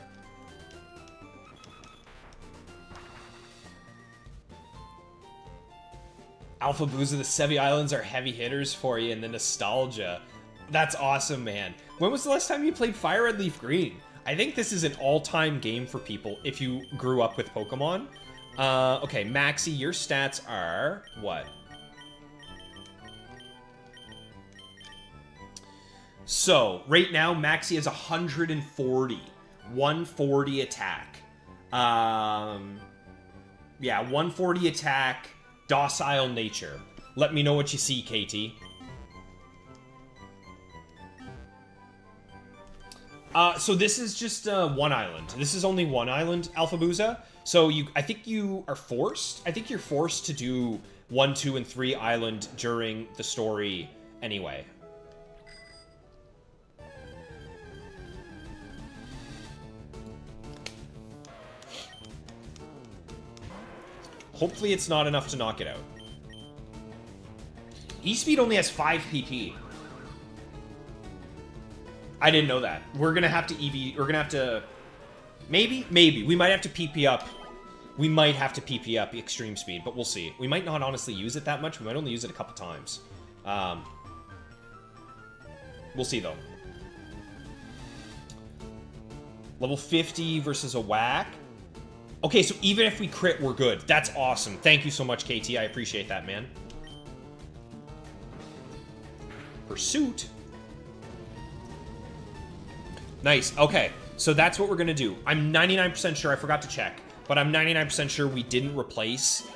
Alpha Booza, the Sevi Islands are heavy hitters for you, and the nostalgia. That's awesome, man. When was the last time you played Fire Red Leaf Green? I think this is an all-time game for people if you grew up with Pokemon. Okay, Maxie, your stats are... what? So, right now, Maxie has 140. 140 attack. Yeah, 140 attack, docile nature. Let me know what you see, KT. So this is just one island. This is only one island, Alphabuza. So I think you are forced. I think you're forced to do 1, 2, and 3 island during the story anyway. Hopefully it's not enough to knock it out. E-Speed only has 5 PP. I didn't know that. We're gonna have to EV... We're gonna have to... Maybe? Maybe. We might have to PP up. We might have to PP up Extreme Speed, but we'll see. We might not honestly use it that much. We might only use it a couple times. We'll see, though. Level 50 versus a whack. Okay, so even if we crit, we're good. That's awesome. Thank you so much, KT. I appreciate that, man. Pursuit. Nice. Okay, so that's what we're going to do. I'm 99% sure. I forgot to check, but I'm 99% sure we didn't replace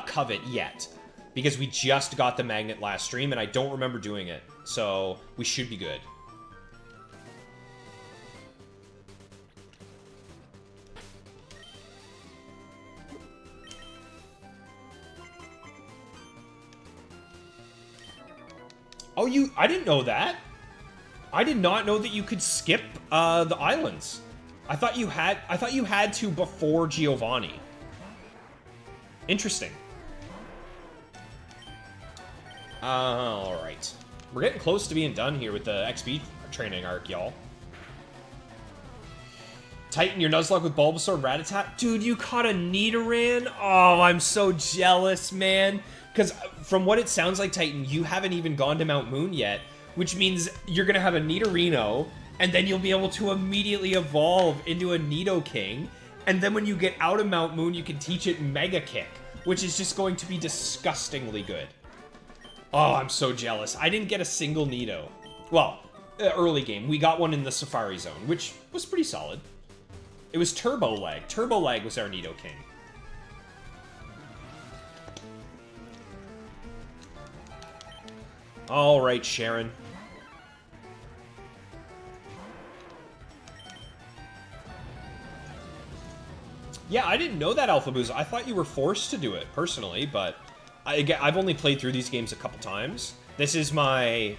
Covet yet because we just got the magnet last stream, and I don't remember doing it. So we should be good. Oh, I didn't know that. I did not know that you could skip the islands. I thought you had to before Giovanni. Interesting. All right. We're getting close to being done here with the XP training arc, y'all. Titan your Nuzlocke with Bulbasaur and Rattata. Dude, you caught a Nidoran? Oh, I'm so jealous, man. Because from what it sounds like, Titan, you haven't even gone to Mount Moon yet, which means you're going to have a Nidorino, and then you'll be able to immediately evolve into a Nidoking, and then when you get out of Mount Moon, you can teach it Mega Kick, which is just going to be disgustingly good. Oh, I'm so jealous. I didn't get a single Nido. Well, early game. We got one in the Safari Zone, which was pretty solid. It was Turbo Lag. Turbo Lag was our Nidoking. All right, Sharon. Yeah, I didn't know that, Alphabooza. I thought you were forced to do it, personally, but I've only played through these games a couple times. This is my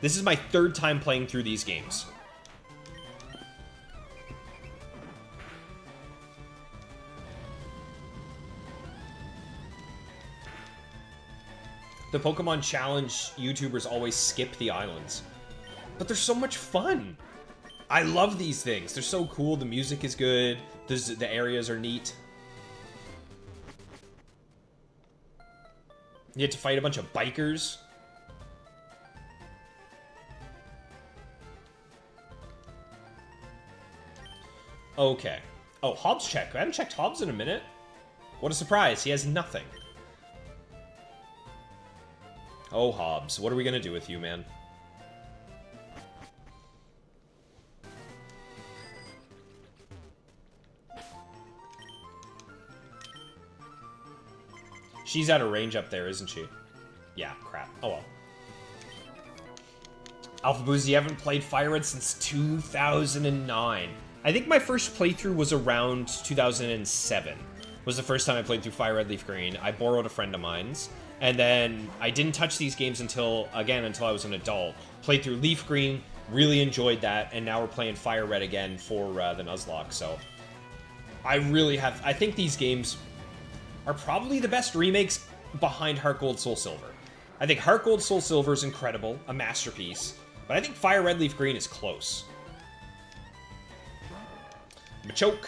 third time playing through these games. The Pokemon Challenge YouTubers always skip the islands. But they're so much fun. I love these things. They're so cool. The music is good. The areas are neat. You get to fight a bunch of bikers. Okay. Oh, Hobbs check. I haven't checked Hobbs in a minute. What a surprise. He has nothing. Oh, Hobbs. What are we going to do with you, man? She's out of range up there, isn't she? Yeah, crap. Oh, well. Alpha Boozy, you haven't played Fire Red since 2009. I think my first playthrough was around 2007. Was the first time I played through Fire Red Leaf Green. I borrowed a friend of mine's. And then I didn't touch these games until I was an adult. Played through Leaf Green, really enjoyed that, and now we're playing Fire Red again for the Nuzlocke, so... I think these games are probably the best remakes behind Heart Gold Soul Silver. I think Heart Gold Soul Silver is incredible, a masterpiece, but I think Fire Red Leaf Green is close. Machoke.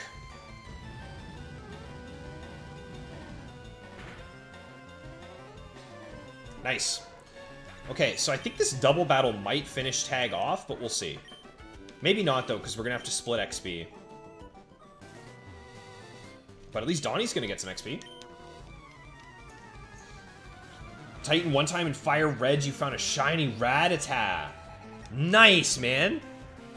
Nice. Okay, so I think this double battle might finish Tag off, but we'll see. Maybe not, though, because we're going to have to split XP. But at least Donnie's going to get some XP. Titan, one time in Fire Red, you found a shiny Rattata. Nice, man.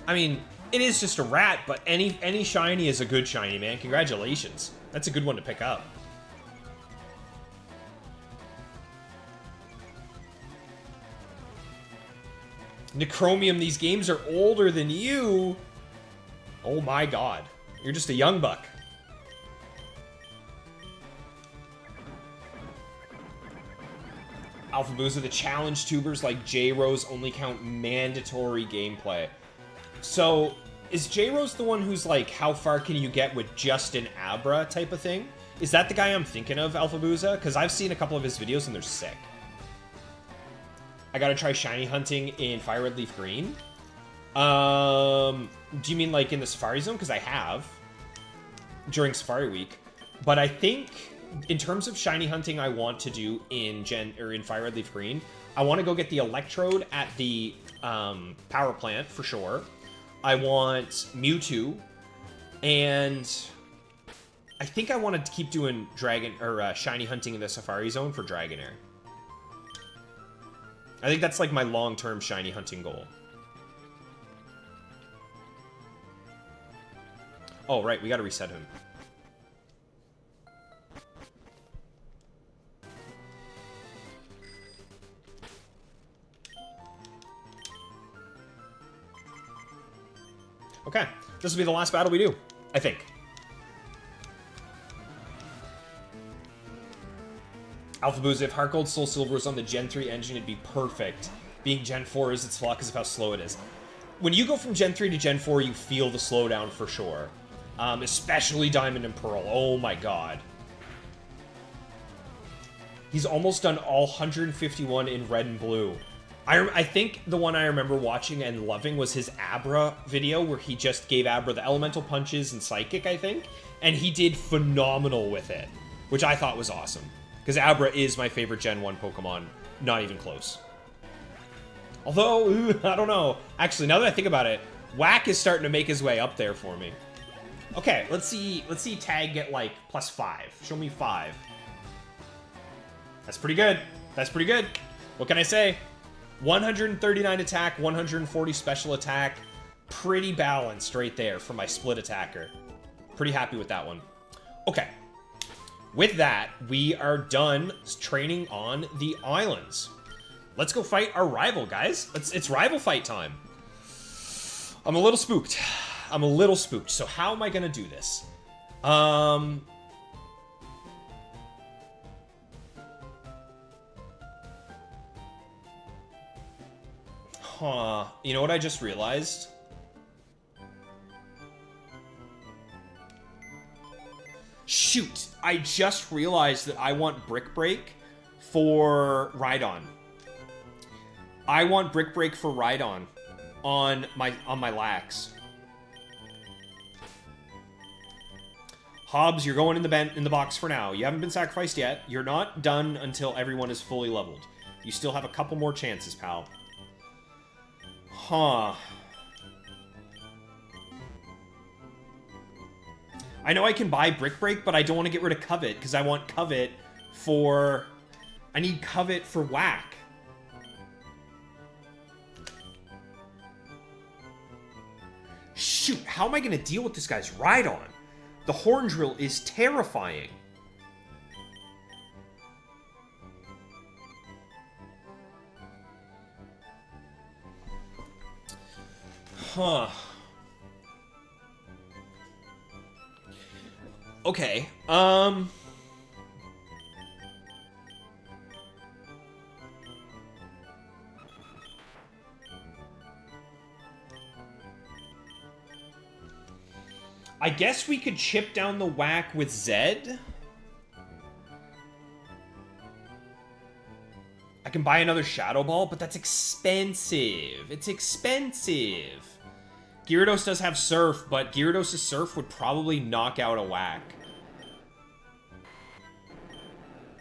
I mean, it is just a rat, but any shiny is a good shiny, man. Congratulations. That's a good one to pick up. Necromium, these games are older than you. Oh my god. You're just a young buck. Alpha Booza, the challenge tubers like J-Rose only count mandatory gameplay. So, is J-Rose the one who's like, how far can you get with just an Abra type of thing? Is that the guy I'm thinking of, Alpha Booza? Because I've seen a couple of his videos and they're sick. I gotta try shiny hunting in Fire Red Leaf Green. Do you mean like in the Safari Zone? Because I have during Safari Week. But I think in terms of shiny hunting, I want to do in Fire Red Leaf Green. I want to go get the Electrode at the power plant for sure. I want Mewtwo, and I think I want to keep doing shiny hunting in the Safari Zone for Dragonair. I think that's like my long-term shiny hunting goal. Oh, right, we gotta reset him. Okay, this will be the last battle we do, I think. Alpha Booza, if Heart Gold Soul Silver was on the Gen 3 engine, it'd be perfect. Being Gen 4 is its flaw because of how slow it is. When you go from Gen 3 to Gen 4, you feel the slowdown for sure. Especially Diamond and Pearl. Oh my god. He's almost done all 151 in Red and Blue. I think the one I remember watching and loving was his Abra video, where he just gave Abra the Elemental Punches and Psychic, I think. And he did phenomenal with it, which I thought was awesome. Because Abra is my favorite Gen 1 Pokemon. Not even close. Although, I don't know. Actually, now that I think about it, Whack is starting to make his way up there for me. Okay, let's see Tag get, like, +5. Show me 5. That's pretty good. That's pretty good. What can I say? 139 attack, 140 special attack. Pretty balanced right there for my split attacker. Pretty happy with that one. Okay. With that, we are done training on the islands. Let's go fight our rival, guys. It's rival fight time. I'm a little spooked. I'm a little spooked. So how am I going to do this? You know what I just realized? Shoot, I just realized that I want Brick Break for Rhydon. I want Brick Break for Rhydon on my Lax. Hobbs, you're going in the box for now. You haven't been sacrificed yet. You're not done until everyone is fully leveled. You still have a couple more chances, pal. Huh. I know I can buy Brick Break, but I don't want to get rid of Covet, because I want Covet for... I need Covet for Whack. Shoot, how am I going to deal with this guy's Rhydon? The Horn Drill is terrifying. Huh. Okay, I guess we could chip down the Whack with Zed. I can buy another Shadow Ball, but that's expensive. It's expensive. Gyarados does have Surf, but Gyarados' Surf would probably knock out a Whack.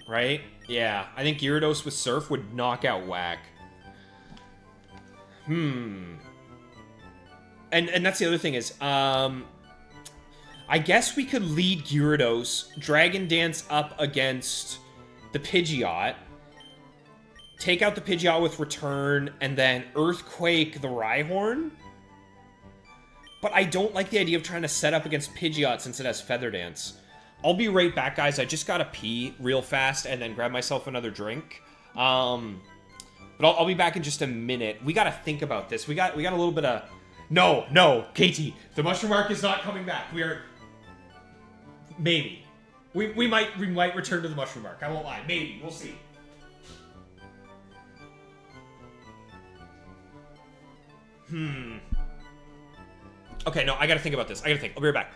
Right? Yeah, I think Gyarados with Surf would knock out Whack. And that's the other thing is, I guess we could lead Gyarados, Dragon Dance up against the Pidgeot, take out the Pidgeot with Return, and then Earthquake the Rhyhorn. But I don't like the idea of trying to set up against Pidgeot since it has Feather Dance. I'll be right back, guys. I just gotta pee real fast and then grab myself another drink. But I'll be back in just a minute. We gotta think about this. We got a little bit of... No, KT. The Mushroom Arc is not coming back. We are... Maybe. We might return to the Mushroom Arc. I won't lie. Maybe. We'll see. Okay, no, I gotta think about this. I'll be right back.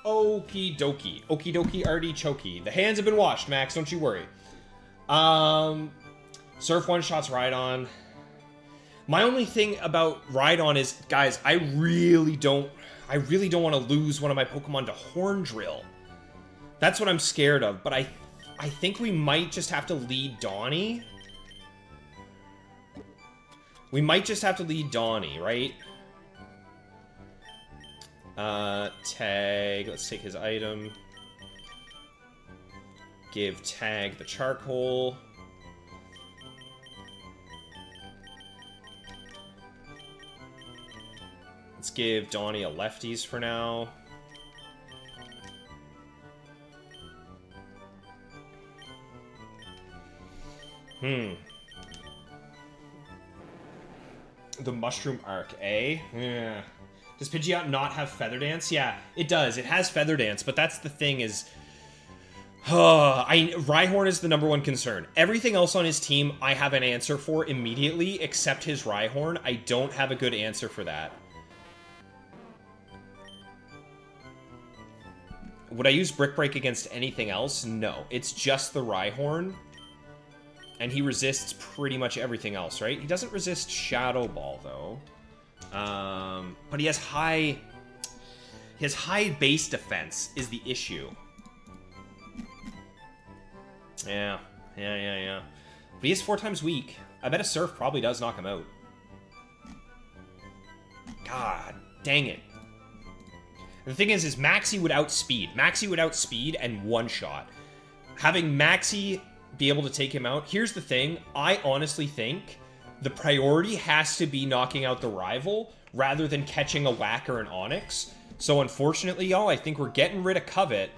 Okie dokie. Okie dokie artichoke. The hands have been washed, Max. Don't you worry. Surf one-shots Rhydon. My only thing about Rhydon is, guys, I really don't want to lose one of my Pokemon to Horn Drill. That's what I'm scared of, but I think we might just have to lead Donnie. We might just have to lead Donnie, right? Tag. Let's take his item. Give Tag the charcoal. Let's give Donnie a lefties for now. The Mushroom Arc, eh? Yeah. Does Pidgeot not have Feather Dance? Yeah, it does. It has Feather Dance, but that's the thing is... Rhyhorn is the #1 concern. Everything else on his team, I have an answer for immediately, except his Rhyhorn. I don't have a good answer for that. Would I use Brick Break against anything else? No. It's just the Rhyhorn. And he resists pretty much everything else, right? He doesn't resist Shadow Ball, though. But he has high... His high base defense is the issue. Yeah. But he is 4 times weak. I bet a Surf probably does knock him out. God, dang it. The thing is Maxie would outspeed. Maxie would outspeed and one-shot. Having Maxie be able to take him out... Here's the thing. I honestly think the priority has to be knocking out the rival rather than catching a Whack or an Onix. So unfortunately, y'all, I think we're getting rid of Covet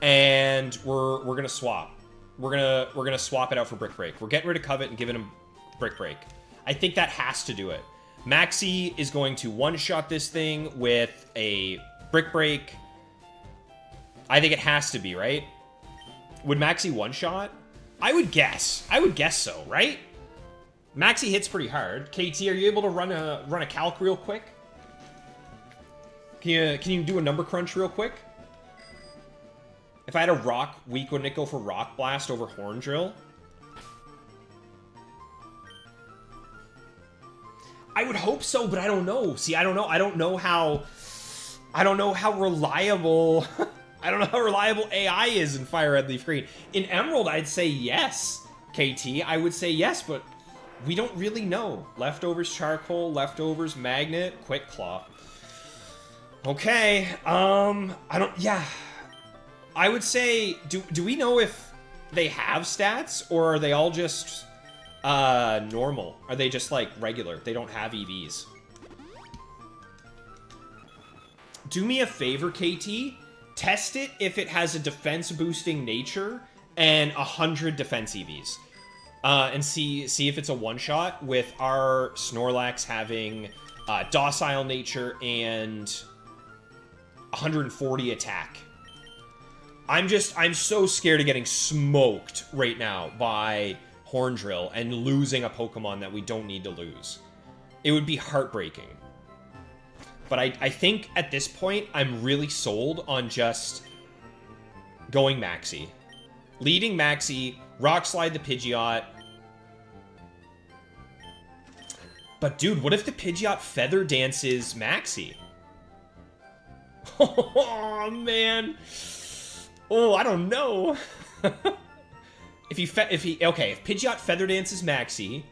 and we're gonna swap. We're gonna swap it out for Brick Break. We're getting rid of Covet and giving him Brick Break. I think that has to do it. Maxie is going to one-shot this thing with a Brick Break. I think it has to be, right? Would Maxie one-shot? I would guess. I would guess so, right? Maxie hits pretty hard. KT, are you able to run a calc real quick? Can you do a number crunch real quick? If I had a Rock weak, wouldn't it go for Rock Blast over Horn Drill? I would hope so, but I don't know. See, I don't know. I don't know how reliable... I don't know how reliable AI is in Fire Red Leaf Green. In Emerald, I'd say yes, KT. I would say yes, but we don't really know. Leftovers Charcoal, Leftovers Magnet, Quick Claw. Okay, yeah. I would say, do we know if they have stats, or are they all just, normal? Are they just, like, regular? They don't have EVs. Do me a favor, KT. Test it if it has a defense-boosting nature and 100 defense EVs. And see if it's a one-shot with our Snorlax having docile nature and 140 attack. I'm so scared of getting smoked right now by Horn Drill and losing a Pokemon that we don't need to lose. It would be heartbreaking. But I think at this point, I'm really sold on just going Maxie. Leading Maxie, Rock Slide the Pidgeot. But dude, what if the Pidgeot Feather Dances Maxie? Oh, man. Oh, I don't know. If Pidgeot Feather Dances Maxie,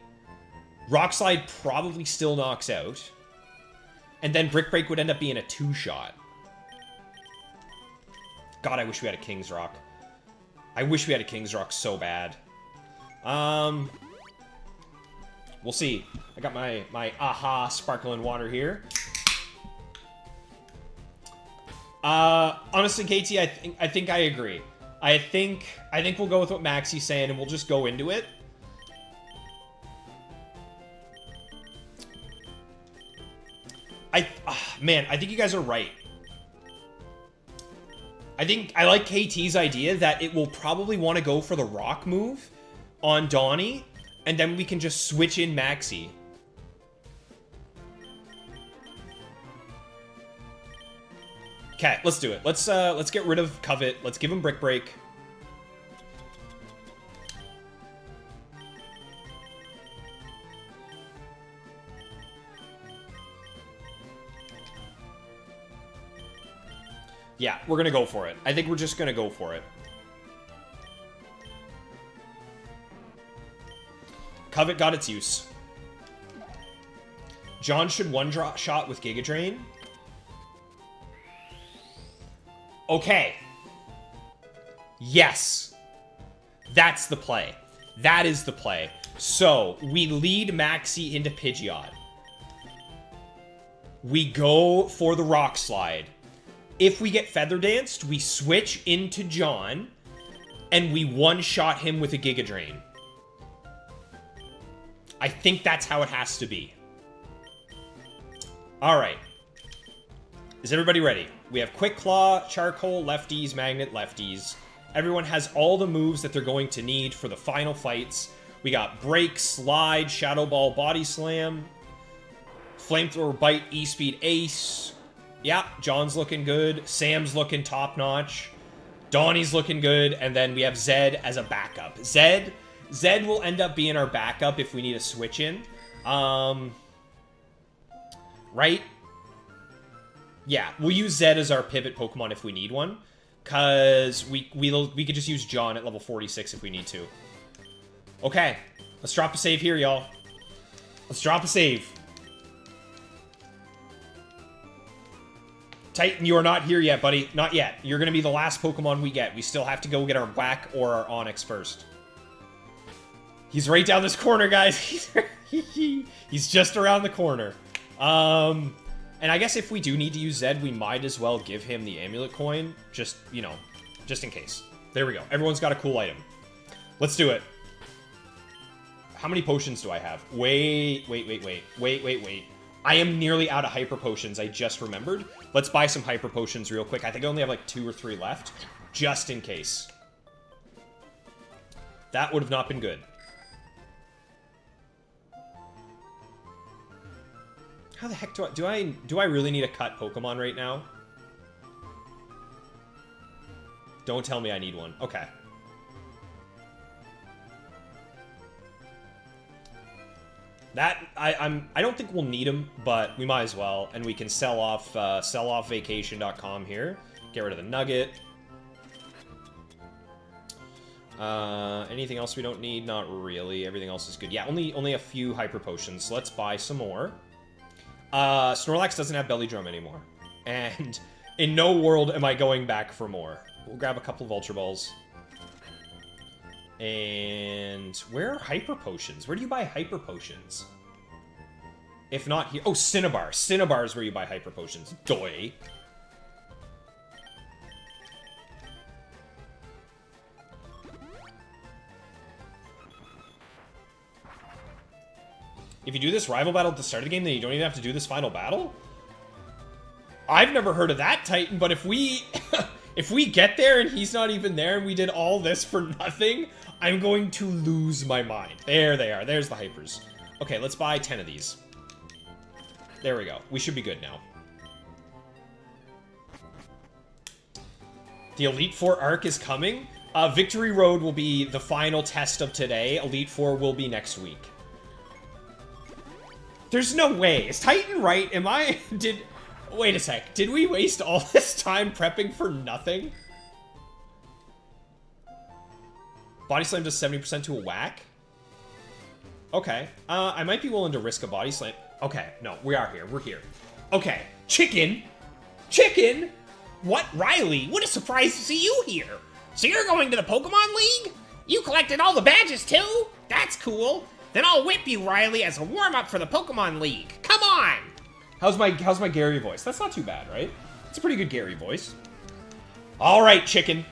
Rock Slide probably still knocks out. And then Brick Break would end up being a 2-shot. God, I wish we had a King's Rock. I wish we had a King's Rock so bad. We'll see. I got my Aha sparkling water here. Honestly, KT, I think I agree. I think we'll go with what Maxie's saying, and we'll just go into it. Man, I think you guys are right. I like KT's idea that it will probably want to go for the rock move on Donnie, and then we can just switch in Maxie. Okay, let's do it. Let's get rid of Covet. Let's give him Brick Break. Yeah, we're gonna go for it. I think we're just gonna go for it. Covet got its use. John should one-drop shot with Giga Drain. Okay. Yes. That's the play. That is the play. So, we lead Maxi into Pidgeot. We go for the Rock Slide. If we get Feather Danced, we switch into John, and we one-shot him with a Giga Drain. I think that's how it has to be. Alright. Is everybody ready? We have Quick Claw, Charcoal, Lefties, Magnet, Lefties. Everyone has all the moves that they're going to need for the final fights. We got Break, Slide, Shadow Ball, Body Slam, Flamethrower, Bite, E-Speed, Ace. Yeah, John's looking good. Sam's looking top-notch. Donnie's looking good. And then we have Zed as a backup. Zed will end up being our backup if we need a switch in. Right? Yeah, we'll use Zed as our pivot Pokemon if we need one. Because we could just use John at level 46 if we need to. Okay, let's drop a save here, y'all. Let's drop a save. Titan, you are not here yet, buddy. Not yet. You're going to be the last Pokemon we get. We still have to go get our Whack or our Onix first. He's right down this corner, guys. He's just around the corner. And I guess if we do need to use Zed, we might as well give him the Amulet Coin. Just, you know, just in case. There we go. Everyone's got a cool item. Let's do it. How many potions do I have? Wait. I am nearly out of Hyper Potions, I just remembered. Let's buy some Hyper Potions real quick. I think I only have like 2 or 3 left. Just in case. That would have not been good. How the heck do I really need a cut Pokemon right now? Don't tell me I need one. Okay. I don't think we'll need them, but we might as well, and we can sell off vacation.com here. Get rid of the Nugget. Anything else we don't need? Not really. Everything else is good. Yeah, only a few Hyper Potions. So let's buy some more. Snorlax doesn't have Belly Drum anymore. And in no world am I going back for more. We'll grab a couple of Ultra Balls. And where are Hyper Potions? Where do you buy Hyper Potions? If not here... Oh, Cinnabar. Cinnabar is where you buy Hyper Potions. Doi. If you do this rival battle at the start of the game, then you don't even have to do this final battle? I've never heard of that, Titan, but if we... if we get there and he's not even there and we did all this for nothing, I'm going to lose my mind. There they are. There's the Hypers. Okay, let's buy 10 of these. There we go. We should be good now. The Elite Four arc is coming. Victory Road will be the final test of today. Elite Four will be next week. There's no way. Is Titan right? Wait a sec. Did we waste all this time prepping for nothing? Body Slam does 70% to a whack? Okay. I might be willing to risk a Body Slam. Okay. No, we are here. We're here. Okay. Chicken? Chicken? What? Riley? What a surprise to see you here. So you're going to the Pokemon League? You collected all the badges too? That's cool. Then I'll whip you, Riley, as a warm-up for the Pokemon League. Come on! How's my Gary voice? That's not too bad, right? It's a pretty good Gary voice. All right, chicken.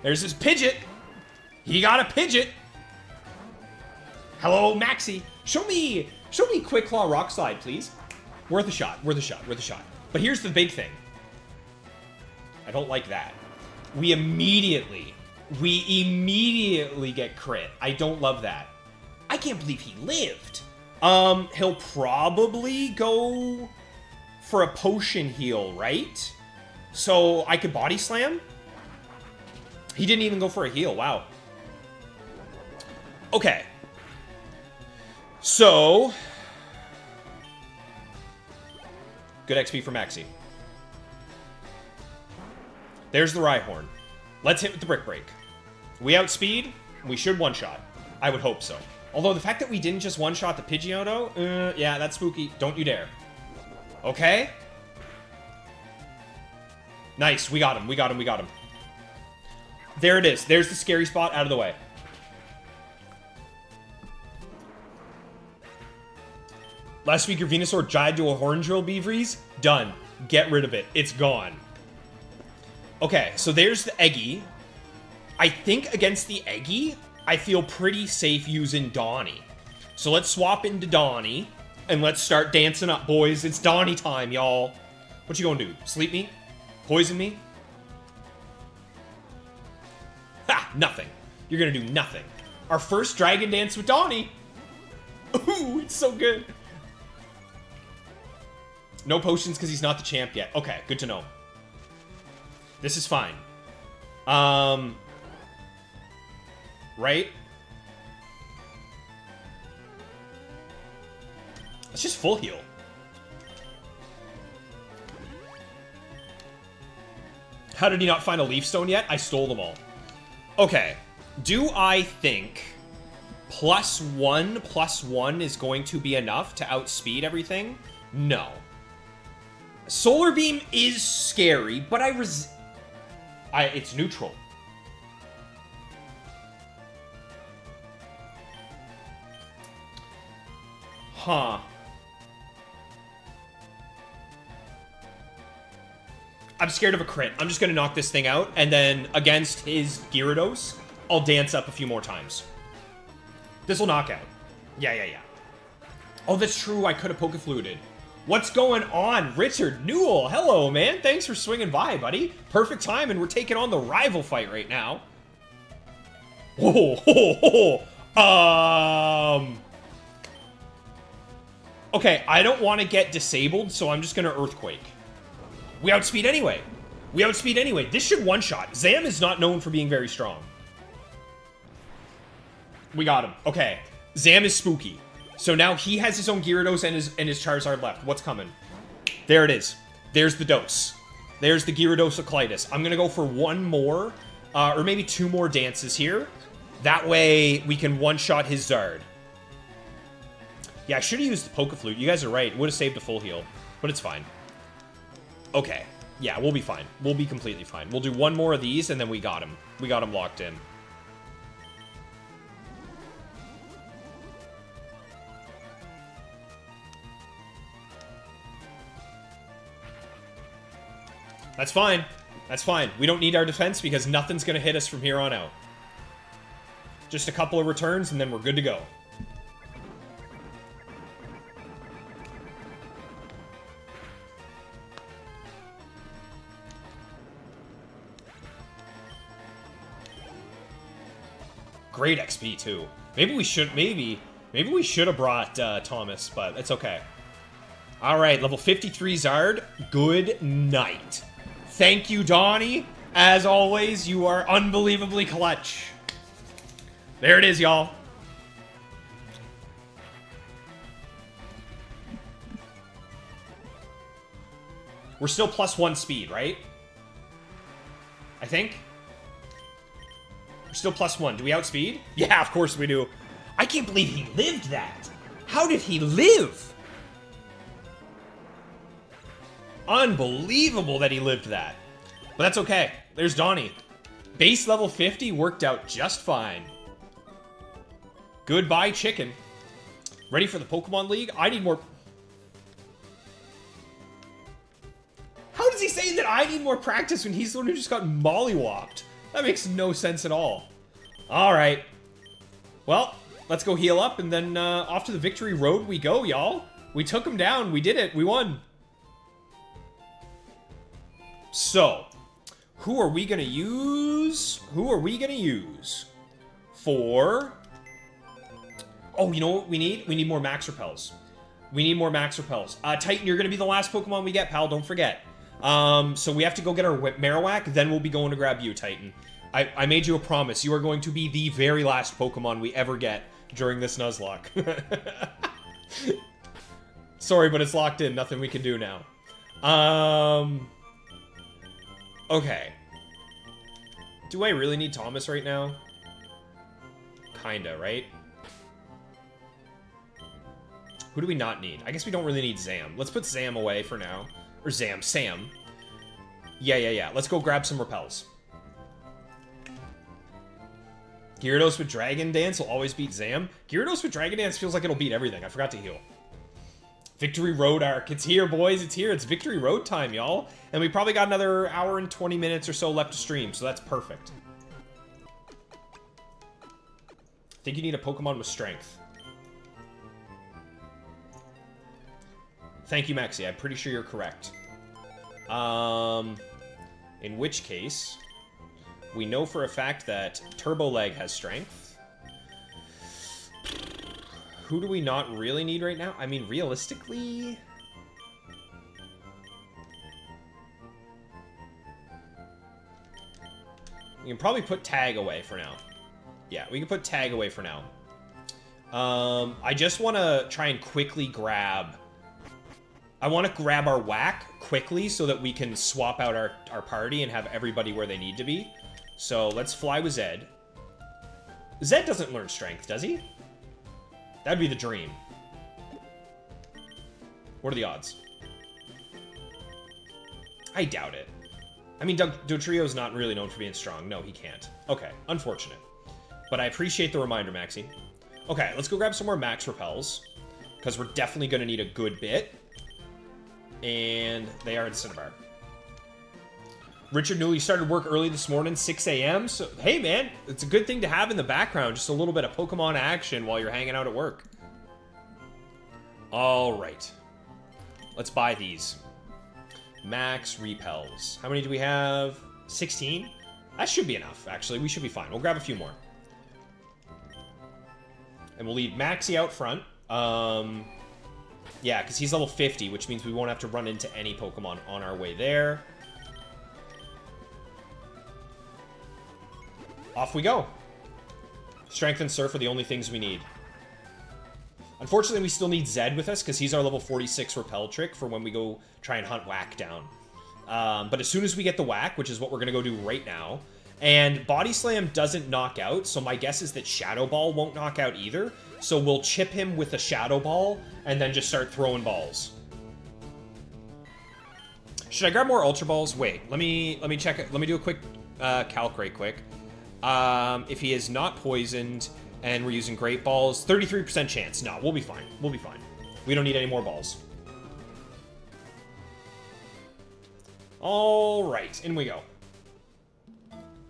There's his Pidgeot. He got a Pidgeot. Hello, Maxi. Show me Quick Claw Rock Slide, please. Worth a shot. Worth a shot. Worth a shot. But here's the big thing. I don't like that. We immediately get crit. I don't love that. I can't believe he lived. He'll probably go for a potion heal, right? So I could body slam? He didn't even go for a heal. Wow. Okay. So... good XP for Maxi. There's the Rhyhorn. Let's hit with the Brick Break. We outspeed, we should one-shot. I would hope so. Although the fact that we didn't just one-shot the Pidgeotto, yeah, that's spooky. Don't you dare. Okay? Nice, we got him, we got him, we got him. There it is. There's the scary spot out of the way. Last week, your Venusaur died to a Horn Drill, Beavries. Done. Get rid of it. It's gone. Okay, so there's the Eggy. I think against the Eggy, I feel pretty safe using Donnie. So let's swap into Donnie, and let's start dancing up, boys. It's Donnie time, y'all. What you gonna do? Sleep me? Poison me? Ha! Nothing. You're gonna do nothing. Our first Dragon Dance with Donnie. Ooh, it's so good. No potions because he's not the champ yet. Okay, good to know. This is fine. Right? Let's just full heal. How did he not find a Leaf Stone yet? I stole them all. Okay. Do I think +1/+1 is going to be enough to outspeed everything? No. Solar Beam is scary, but it's neutral. Huh. I'm scared of a crit. I'm just going to knock this thing out, and then against his Gyarados, I'll dance up a few more times. This will knock out. Yeah. Oh, that's true. I could have Poke-Fluided. What's going on? Richard Newell. Hello, man. Thanks for swinging by, buddy. Perfect time, and we're taking on the rival fight right now. Whoa. Okay, I don't want to get disabled, so I'm just going to Earthquake. We outspeed anyway. This should one-shot. Zam is not known for being very strong. We got him. Okay. Zam is spooky. So now he has his own Gyarados and his Charizard left. What's coming? There it is. There's the dose. There's the Gyarados-Oclitis. I'm going to go for one more, or maybe two more dances here. That way we can one-shot his Zard. Yeah, I should have used the Poke-Flute. You guys are right. It would have saved a full heal. But it's fine. Okay. Yeah, we'll be fine. We'll be completely fine. We'll do one more of these, and then we got him. We got him locked in. That's fine. That's fine. We don't need our defense because nothing's going to hit us from here on out. Just a couple of returns, and then we're good to go. Great XP too. Maybe we should have brought Thomas, but it's okay. All right, level 53 Zard. Good night. Thank you, Donnie. As always, you are unbelievably clutch. There it is, y'all. We're still +1 speed, right? I think. We're still +1. Do we outspeed? Yeah, of course we do. I can't believe he lived that. How did he live? Unbelievable that he lived that. But that's okay. There's Donnie. Base level 50 worked out just fine. Goodbye, chicken. Ready for the Pokemon League? I need more... How does he say that I need more practice when he's the one who just got mollywopped? That makes no sense at all. Alright. Well, let's go heal up, and then off to the victory road we go, y'all. We took him down. We did it. We won. So, who are we going to use? For... Oh, you know what we need? We need more Max Repels. We need more max repels. Titan, you're going to be the last Pokemon we get, pal. Don't forget. So we have to go get our Marowak, then we'll be going to grab you, Titan. I made you a promise. You are going to be the very last Pokemon we ever get during this Nuzlocke. Sorry, but it's locked in. Nothing we can do now. Okay. Do I really need Thomas right now? Kinda, right? Who do we not need? I guess we don't really need Zam. Let's put Zam away for now. Or Sam. Yeah. Let's go grab some repels. Gyarados with Dragon Dance will always beat Zam. Gyarados with Dragon Dance feels like it'll beat everything. I forgot to heal. Victory Road arc. It's here, boys. It's here. It's Victory Road time, y'all. And we probably got another hour and 20 minutes or so left to stream, so that's perfect. I think you need a Pokemon with strength. Thank you, Maxi. I'm pretty sure you're correct. In which case, we know for a fact that Turbo Leg has strength. Who do we not really need right now? I mean, realistically... we can probably put Tag away for now. Yeah, we can put Tag away for now. I just want to try and quickly grab... I want to grab our Whack quickly so that we can swap out our party and have everybody where they need to be. So let's fly with Zed. Zed doesn't learn strength, does he? That'd be the dream. What are the odds? I doubt it. I mean, Dodrio's not really known for being strong. No, he can't. Okay, unfortunate. But I appreciate the reminder, Maxi. Okay, let's go grab some more max repels. Because we're definitely going to need a good bit. And they are in Cinnabar. Richard Newley started work early this morning, 6 a.m. So, hey, man, it's a good thing to have in the background. Just a little bit of Pokemon action while you're hanging out at work. All right. Let's buy these. Max repels. How many do we have? 16? That should be enough, actually. We should be fine. We'll grab a few more. And we'll leave Maxi out front. Yeah, because he's level 50, which means we won't have to run into any Pokemon on our way there. Off we go. Strength and Surf are the only things we need. Unfortunately, we still need Zed with us, because he's our level 46 Repel trick for when we go try and hunt Whack down. But as soon as we get the Whack, which is what we're going to go do right now, and Body Slam doesn't knock out, so my guess is that Shadow Ball won't knock out either. So we'll chip him with a Shadow Ball, and then just start throwing balls. Should I grab more Ultra Balls? Wait, let me check it. Let me do a quick calc right quick. If he is not poisoned, and we're using Great Balls, 33% chance. No, we'll be fine. We'll be fine. We don't need any more balls. All right, in we go.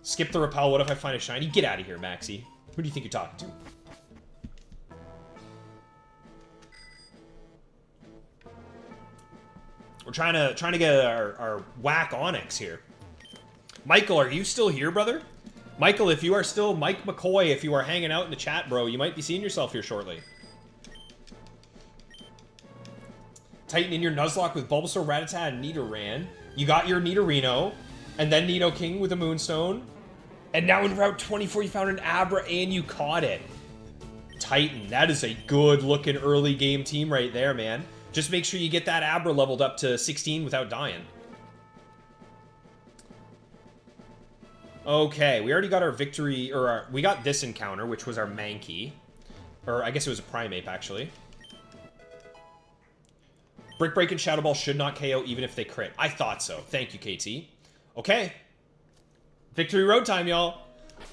Skip the Repel. What if I find a shiny? Get out of here, Maxi. Who do you think you're talking to? We're trying to get our Whack Onyx here. Michael, are you still here, brother? Michael, if you are still Mike McCoy, if you are hanging out in the chat, bro, you might be seeing yourself here shortly. Titan in your Nuzlocke with Bulbasaur, Rattata, and Nidoran. You got your Nidorino, and then Nidoking with a Moonstone. And now in Route 24, you found an Abra, and you caught it. Titan, that is a good-looking early game team right there, man. Just make sure you get that Abra leveled up to 16 without dying. Okay, we already got our victory, or we got this encounter, which was our Mankey. Or I guess it was a Primeape, actually. Brick Break and Shadow Ball should not KO even if they crit. I thought so. Thank you, KT. Okay. Victory Road time, y'all.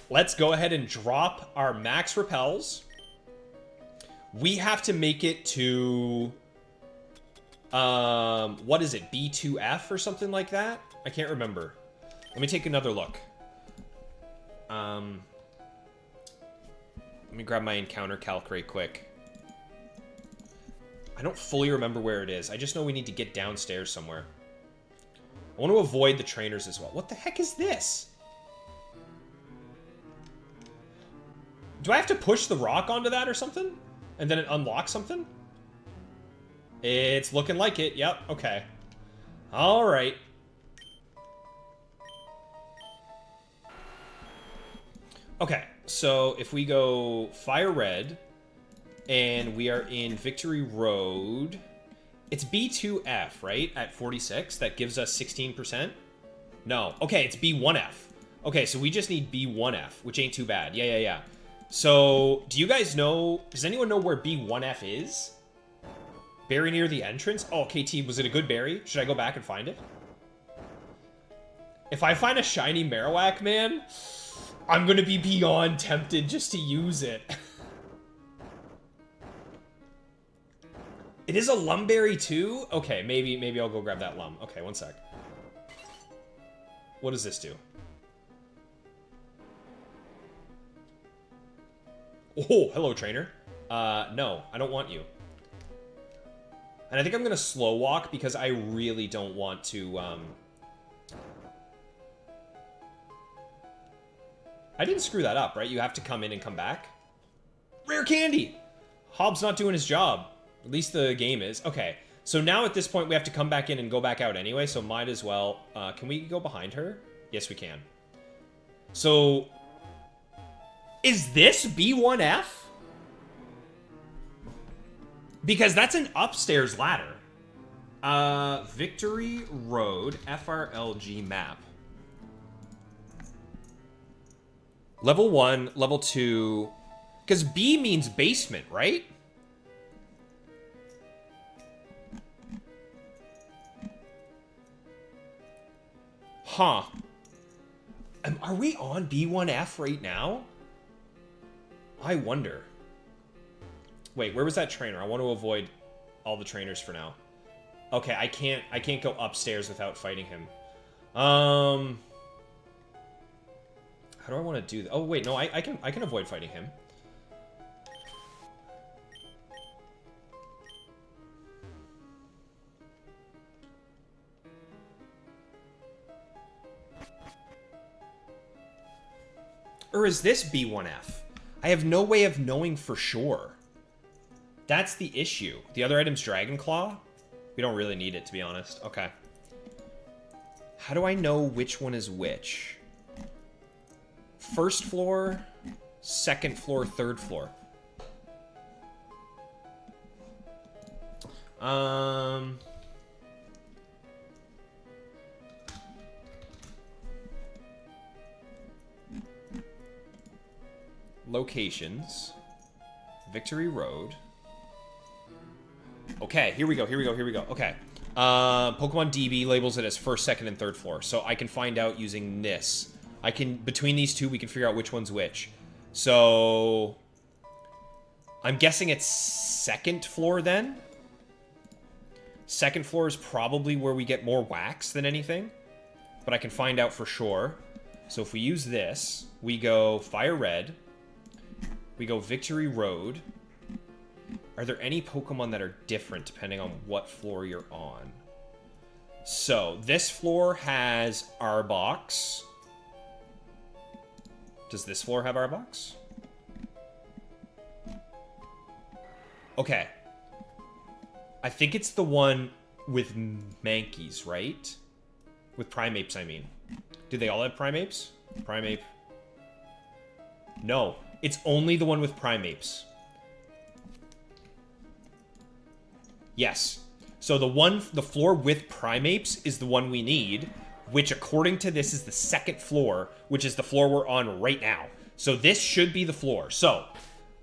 Let's go ahead and drop our max repels. We have to make it to... what is it? B2F or something like that? I can't remember. Let me take another look. Let me grab my encounter calc right quick. I don't fully remember where it is. I just know we need to get downstairs somewhere. I want to avoid the trainers as well. What the heck is this? Do I have to push the rock onto that or something? And then it unlocks something? It's looking like it. Yep. Okay. All right. Okay. So if we go Fire Red, and we are in Victory Road, it's B2F, right? At 46. That gives us 16%. No. Okay, it's B1F. Okay, so we just need B1F, which ain't too bad. Yeah. So, do you guys know... Does anyone know where B1F is? Berry near the entrance? Oh, KT, was it a good berry? Should I go back and find it? If I find a shiny Marowak, man, I'm gonna be beyond tempted just to use it. It is a Lumberry too? Okay, maybe I'll go grab that Lum. Okay, one sec. What does this do? Oh, hello, trainer. No, I don't want you. And I think I'm gonna slow walk because I really don't want to, I didn't screw that up, right? You have to come in and come back. Rare candy! Hobbs not doing his job. At least the game is. Okay, so now at this point we have to come back in and go back out anyway, so might as well. Can we go behind her? Yes, we can. So, is this B1F? Because that's an upstairs ladder. Victory Road, FRLG map. Level 1, level 2. Because B means basement, right? Huh. Are we on B1F right now? I wonder. Wait, where was that trainer? I want to avoid all the trainers for now. Okay, I can't go upstairs without fighting him. How do I want to do that? Oh wait, no, I can avoid fighting him. Or is this B1F? I have no way of knowing for sure. That's the issue. The other item's Dragon Claw? We don't really need it, to be honest. Okay. How do I know which one is which? First floor, second floor, third floor. Locations. Victory Road. Okay, here we go. Okay. Pokemon DB labels it as first, second, and third floor. So I can find out using this. Between these two, we can figure out which one's which. So I'm guessing it's second floor then. Second floor is probably where we get more wax than anything. But I can find out for sure. So if we use this, we go Fire Red. We go Victory Road. Are there any Pokemon that are different depending on what floor you're on? So, this floor has Arbok. Does this floor have Arbok? Okay. I think it's the one with Mankeys, right? With Primapes, I mean. Do they all have Primapes? Primeape. No, it's only the one with Primapes. Yes. So the floor with Primapes is the one we need, which according to this is the second floor, which is the floor we're on right now. So this should be the floor. So,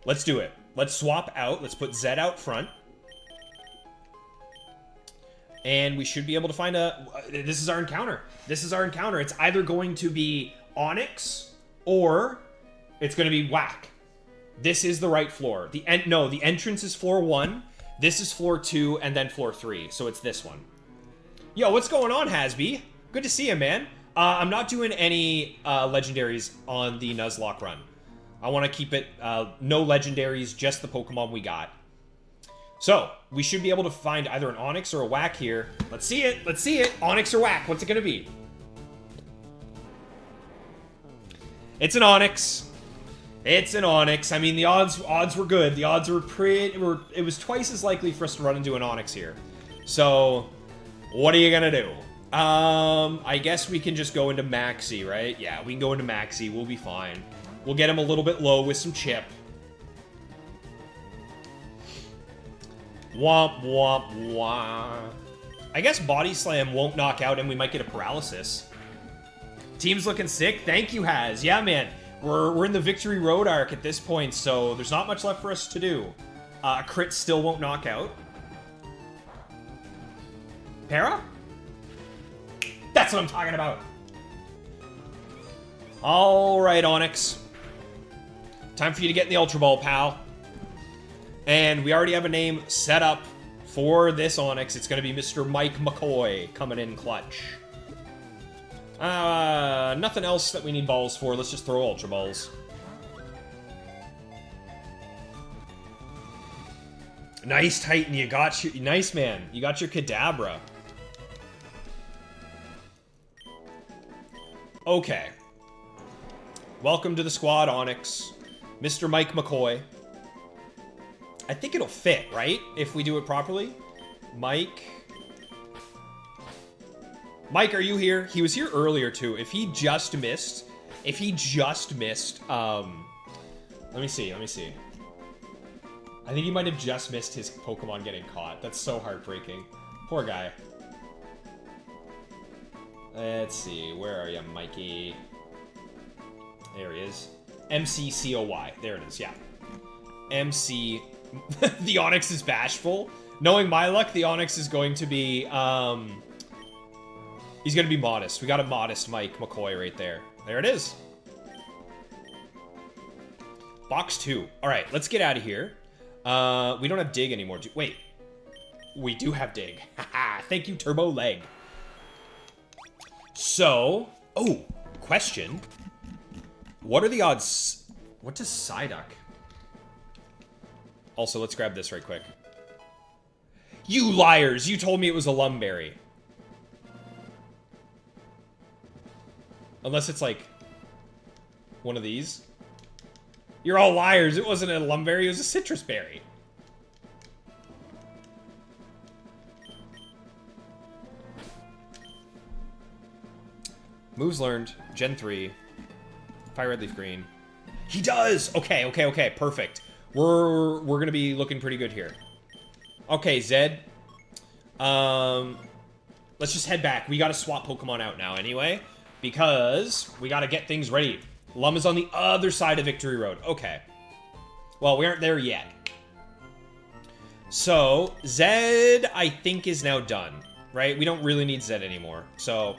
let's do it. Let's swap out. Let's put Zed out front. And we should be able to find this is our encounter. This is our encounter. It's either going to be Onyx or it's going to be Whack. This is the right floor. The entrance is floor 1. This is floor 2 and then floor 3. So it's this one. Yo, what's going on, Hasby? Good to see you, man. I'm not doing any legendaries on the Nuzlocke run. I want to keep it no legendaries, just the Pokemon we got. So, we should be able to find either an Onyx or a Whack here. Let's see it. Let's see it. Onyx or Whack. What's it going to be? It's an Onyx. It's an Onyx. I mean, the odds were good. The odds were it was twice as likely for us to run into an Onyx here. So, what are you gonna do? I guess we can just go into Maxi, right? Yeah, we can go into Maxi. We'll be fine. We'll get him a little bit low with some chip. Womp, womp, womp. I guess Body Slam won't knock out and we might get a paralysis. Team's looking sick. Thank you, Haz. Yeah, man. We're in the Victory Road arc at this point, so there's not much left for us to do. Crit still won't knock out. Para? That's what I'm talking about. Alright, Onyx. Time for you to get in the Ultra Ball, pal. And we already have a name set up for this Onyx. It's going to be Mr. Mike McCoy coming in clutch. Nothing else that we need balls for. Let's just throw Ultra Balls. Nice, Titan. You got your... Nice, man. You got your Kadabra. Okay. Welcome to the squad, Onyx. Mr. Mike McCoy. I think it'll fit, right? If we do it properly. Mike. Mike, are you here? He was here earlier, too. If he just missed... Let me see. I think he might have just missed his Pokemon getting caught. That's so heartbreaking. Poor guy. Let's see. Where are you, Mikey? There he is. MCCOY. There it is, yeah. MC... The Onyx is bashful. Knowing my luck, the Onyx is going to be, he's going to be modest. We got a modest Mike McCoy right there. There it is. Box 2. Alright, let's get out of here. We don't have Dig anymore. Wait. We do have Dig. Haha. Thank you, Turbo Leg. So, oh, question. What are the odds? What does Psyduck? Also, let's grab this right quick. You liars! You told me it was a Lumberry. Unless it's like one of these. You're all liars. It wasn't a Lumberry, it was a Citrus Berry. Moves learned. Gen 3. Fire Red Leaf Green. He does! Okay. Perfect. We're gonna be looking pretty good here. Okay, Zed. Let's just head back. We gotta swap Pokemon out now anyway. Because we gotta get things ready. Lum is on the other side of Victory Road. Okay. Well, we aren't there yet. So, Zed, I think, is now done. Right? We don't really need Zed anymore. So,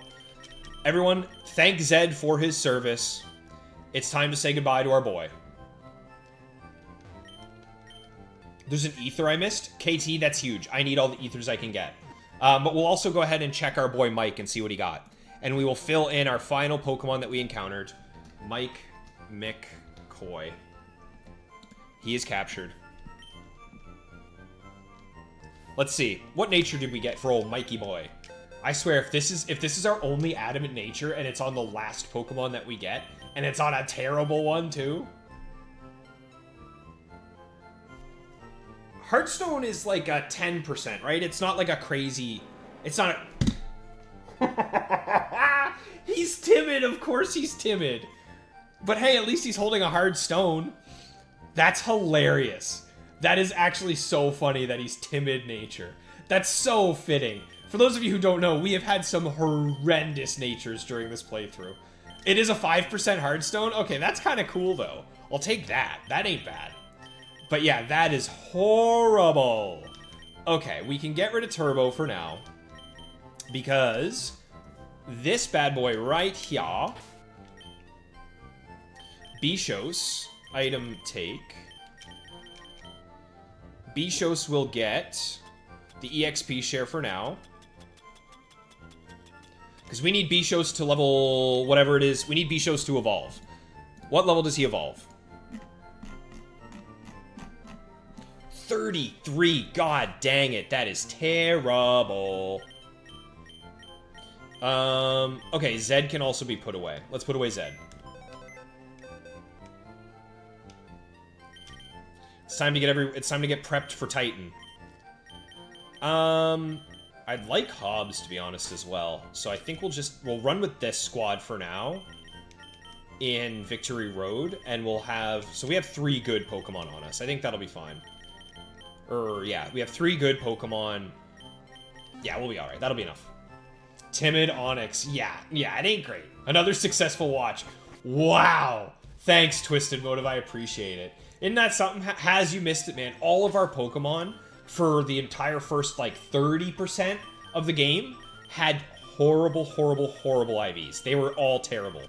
everyone, thank Zed for his service. It's time to say goodbye to our boy. There's an ether I missed. KT, that's huge. I need all the ethers I can get. But we'll also go ahead and check our boy Mike and see what he got. And we will fill in our final Pokemon that we encountered. Mike McCoy. He is captured. Let's see. What nature did we get for old Mikey boy? I swear, if this is our only adamant nature and it's on the last Pokemon that we get, and it's on a terrible one too. Hearthstone is like a 10%, right? It's not like a crazy... It's not a... He's timid, of course he's timid. But hey, at least he's holding a hard stone. That's hilarious. That is actually so funny that he's timid nature. That's so fitting. For those of you who don't know, we have had some horrendous natures during this playthrough. It is a 5% hard stone? Okay, that's kind of cool though. I'll take that. That ain't bad. But yeah, that is horrible. Okay, we can get rid of Turbo for now. Because this bad boy right here, Bishos, item take. Bishos will get the EXP share for now. Because we need Bishos to level whatever it is. We need Bishos to evolve. What level does he evolve? 33. God dang it. That is terrible. Okay, Zed can also be put away. Let's put away Zed. It's time to get prepped for Titan. I'd like Hobbs, to be honest, as well. So I think we'll run with this squad for now in Victory Road, and so we have 3 good Pokemon on us. I think that'll be fine. Yeah, we have 3 good Pokemon. Yeah, we'll be alright. That'll be enough. Timid Onyx. Yeah, it ain't great. Another successful watch. Wow. Thanks, Twisted Motive. I appreciate it. Isn't that something? Has you missed it, man? All of our Pokemon for the entire first, like, 30% of the game had horrible, horrible, horrible IVs. They were all terrible.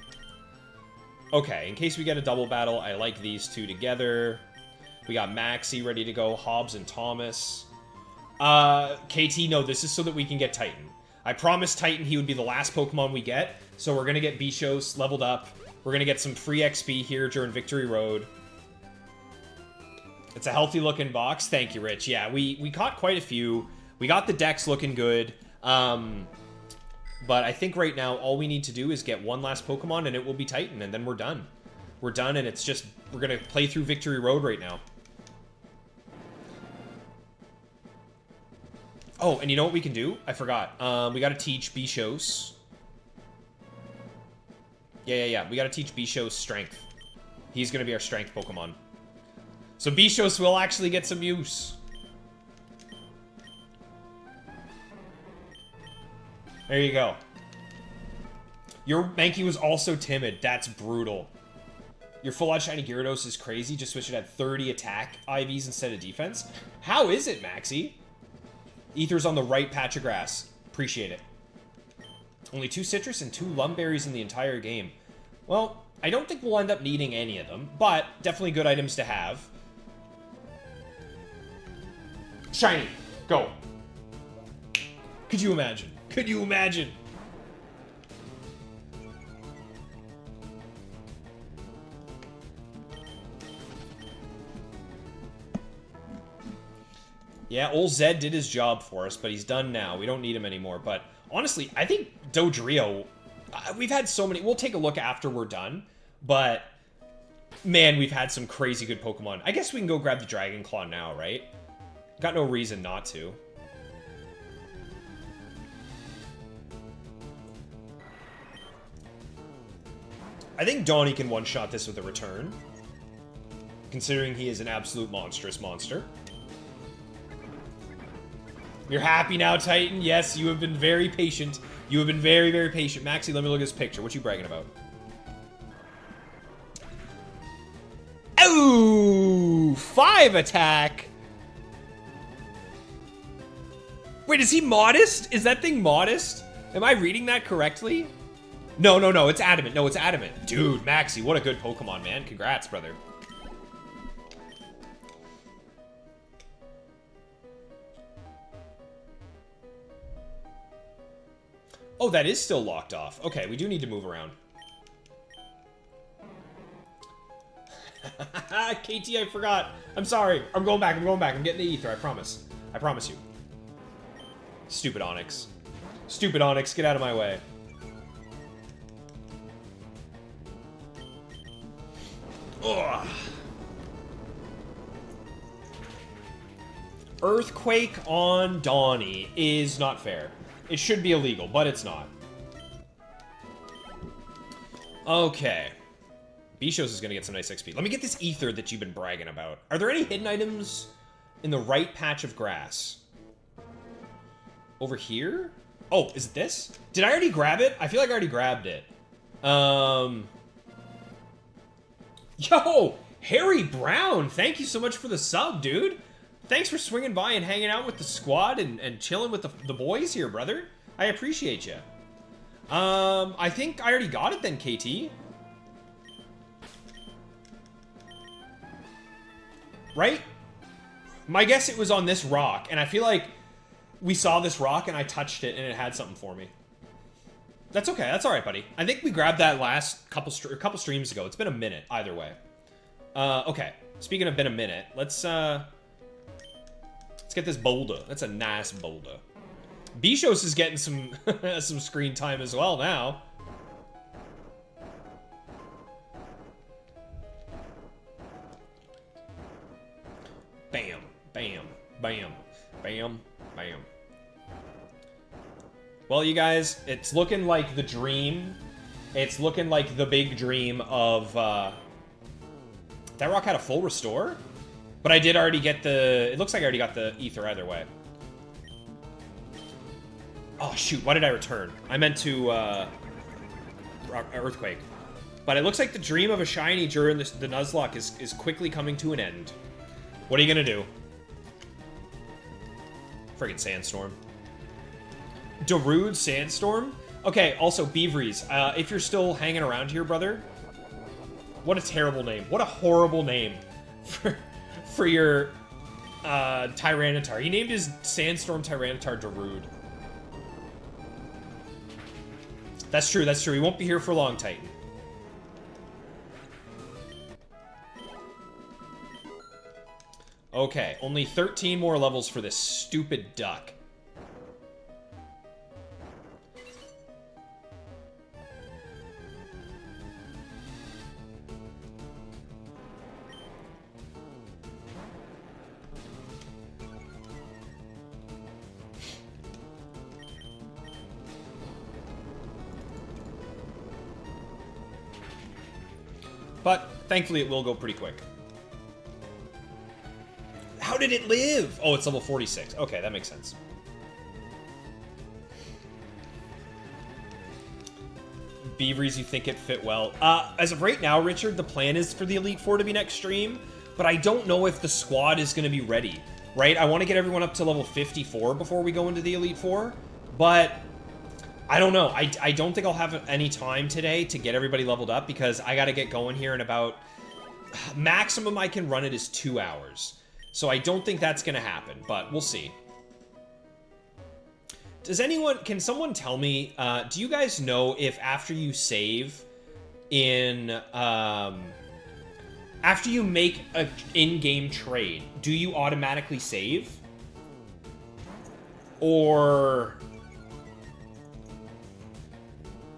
Okay, in case we get a double battle, I like these 2 together. We got Maxie ready to go, Hobbs and Thomas. KT, no, this is so that we can get Titan. I promised Titan he would be the last Pokemon we get, so we're gonna get Bichos leveled up. We're gonna get some free XP here during Victory Road. It's a healthy looking box. Thank you, Rich. Yeah, we caught quite a few. We got the decks looking good. But I think right now all we need to do is get one last Pokemon and it will be Titan, and then we're done. We're done, and it's just, we're gonna play through Victory Road right now. Oh, and you know what we can do? I forgot. We gotta teach Bichos. Yeah. We gotta teach Bichos Strength. He's gonna be our Strength Pokemon. So Bichos will actually get some use. There you go. Your Mankey was also timid. That's brutal. Your full-out shiny Gyarados is crazy. Just wish it had 30 attack IVs instead of defense. How is it, Maxie? Ether's on the right patch of grass. Appreciate it. Only 2 citrus and 2 lumberries in the entire game. Well, I don't think we'll end up needing any of them, but definitely good items to have. Shiny. Go. Could you imagine? Could you imagine? Yeah, old Zed did his job for us, but he's done now. We don't need him anymore. But honestly, I think Dodrio, we've had so many. We'll take a look after we're done. But man, we've had some crazy good Pokemon. I guess we can go grab the Dragon Claw now, right? Got no reason not to. I think Donnie can one-shot this with a return, considering he is an absolute monstrous monster. You're happy now, Titan? Yes, you have been very patient. You have been very, very patient. Maxie, let me look at this picture. What you bragging about? Oh, 5 attack. Wait, is he modest? Is that thing modest? Am I reading that correctly? No, it's adamant. No, it's adamant. Dude, Maxie, what a good Pokemon, man. Congrats, brother. Oh, that is still locked off. Okay, we do need to move around. KT, I forgot. I'm sorry. I'm going back. I'm getting the ether. I promise. I promise you. Stupid Onyx. Stupid Onyx, get out of my way. Ugh. Earthquake on Donnie is not fair. It should be illegal, but it's not. Okay. Bichos is going to get some nice XP. Let me get this ether that you've been bragging about. Are there any hidden items in the right patch of grass? Over here? Oh, is it this? Did I already grab it? I feel like I already grabbed it. Yo! Harry Brown! Thank you so much for the sub, dude. Thanks for swinging by and hanging out with the squad and chilling with the boys here, brother. I appreciate you. I think I already got it then, KT. Right? My guess it was on this rock, and I feel like we saw this rock and I touched it and it had something for me. That's okay. That's all right, buddy. I think we grabbed that last couple streams ago. It's been a minute either way. Okay. Speaking of been a minute, let's get this boulder. That's a nice boulder. Bichos is getting some some screen time as well now. Bam. Bam. Bam. Bam. Well, you guys, it's looking like the dream. It's looking like the big dream of, That rock had a full restore? But I did already get the... It looks like I already got the ether either way. Oh, shoot. Why did I return? I meant to, Earthquake. But it looks like the dream of a shiny during the Nuzlocke is quickly coming to an end. What are you gonna do? Friggin' Sandstorm. Darude Sandstorm? Okay, also, Beaveries, if you're still hanging around here, brother, what a terrible name. What a horrible name for your Tyranitar. He named his Sandstorm Tyranitar Darude. That's true, that's true. He won't be here for long, Titan. Okay, only 13 more levels for this stupid duck. But, thankfully, it will go pretty quick. How did it live? Oh, it's level 46. Okay, that makes sense. Beaveries, you think it fit well? As of right now, Richard, the plan is for the Elite Four to be next stream, but I don't know if the squad is going to be ready, right? I want to get everyone up to level 54 before we go into the Elite Four, but... I don't know. I don't think I'll have any time today to get everybody leveled up because I got to get going here in about... Maximum I can run it is 2 hours. So I don't think that's going to happen, but we'll see. Does anyone... Can someone tell me... do you guys know if after you save in... after you make an in-game trade, do you automatically save? Or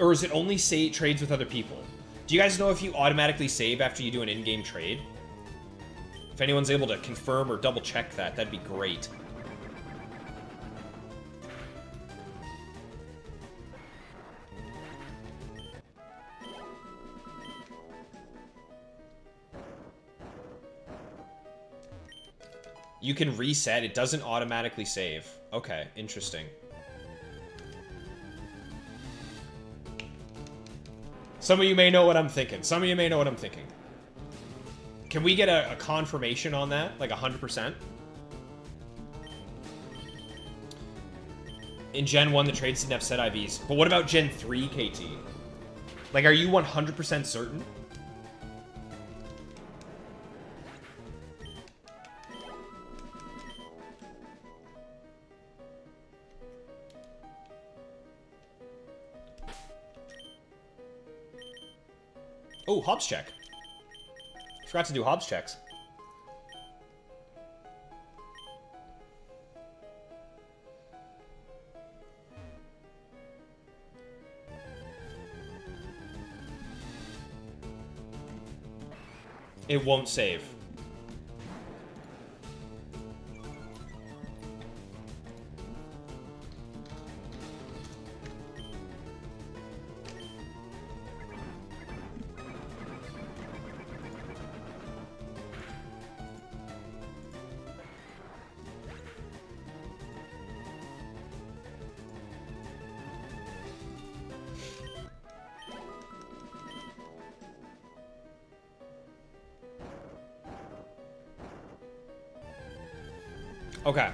is it only trades with other people? Do you guys know if you automatically save after you do an in-game trade? If anyone's able to confirm or double-check that, that'd be great. You can reset. It doesn't automatically save. Okay, interesting. Some of you may know what I'm thinking. Some of you may know what I'm thinking. Can we get a confirmation on that? Like 100%? In Gen 1, the trades didn't have set IVs. But what about Gen 3, KT? Like, are you 100% certain? Oh, Hobbs check. Forgot to do Hobbs checks. It won't save. Okay.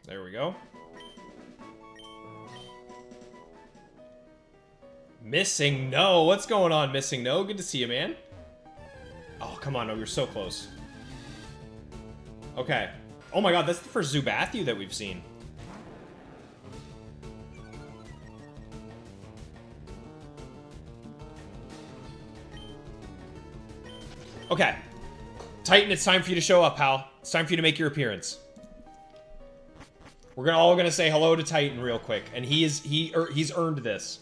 There we go. Missing No. What's going on, Missing No? Good to see you, man. Oh, come on. No, you're so close. Okay. Oh my god, that's the first Zubathu that we've seen. Okay. Titan, it's time for you to show up, pal. It's time for you to make your appearance. We're all gonna say hello to Titan real quick, and he's earned this.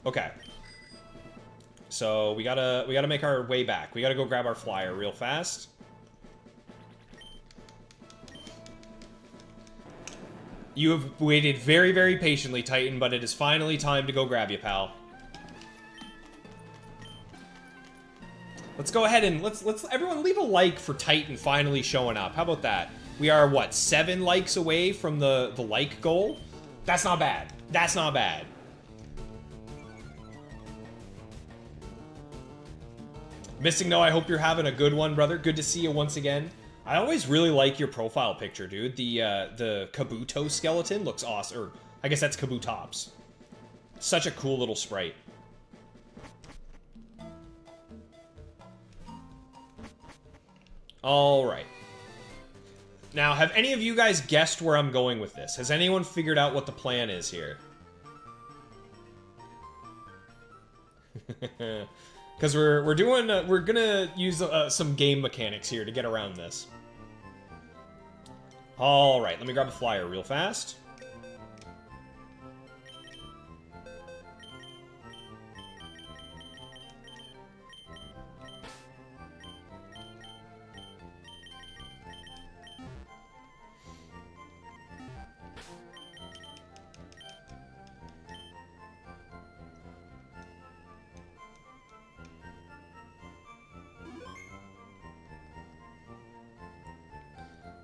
Okay. So we gotta make our way back. We gotta go grab our flyer real fast. You have waited very, very patiently, Titan, but it is finally time to go grab you, pal. Let's go ahead and let's everyone leave a like for Titan finally showing up. How about that? We are what, 7 likes away from the like goal? That's not bad. That's not bad. Missing No, I hope you're having a good one, brother. Good to see you once again. I always really like your profile picture, dude. The Kabuto skeleton looks awesome. Or, I guess that's Kabutops. Such a cool little sprite. Alright. Now, have any of you guys guessed where I'm going with this? Has anyone figured out what the plan is here? Because we're gonna use some game mechanics here to get around this. All right, let me grab a flyer real fast.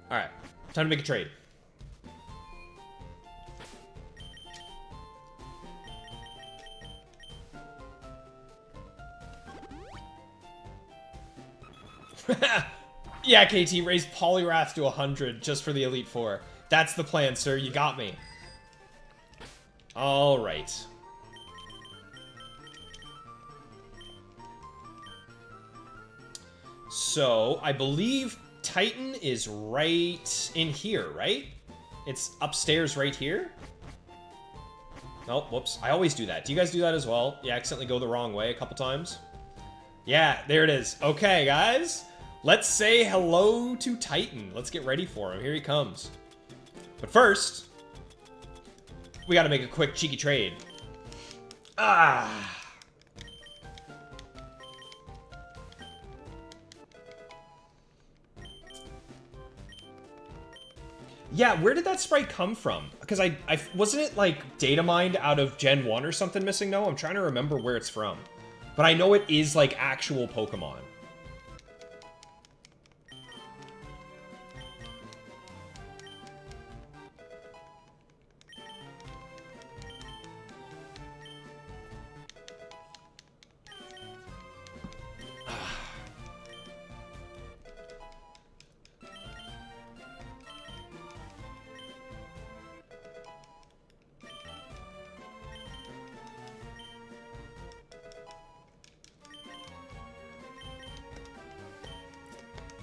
All right, time to make a trade. Yeah, KT, raise Poliwrath to 100 just for the Elite Four. That's the plan, sir. You got me. All right. So, I believe Titan is right in here, right? It's upstairs right here? Oh, whoops. I always do that. Do you guys do that as well? You accidentally go the wrong way a couple times? Yeah, there it is. Okay, guys. Let's say hello to Titan. Let's get ready for him. Here he comes. But first, we gotta make a quick cheeky trade. Ah! Yeah, where did that sprite come from? Because I wasn't it like data mined out of Gen 1 or something, Missing No? I'm trying to remember where it's from. But I know it is like actual Pokemon.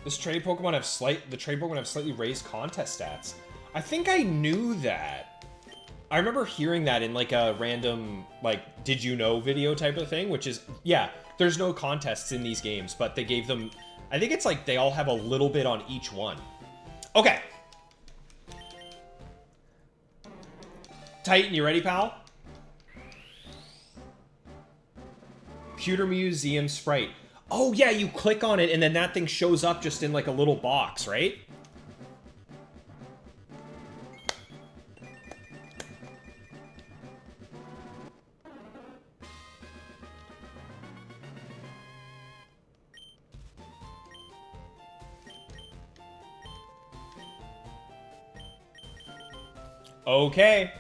The trade Pokemon have slightly raised contest stats. I think I knew that. I remember hearing that in like a random like did you know video type of thing, which is yeah, there's no contests in these games, but they gave them I think it's like they all have a little bit on each one. Okay. Titan, you ready, pal? Pewter Museum sprite. Oh, yeah, you click on it, and then that thing shows up just in, like, a little box, right? Okay.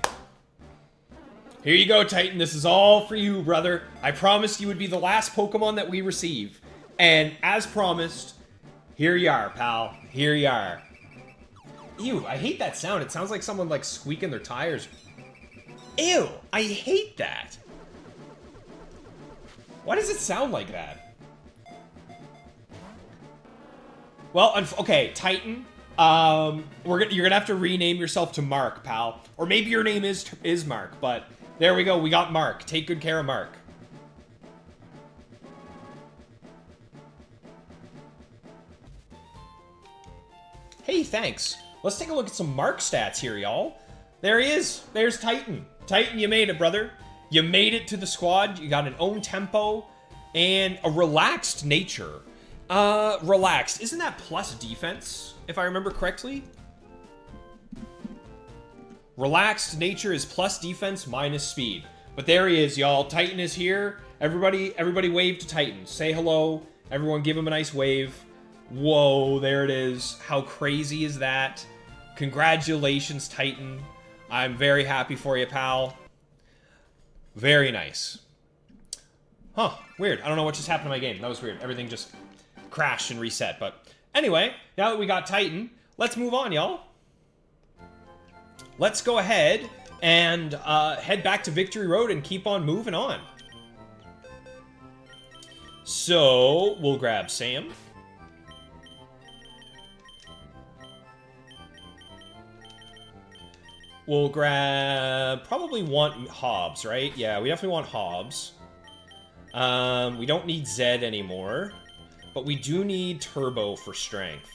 Here you go, Titan. This is all for you, brother. I promised you would be the last Pokemon that we receive. And as promised, here you are, pal. Here you are. Ew, I hate that sound. It sounds like someone, like, squeaking their tires. Ew, I hate that. Why does it sound like that? Well, okay, Titan. You're gonna have to rename yourself to Mark, pal. Or maybe your name is Mark, but there we go. We got Mark. Take good care of Mark. Hey, thanks. Let's take a look at some Mark stats here, y'all. There he is. There's Titan. Titan, you made it, brother. You made it to the squad. You got an own tempo and a relaxed nature. Relaxed. Isn't that plus defense, if I remember correctly? Relaxed nature is plus defense minus speed. But there he is, y'all. Titan is here. Everybody wave to Titan. Say hello. Everyone give him a nice wave. Whoa, there it is. How crazy is that? Congratulations, Titan. I'm very happy for you, pal. Very nice. Huh, weird. I don't know what just happened to my game. That was weird. Everything just crashed and reset. But anyway, now that we got Titan, let's move on, y'all. Let's go ahead and head back to Victory Road and keep on moving on. So, we'll grab Sam. We'll grab, probably want Hobbs, right? Yeah, we definitely want Hobbs. We don't need Zed anymore, but we do need Turbo for strength.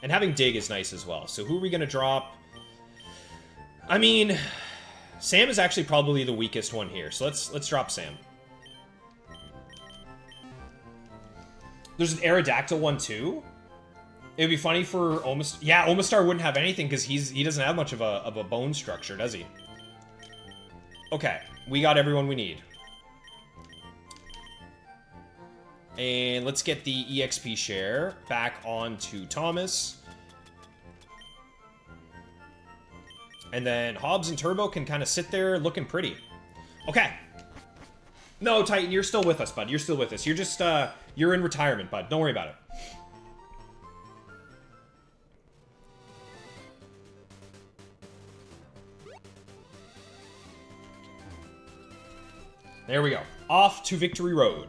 And having Dig is nice as well. So who are we gonna drop? I mean, Sam is actually probably the weakest one here, so let's drop Sam. There's an Aerodactyl one too? It would be funny for Omastar. Yeah, Omastar wouldn't have anything because he doesn't have much of a bone structure, does he? Okay, we got everyone we need. And let's get the EXP share back onto Thomas. And then Hobbs and Turbo can kind of sit there looking pretty. Okay. No, Titan, you're still with us, bud. You're still with us. You're just, you're in retirement, bud. Don't worry about it. There we go. Off to Victory Road.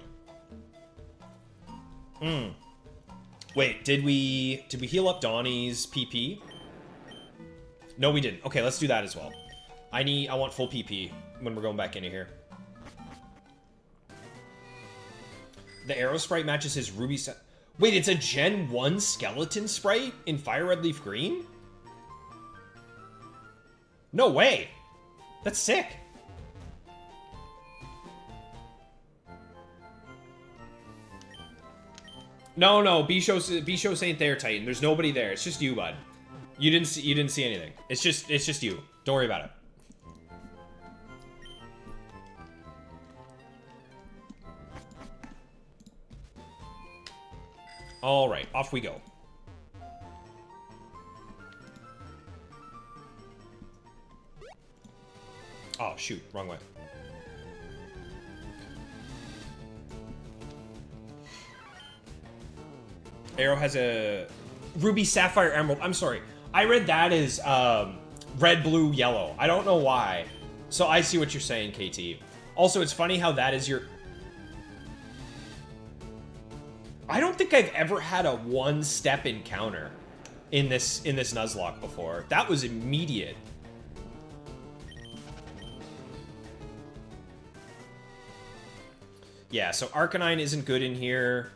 Wait, did we heal up Donnie's PP? No, we didn't. Okay, let's do that as well. I want full PP when we're going back into here. The Arrow Sprite matches his Ruby set. Wait, it's a Gen 1 Skeleton Sprite in Fire Red Leaf Green? No way! That's sick! No, B-Show's ain't there, Titan. There's nobody there. It's just you, bud. You didn't see anything. It's just you. Don't worry about it. All right, off we go. Oh, shoot, wrong way. Arrow has a Ruby, Sapphire, Emerald. I'm sorry. I read that as red, blue, yellow. I don't know why. So I see what you're saying, KT. Also, it's funny how that is your... I don't think I've ever had a one-step encounter in this Nuzlocke before. That was immediate. Yeah, so Arcanine isn't good in here.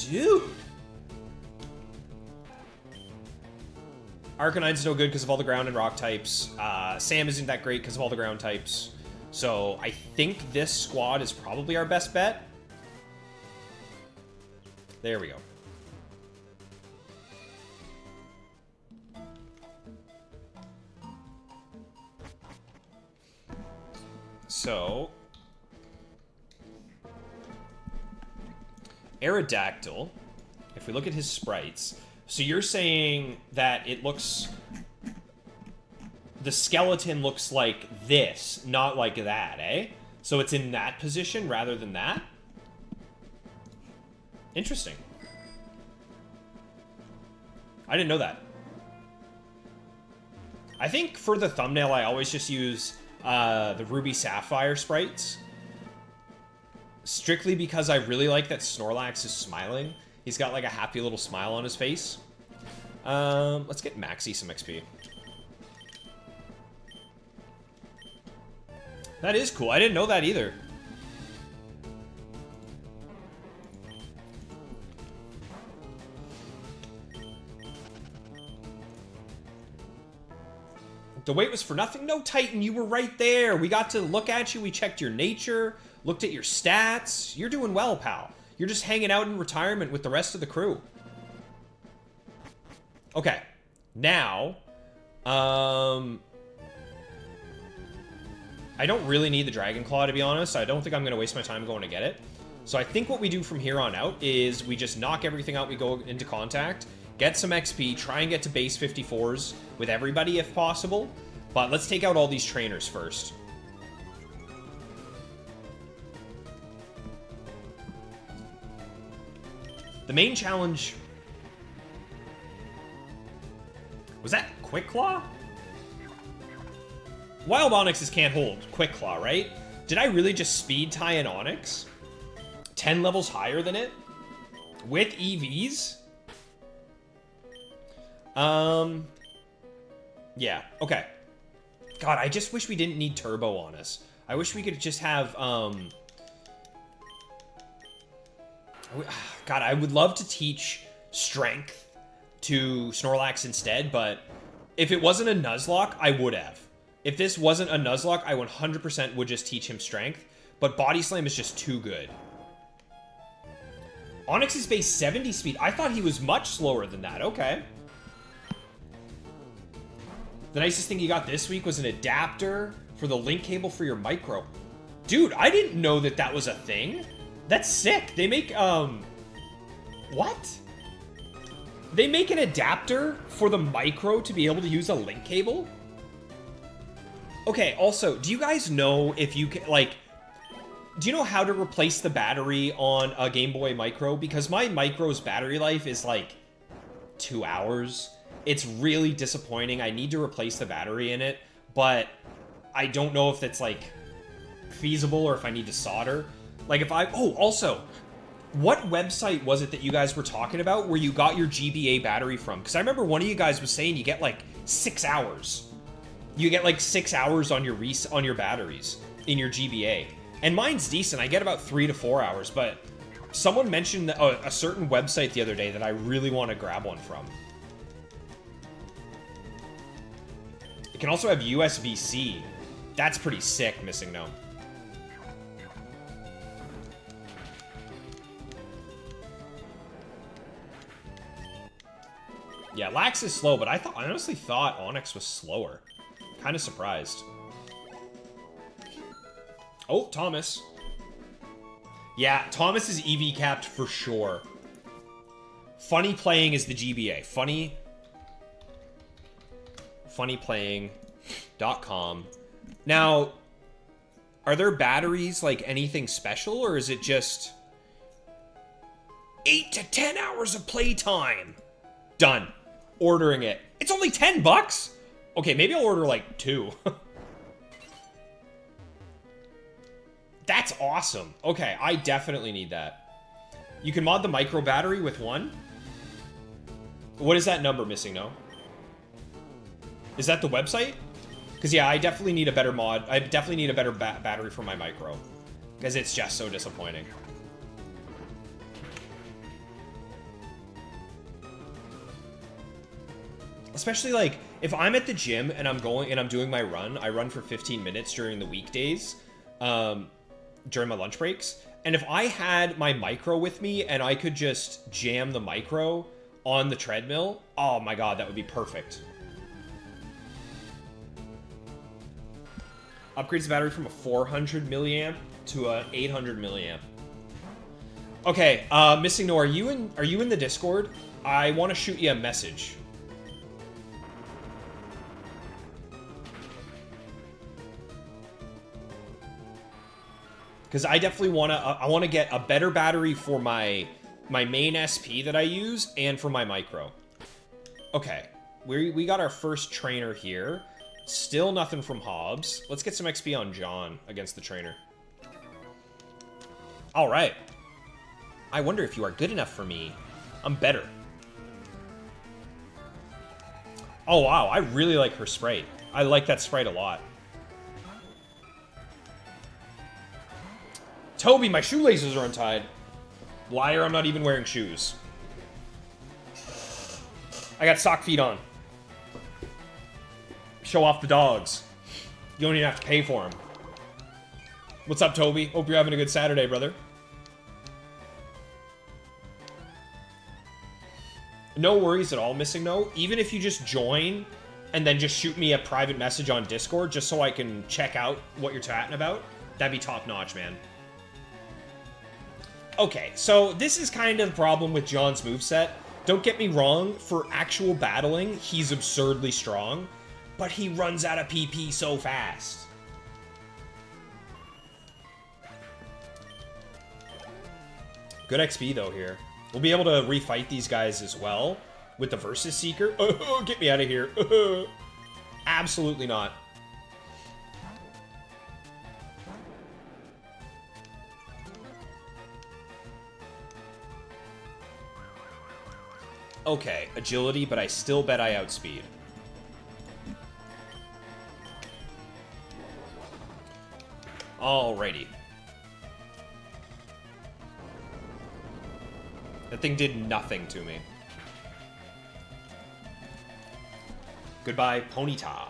Dude. Arcanine's no good because of all the ground and rock types. Sam isn't that great because of all the ground types. So I think this squad is probably our best bet. There we go. So... Aerodactyl, if we look at his sprites, so you're saying that it looks... The skeleton looks like this, not like that, eh? So it's in that position rather than that? Interesting. I didn't know that. I think for the thumbnail, I always just use the Ruby Sapphire sprites. Strictly because I really like that Snorlax is smiling. He's got like a happy little smile on his face. Let's get Maxie some XP. That is cool. I didn't know that either. The wait was for nothing? No, Titan, you were right there. We got to look at you. We checked your nature, looked at your stats. You're doing well, pal. You're just hanging out in retirement with the rest of the crew. Okay. Now, I don't really need the Dragon Claw, to be honest. I don't think I'm going to waste my time going to get it. So I think what we do from here on out is we just knock everything out we go into contact, get some XP, try and get to base 54s with everybody if possible. But let's take out all these trainers first. The main challenge... Was that Quick Claw? Wild Onixes can't hold Quick Claw, right? Did I really just speed tie an Onix? 10 levels higher than it? With EVs? Yeah, okay. God, I just wish we didn't need Turbo on us. I wish we could just have, God, I would love to teach Strength to Snorlax instead, but if it wasn't a Nuzlocke, I would have. If this wasn't a Nuzlocke, I 100% would just teach him Strength, but Body Slam is just too good. Onix is base 70 speed. I thought he was much slower than that. Okay. The nicest thing you got this week was an adapter for the link cable for your micro. Dude, I didn't know that that was a thing. That's sick. They make, what? They make an adapter for the micro to be able to use a link cable? Okay, also, do you guys know if you can, like, do you know how to replace the battery on a Game Boy Micro? Because my Micro's battery life is like 2 hours. It's really disappointing. I need to replace the battery in it, but I don't know if that's like feasible or if I need to solder. Like if I, oh, also, what website was it that you guys were talking about where you got your GBA battery from? Because I remember one of you guys was saying you get like 6 hours. You get like 6 hours on your batteries in your GBA. And mine's decent. I get about 3 to 4 hours, but someone mentioned a certain website the other day that I really want to grab one from. It can also have USB-C. That's pretty sick, Missing No. Yeah, Lax is slow, but I honestly thought Onix was slower. Kind of surprised. Oh, Thomas. Yeah, Thomas is EV capped for sure. Funny Playing is the GBA. Funnyplaying.com. Now, are there batteries like anything special, or is it just 8 to 10 hours of playtime? Done. Ordering it. It's only $10? Okay, maybe I'll order like 2. That's awesome. Okay, I definitely need that. You can mod the micro battery with 1. What is that number missing, no? Is that the website? Because, yeah, I definitely need a better mod. I definitely need a better battery for my micro. Because it's just so disappointing. Especially, like, if I'm at the gym and I'm doing my run, I run for 15 minutes during the weekdays, during my lunch breaks. And if I had my micro with me and I could just jam the micro on the treadmill, oh my god, that would be perfect. Upgrades the battery from a 400 milliamp to a 800 milliamp. Okay, Missing No, are you in the Discord? I want to shoot you a message. Because I definitely want to get a better battery for my main SP that I use and for my micro. Okay, we got our first trainer here. Still nothing from Hobbs. Let's get some XP on John against the trainer. Alright. I wonder if you are good enough for me. I'm better. Oh, wow. I really like her sprite. I like that sprite a lot. Toby, my shoelaces are untied. Liar, I'm not even wearing shoes. I got sock feet on. Show off the dogs. You don't even have to pay for them. What's up, Toby? Hope you're having a good Saturday, brother. No worries at all, Missing No. Even if you just join and then just shoot me a private message on Discord just so I can check out what you're chatting about, that'd be top-notch, man. Okay, so this is kind of the problem with John's moveset. Don't get me wrong, for actual battling, he's absurdly strong, but he runs out of PP so fast. Good XP, though, here. We'll be able to refight these guys as well with the Versus Seeker. Oh, get me out of here. Absolutely not. Okay, agility, but I still bet I outspeed. Alrighty. That thing did nothing to me. Goodbye, Ponyta.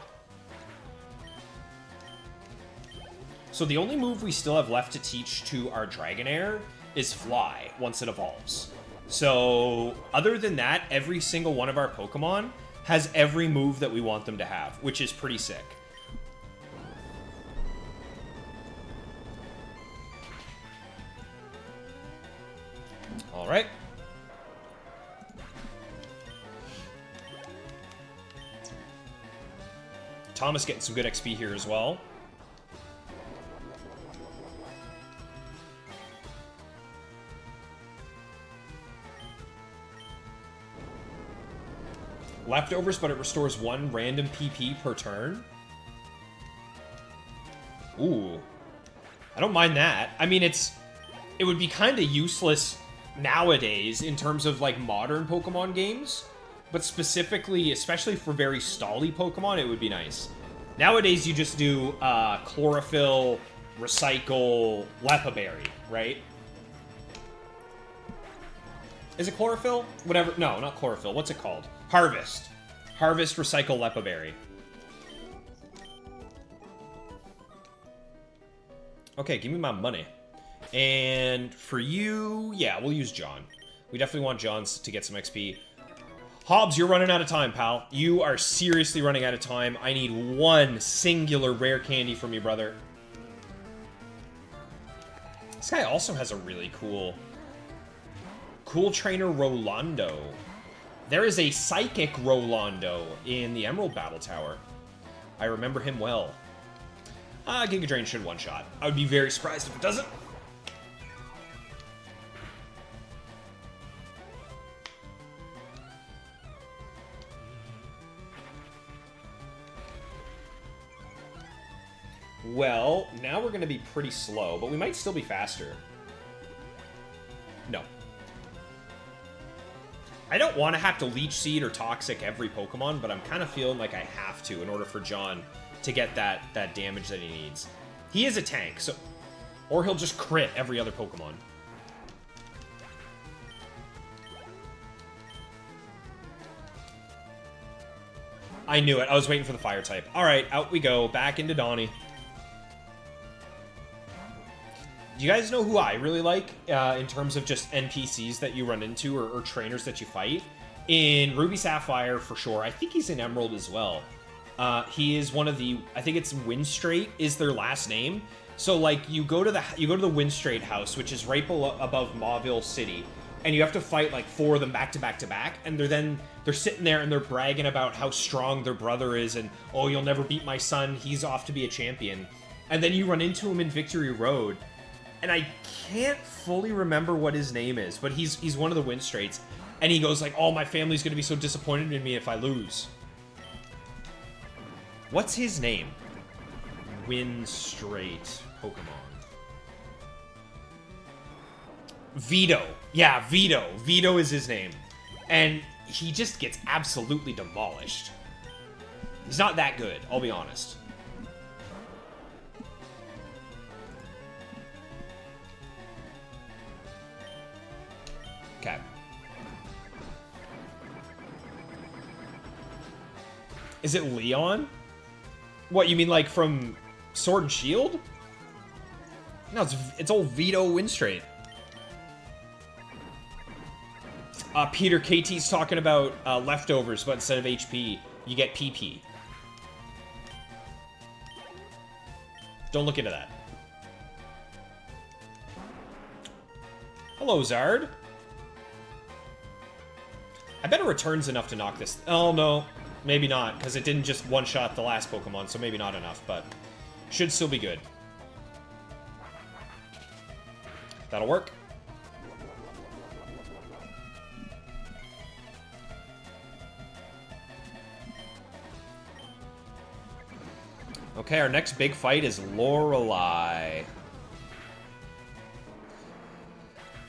So the only move we still have left to teach to our Dragonair is Fly, once it evolves. So, other than that, every single one of our Pokemon has every move that we want them to have, which is pretty sick. Alright. Thomas getting some good XP here as well. Leftovers, but it restores 1 random PP per turn. Ooh. I don't mind that. I mean, it would be kind of useless nowadays in terms of, like, modern Pokemon games. But specifically, especially for very stally Pokemon, it would be nice. Nowadays, you just do Chlorophyll, Recycle, Lepaberry, right? Is it Chlorophyll? Whatever. No, not Chlorophyll. What's it called? Harvest. Harvest, Recycle, Lepaberry. Okay, give me my money. And for you, yeah, we'll use John. We definitely want John's to get some XP. Hobbs, you're running out of time, pal. You are seriously running out of time. I need 1 singular rare candy from you, brother. This guy also has a really cool trainer, Rolando. There is a Psychic Rolando in the Emerald Battle Tower. I remember him well. Giga Drain should one-shot. I would be very surprised if it doesn't. Well, now we're going to be pretty slow, but we might still be faster. No. I don't want to have to Leech Seed or Toxic every Pokemon, but I'm kind of feeling like I have to in order for John to get that damage that he needs. He is a tank, so... Or he'll just crit every other Pokemon. I knew it. I was waiting for the Fire type. Alright, out we go. Back into Donnie. Do you guys know who I really like in terms of just NPCs that you run into or trainers that you fight? In Ruby Sapphire, for sure. I think he's in Emerald as well. He is one of the... I think it's Windstrait is their last name. So, like, you go to the Windstrait house, which is right below, above Mauville City, and you have to fight, like, 4 of them back to back to back, and they're sitting there and they're bragging about how strong their brother is, and, oh, you'll never beat my son, he's off to be a champion. And then you run into him in Victory Road, and I can't fully remember what his name is, but he's one of the Windstraits, and he goes like, oh, my family's gonna be so disappointed in me if I lose. What's his name? Win straight Pokemon. Vito. Yeah, Vito. Vito is his name. And he just gets absolutely demolished. He's not that good, I'll be honest. Okay. Is it Leon? What, you mean like from Sword and Shield? No, it's old Vito Winstraight. Peter, KT's talking about leftovers, but instead of HP, you get PP. Don't look into that. Hello, Zard. I bet a return's enough to knock this. Oh, no. Maybe not, because it didn't just one-shot the last Pokemon, so maybe not enough, but should still be good. That'll work. Okay, our next big fight is Lorelei.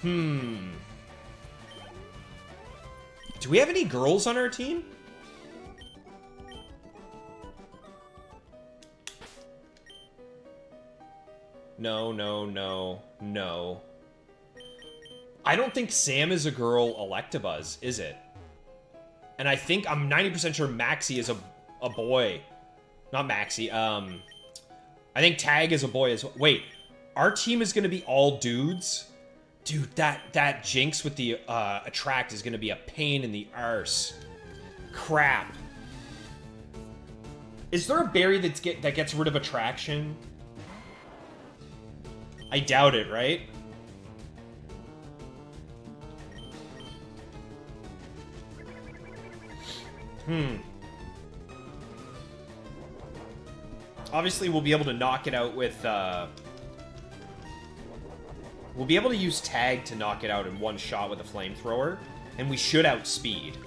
Do we have any girls on our team? No, no, no, no. I don't think Sam is a girl Electabuzz, is it? And I think, I'm 90% sure Maxie is a boy. Not Maxie, I think Tag is a boy as well. Wait, our team is gonna be all dudes? Dude, that Jinx with the Attract is gonna be a pain in the arse. Crap. Is there a berry that gets rid of Attraction? I doubt it, right? Obviously, we'll be able to knock it out with, we'll be able to use Tag to knock it out in one shot with a Flamethrower, and we should outspeed.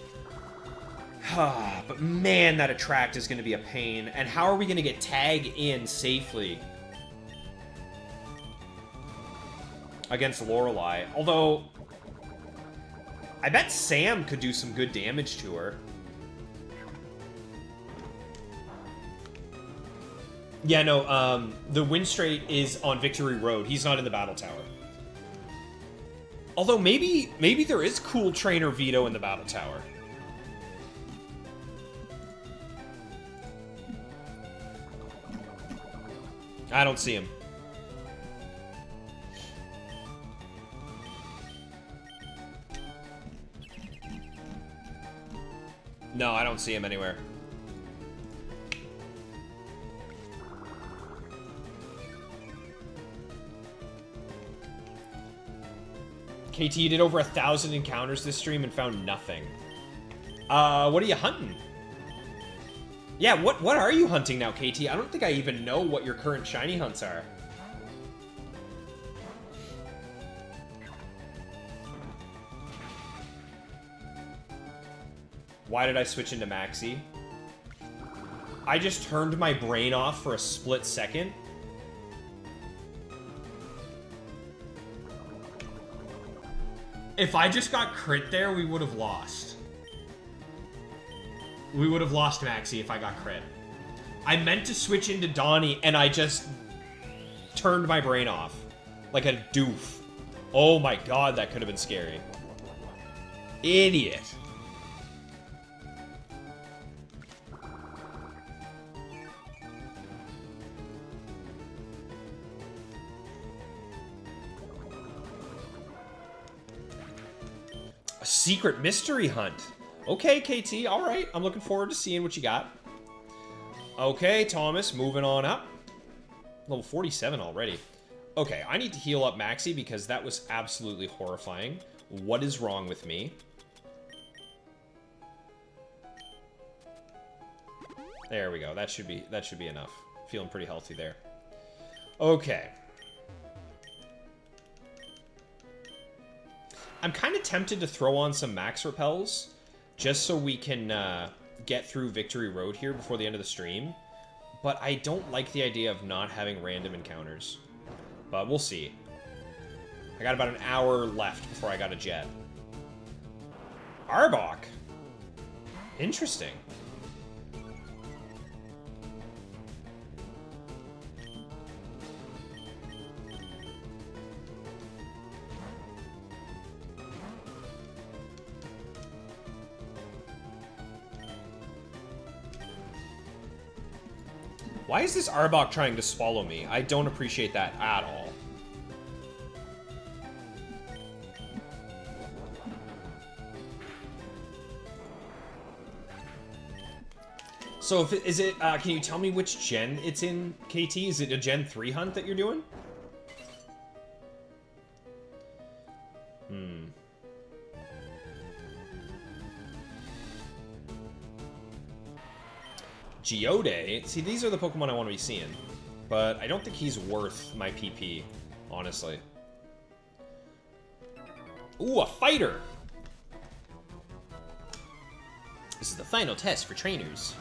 But man, that Attract is going to be a pain. And how are we going to get Tag in safely against Lorelei? Although, I bet Sam could do some good damage to her. Yeah, no, the Winstraight is on Victory Road. He's not in the Battle Tower. Although, maybe there is cool Trainer Vito in the Battle Tower. I don't see him. No, I don't see him anywhere. KT, you did over 1,000 encounters this stream and found nothing. What are you hunting? Yeah, what are you hunting now, KT? I don't think I even know what your current shiny hunts are. Why did I switch into Maxie? I just turned my brain off for a split second. If I just got crit there, we would have lost. We would have lost Maxie if I got crit. I meant to switch into Donnie, and I just turned my brain off. Like a doof. Oh my god, that could have been scary. Idiot. A secret mystery hunt. Okay, KT, alright. I'm looking forward to seeing what you got. Okay, Thomas, moving on up. Level 47 already. Okay, I need to heal up Maxie because that was absolutely horrifying. What is wrong with me? There we go. That should be enough. Feeling pretty healthy there. Okay. I'm kind of tempted to throw on some Max Repels, just so we can get through Victory Road here before the end of the stream. but I don't like the idea of not having random encounters. But we'll see. I got about an hour left before I got a jet. Arbok. Interesting. Why is this Arbok trying to swallow me? I don't appreciate that at all. So, is it, can you tell me which gen it's in, KT? Is it a Gen 3 hunt that you're doing? Geode? See, these are the Pokemon I want to be seeing. But I don't think he's worth my PP, honestly. Ooh, a fighter! This is the final test for trainers.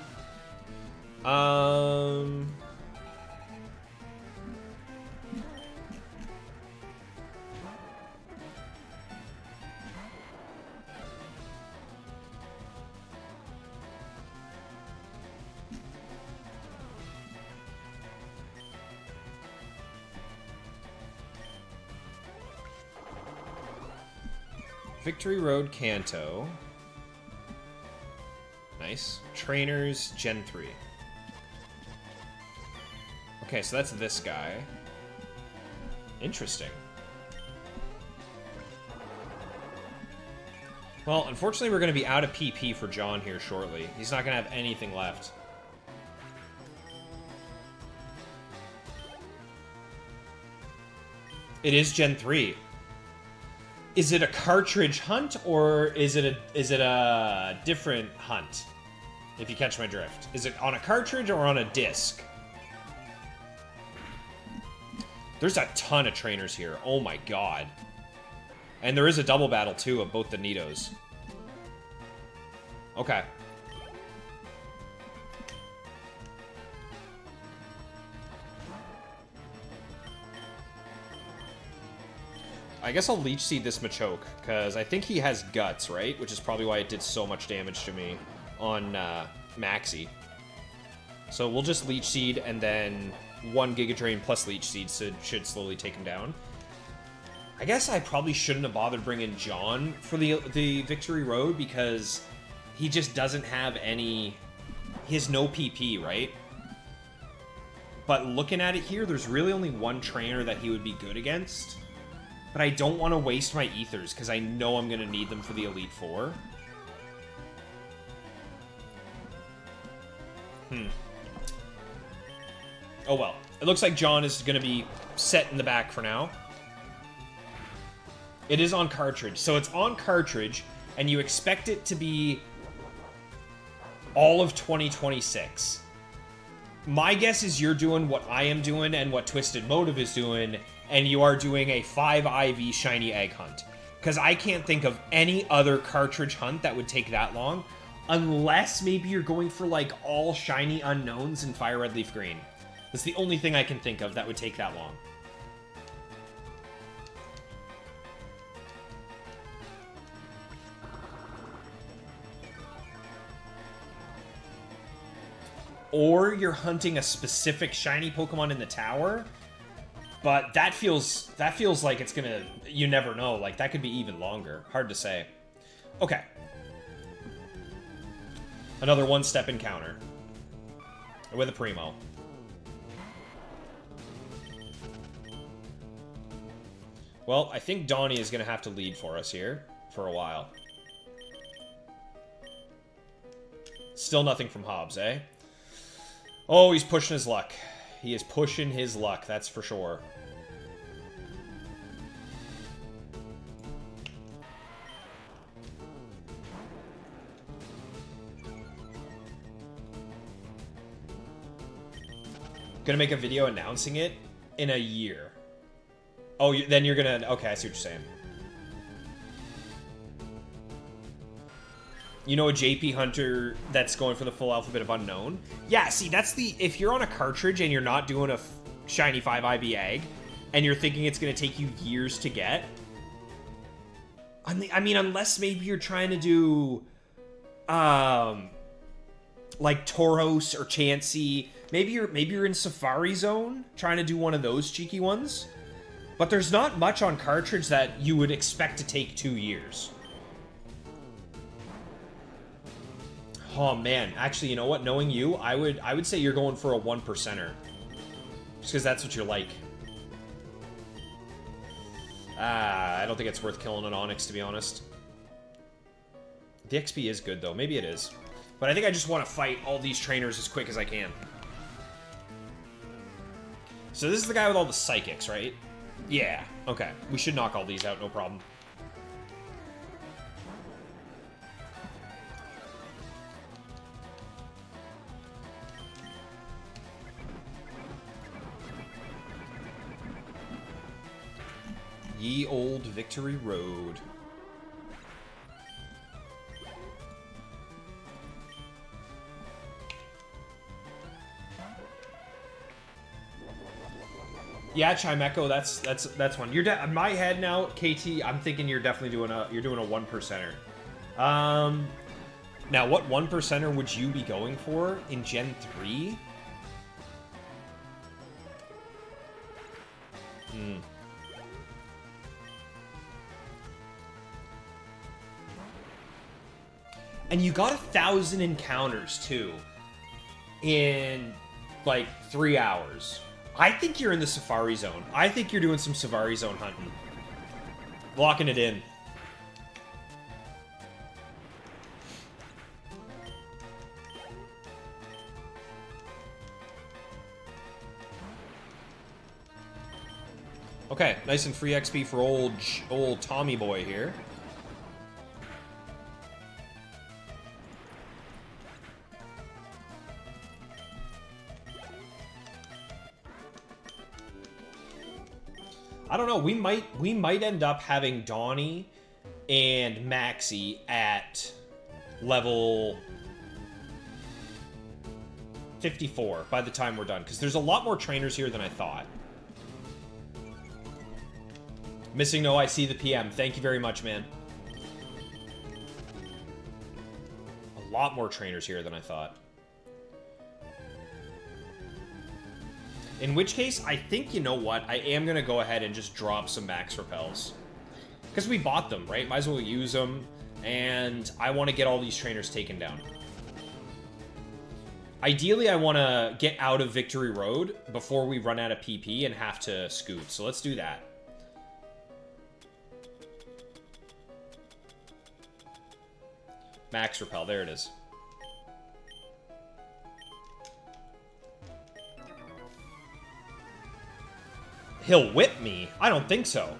Victory Road Kanto. Nice. Trainers, Gen 3. Okay, so that's this guy. Interesting. Well, unfortunately, we're going to be out of PP for John here shortly. He's not going to have anything left. It is Gen 3. Is it a cartridge hunt, or is it a different hunt? If you catch my drift. Is it on a cartridge or on a disc? There's a ton of trainers here. Oh my god. And there is a double battle, too, of both the Nidos. Okay. I guess I'll Leech Seed this Machoke, because I think he has Guts, right? Which is probably why it did so much damage to me on Maxi. So we'll just Leech Seed, and then 1 Giga Drain plus Leech Seed should slowly take him down. I guess I probably shouldn't have bothered bringing John for the Victory Road, because he just doesn't have any... He has no PP, right? But looking at it here, there's really only one trainer that he would be good against. But I don't want to waste my Ethers, because I know I'm going to need them for the Elite Four. Oh well. It looks like John is going to be set in the back for now. It is on cartridge. So it's on cartridge, and you expect it to be all of 2026. My guess is you're doing what I am doing and what Twisted Motive is doing, and you are doing a 5 IV shiny egg hunt. Because I can't think of any other cartridge hunt that would take that long, unless maybe you're going for like all shiny unknowns in Fire Red Leaf Green. That's the only thing I can think of that would take that long. Or you're hunting a specific shiny Pokemon in the tower, but that feels like it's gonna, you never know, like that could be even longer. Hard to say. Okay. Another one-step encounter with a Primo. Well, I think Donnie is gonna have to lead for us here for a while. Still nothing from Hobbs, eh? Oh, he's pushing his luck. He is pushing his luck, that's for sure. Gonna make a video announcing it in a year. Oh, then you're gonna... Okay, I see what you're saying. You know a JP Hunter that's going for the full alphabet of unknown? Yeah, see, that's the... If you're on a cartridge and you're not doing a shiny 5 IV egg, and you're thinking it's going to take you years to get... I mean, unless maybe you're trying to do... like Tauros or Chansey. Maybe you're in Safari Zone, trying to do one of those cheeky ones. But there's not much on cartridge that you would expect to take 2 years. Oh man, actually, you know what? Knowing you, I would say you're going for a 1%er. Just because that's what you're like. I don't think it's worth killing an Onyx, to be honest. The XP is good, though. Maybe it is. But I think I just want to fight all these trainers as quick as I can. So this is the guy with all the psychics, right? Yeah. Okay. We should knock all these out, no problem. Ye old Victory Road. Yeah, Chimeco, that's one. You're in my head now, KT. I'm thinking you're definitely doing a 1%er. Now what 1%er would you be going for in Gen 3? And you got 1,000 encounters too in like 3 hours. I think you're in the Safari Zone. I think you're doing some Safari Zone hunting. Locking it in. Okay, nice and free XP for old Tommy boy here. I don't know, we might end up having Donnie and Maxie at level 54 by the time we're done, because there's a lot more trainers here than I thought. Missing No, I see the PM. Thank you very much, man. A lot more trainers here than I thought. In which case, I think, you know what? I am going to go ahead and just drop some max repels. Because we bought them, right? Might as well use them. And I want to get all these trainers taken down. Ideally, I want to get out of Victory Road before we run out of PP and have to scoot. So let's do that. Max repel, there it is. He'll whip me? I don't think so.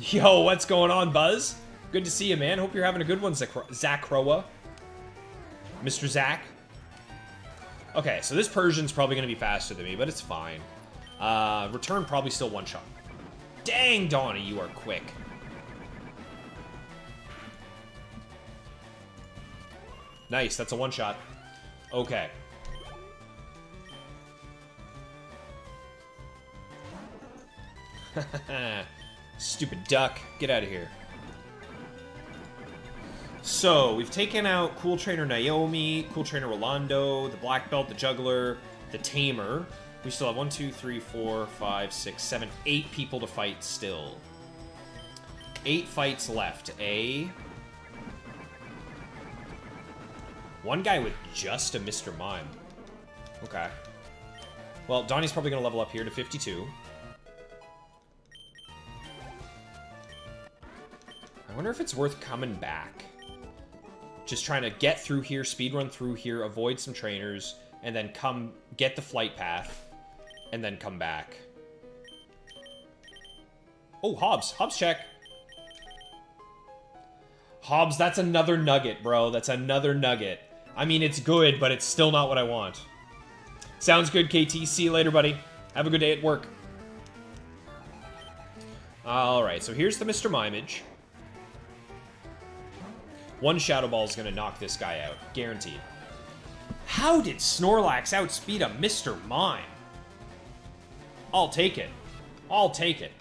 Yo, what's going on, Buzz? Good to see you, man. Hope you're having a good one, Zach Crowa. Mr. Zach. Okay, so this Persian's probably going to be faster than me, but it's fine. Return probably still one shot. Dang, Donnie, you are quick. Nice, that's a one shot. Okay. Stupid duck. Get out of here. So, we've taken out Cool Trainer Naomi, Cool Trainer Rolando, the Black Belt, the Juggler, the Tamer. We still have 1, 2, 3, 4, 5, 6, 7, 8 people to fight still. 8 fights left. One guy with just a Mr. Mime. Okay. Well, Donnie's probably going to level up here to 52. I wonder if it's worth coming back. Just trying to get through here, speedrun through here, avoid some trainers, and then come get the flight path, and then come back. Oh, Hobbs. Hobbs check. Hobbs, that's another nugget, bro. That's another nugget. I mean, it's good, but it's still not what I want. Sounds good, KT. See you later, buddy. Have a good day at work. Alright, so here's the Mr. Mimage. One Shadow Ball is going to knock this guy out. Guaranteed. How did Snorlax outspeed a Mr. Mime? I'll take it. I'll take it.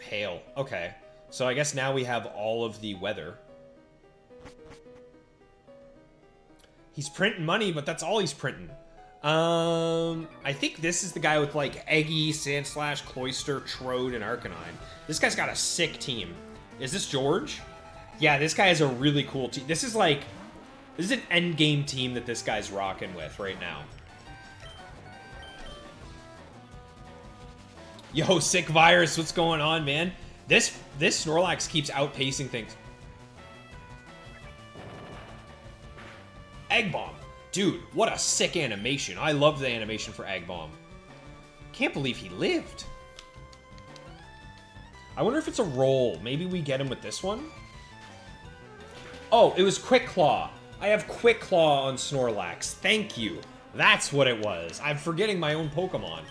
Hail. Okay. So I guess now we have all of the weather. He's printing money, but that's all he's printing. I think this is the guy with, like, Eggy, Sandslash, Cloyster, Trode, and Arcanine. This guy's got a sick team. Is this George? Yeah, this guy has a really cool team. This is, like... This is an endgame team that this guy's rocking with right now. Yo, Sick Virus, what's going on, man? This Snorlax keeps outpacing things. Egg Bomb. Dude, what a sick animation. I love the animation for Egg Bomb. Can't believe he lived. I wonder if it's a roll. Maybe we get him with this one? Oh, it was Quick Claw. I have Quick Claw on Snorlax. Thank you. That's what it was. I'm forgetting my own Pokemon.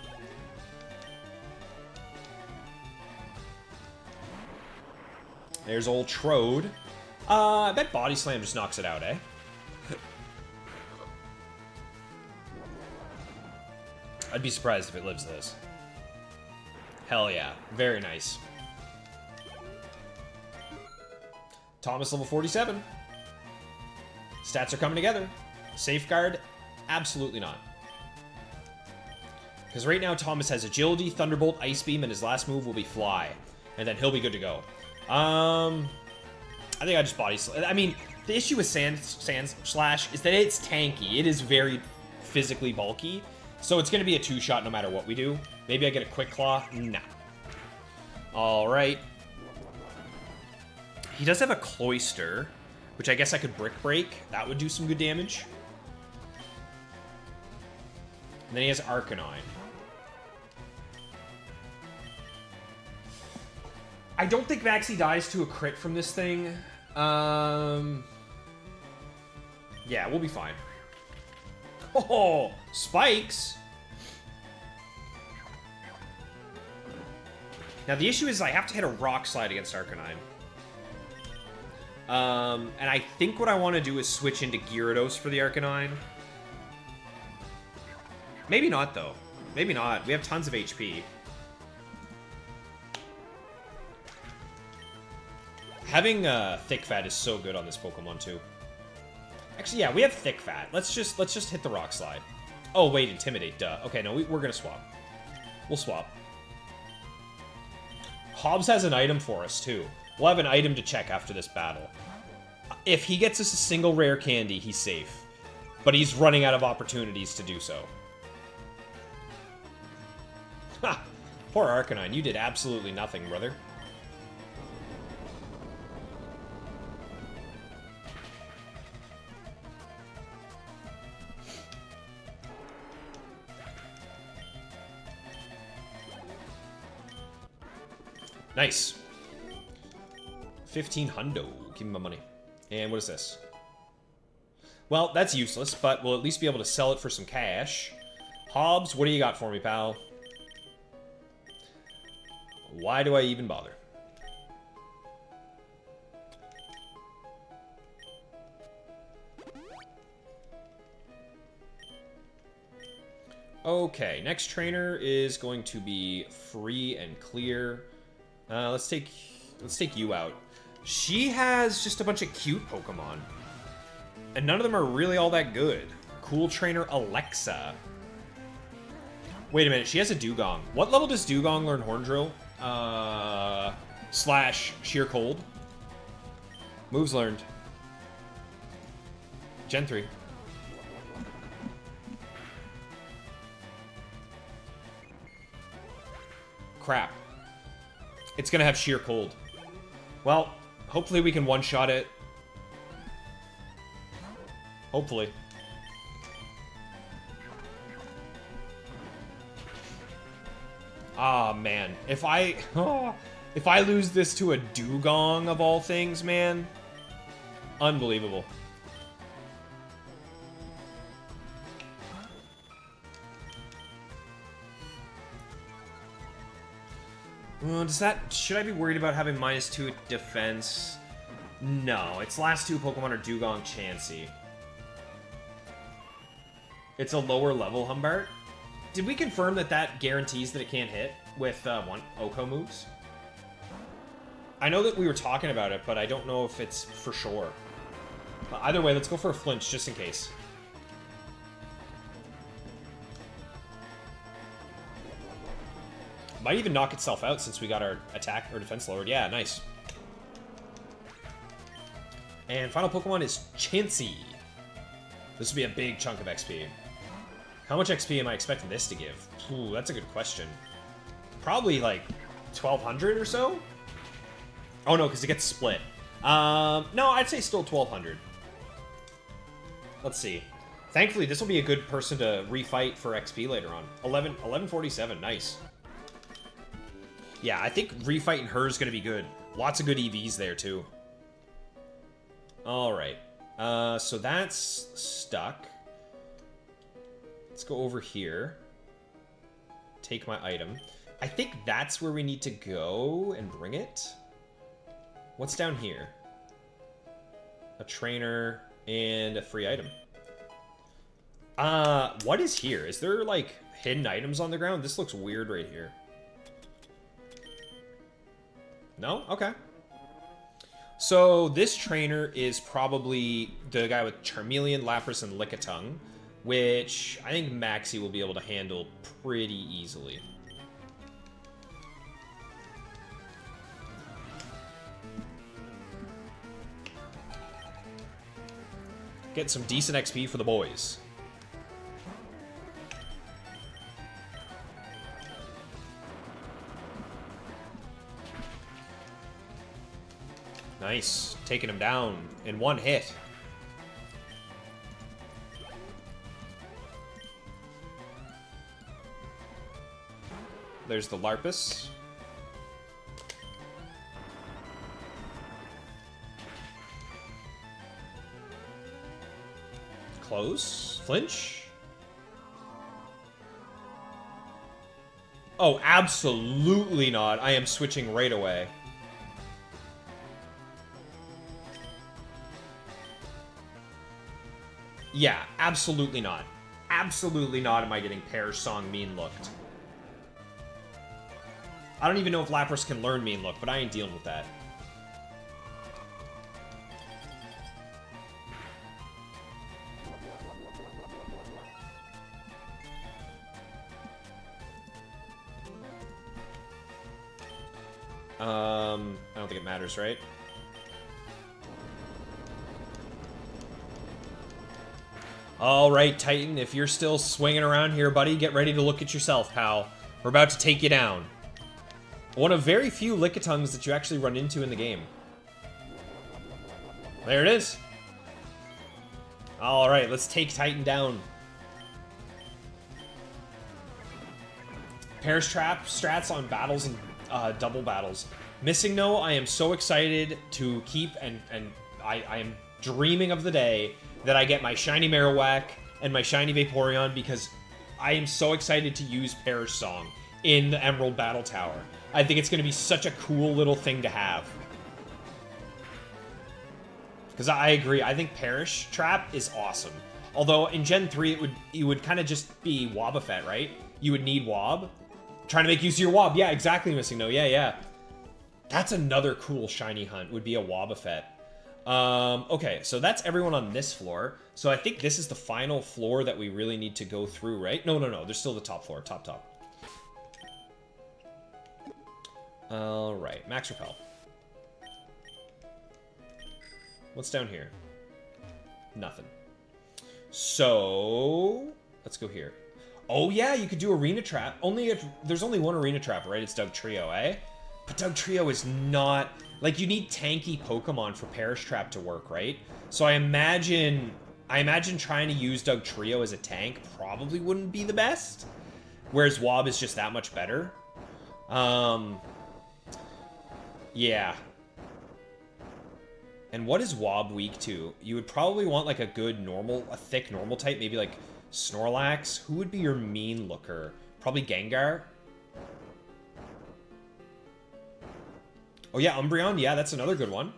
There's old Trode. I bet Body Slam just knocks it out, eh? I'd be surprised if it lives this. Hell yeah. Very nice. Thomas level 47. Stats are coming together. Safeguard? Absolutely not. Because right now Thomas has Agility, Thunderbolt, Ice Beam, and his last move will be Fly. And then he'll be good to go. I think I just Body Slam. I mean, the issue with Sand Slash is that it's tanky. It is very physically bulky. So it's going to be a two-shot no matter what we do. Maybe I get a Quick Claw? Nah. Alright. He does have a Cloyster, which I guess I could Brick Break. That would do some good damage. And then he has Arcanine. I don't think Maxie dies to a crit from this thing. Yeah, we'll be fine. Oh, spikes. Now the issue is I have to hit a Rock Slide against Arcanine. And I think what I want to do is switch into Gyarados for the Arcanine. Maybe not, though. Maybe not. We have tons of HP. Having Thick Fat is so good on this Pokemon, too. Actually, yeah, we have Thick Fat. Let's just hit the Rock Slide. Oh, wait, Intimidate, duh. Okay, no, we're gonna swap. We'll swap. Hobbs has an item for us, too. We'll have an item to check after this battle. If he gets us a single rare candy, he's safe. But he's running out of opportunities to do so. Ha! Poor Arcanine, you did absolutely nothing, brother. Nice. 15 hundo. Give me my money. And what is this? Well, that's useless, but we'll at least be able to sell it for some cash. Hobbs, what do you got for me, pal? Why do I even bother? Okay, next trainer is going to be free and clear. Let's take you out. She has just a bunch of cute Pokemon. And none of them are really all that good. Cool trainer Alexa. Wait a minute, she has a Dugong. What level does Dugong learn Horn Drill? Slash Sheer Cold. Moves learned. Gen 3. Crap. It's gonna have Sheer Cold. Well, hopefully we can one-shot it. Hopefully. Ah, man. If I lose this to a Dugong of all things, man. Unbelievable. Does that... Should I be worried about having -2 defense? No, its last two Pokemon are Dugong, Chansey. It's a lower level Humbart. Did we confirm that that guarantees that it can't hit with one Oko moves? I know that we were talking about it, but I don't know if it's for sure. But either way, let's go for a flinch just in case. Might even knock itself out since we got our attack or defense lowered. Yeah, nice. And final Pokemon is Chansey. This would be a big chunk of XP. How much XP am I expecting this to give? Ooh, that's a good question. Probably like 1,200 or so? Oh no, because it gets split. No, I'd say still 1,200. Let's see. Thankfully, this will be a good person to refight for XP later on. 1147, nice. Yeah, I think refighting her is going to be good. Lots of good EVs there, too. Alright. So that's stuck. Let's go over here. Take my item. I think that's where we need to go and bring it. What's down here? A trainer and a free item. What is here? Is there, like, hidden items on the ground? This looks weird right here. No? Okay. So, this trainer is probably the guy with Charmeleon, Lapras, and Lickitung, which I think Maxie will be able to handle pretty easily. Get some decent XP for the boys. Nice. Taking him down in one hit. There's the Larpus. Close. Flinch. Oh, absolutely not. I am switching right away. Yeah, absolutely not. Absolutely not am I getting Perish Song mean looked. I don't even know if Lapras can learn mean look, but I ain't dealing with that. I don't think it matters, right? All right, Titan, if you're still swinging around here, buddy, get ready to look at yourself, pal. We're about to take you down. One of very few Lickitungs that you actually run into in the game. There it is. All right, let's take Titan down. Perish Trap strats on battles and double battles. Missing No, I am so excited to keep, and I am dreaming of the day that I get my shiny Marowak and my shiny Vaporeon, because I am so excited to use Perish Song in the Emerald Battle Tower. I think it's going to be such a cool little thing to have. Because I agree, I think Perish Trap is awesome. Although in Gen 3 it would kind of just be Wobbuffet, right? You would need Wob. Trying to make use of your Wob. Yeah, exactly, Missing No. Yeah. That's another cool shiny hunt, would be a Wobbuffet. Okay, so that's everyone on this floor. So I think this is the final floor that we really need to go through, right? No. There's still the top floor. Top. Alright, Max Repel. What's down here? Nothing. So, let's go here. Oh yeah, you could do Arena Trap. Only if there's only one Arena Trap, right? It's Doug Trio, eh? But Doug Trio is not... Like, you need tanky Pokemon for Perish Trap to work, right? So I imagine trying to use Doug Trio as a tank probably wouldn't be the best. Whereas Wob is just that much better. Yeah. And what is Wob weak to? You would probably want, like, a thick normal type. Maybe, like, Snorlax. Who would be your mean looker? Probably Gengar. Oh yeah, Umbreon. Yeah, that's another good one.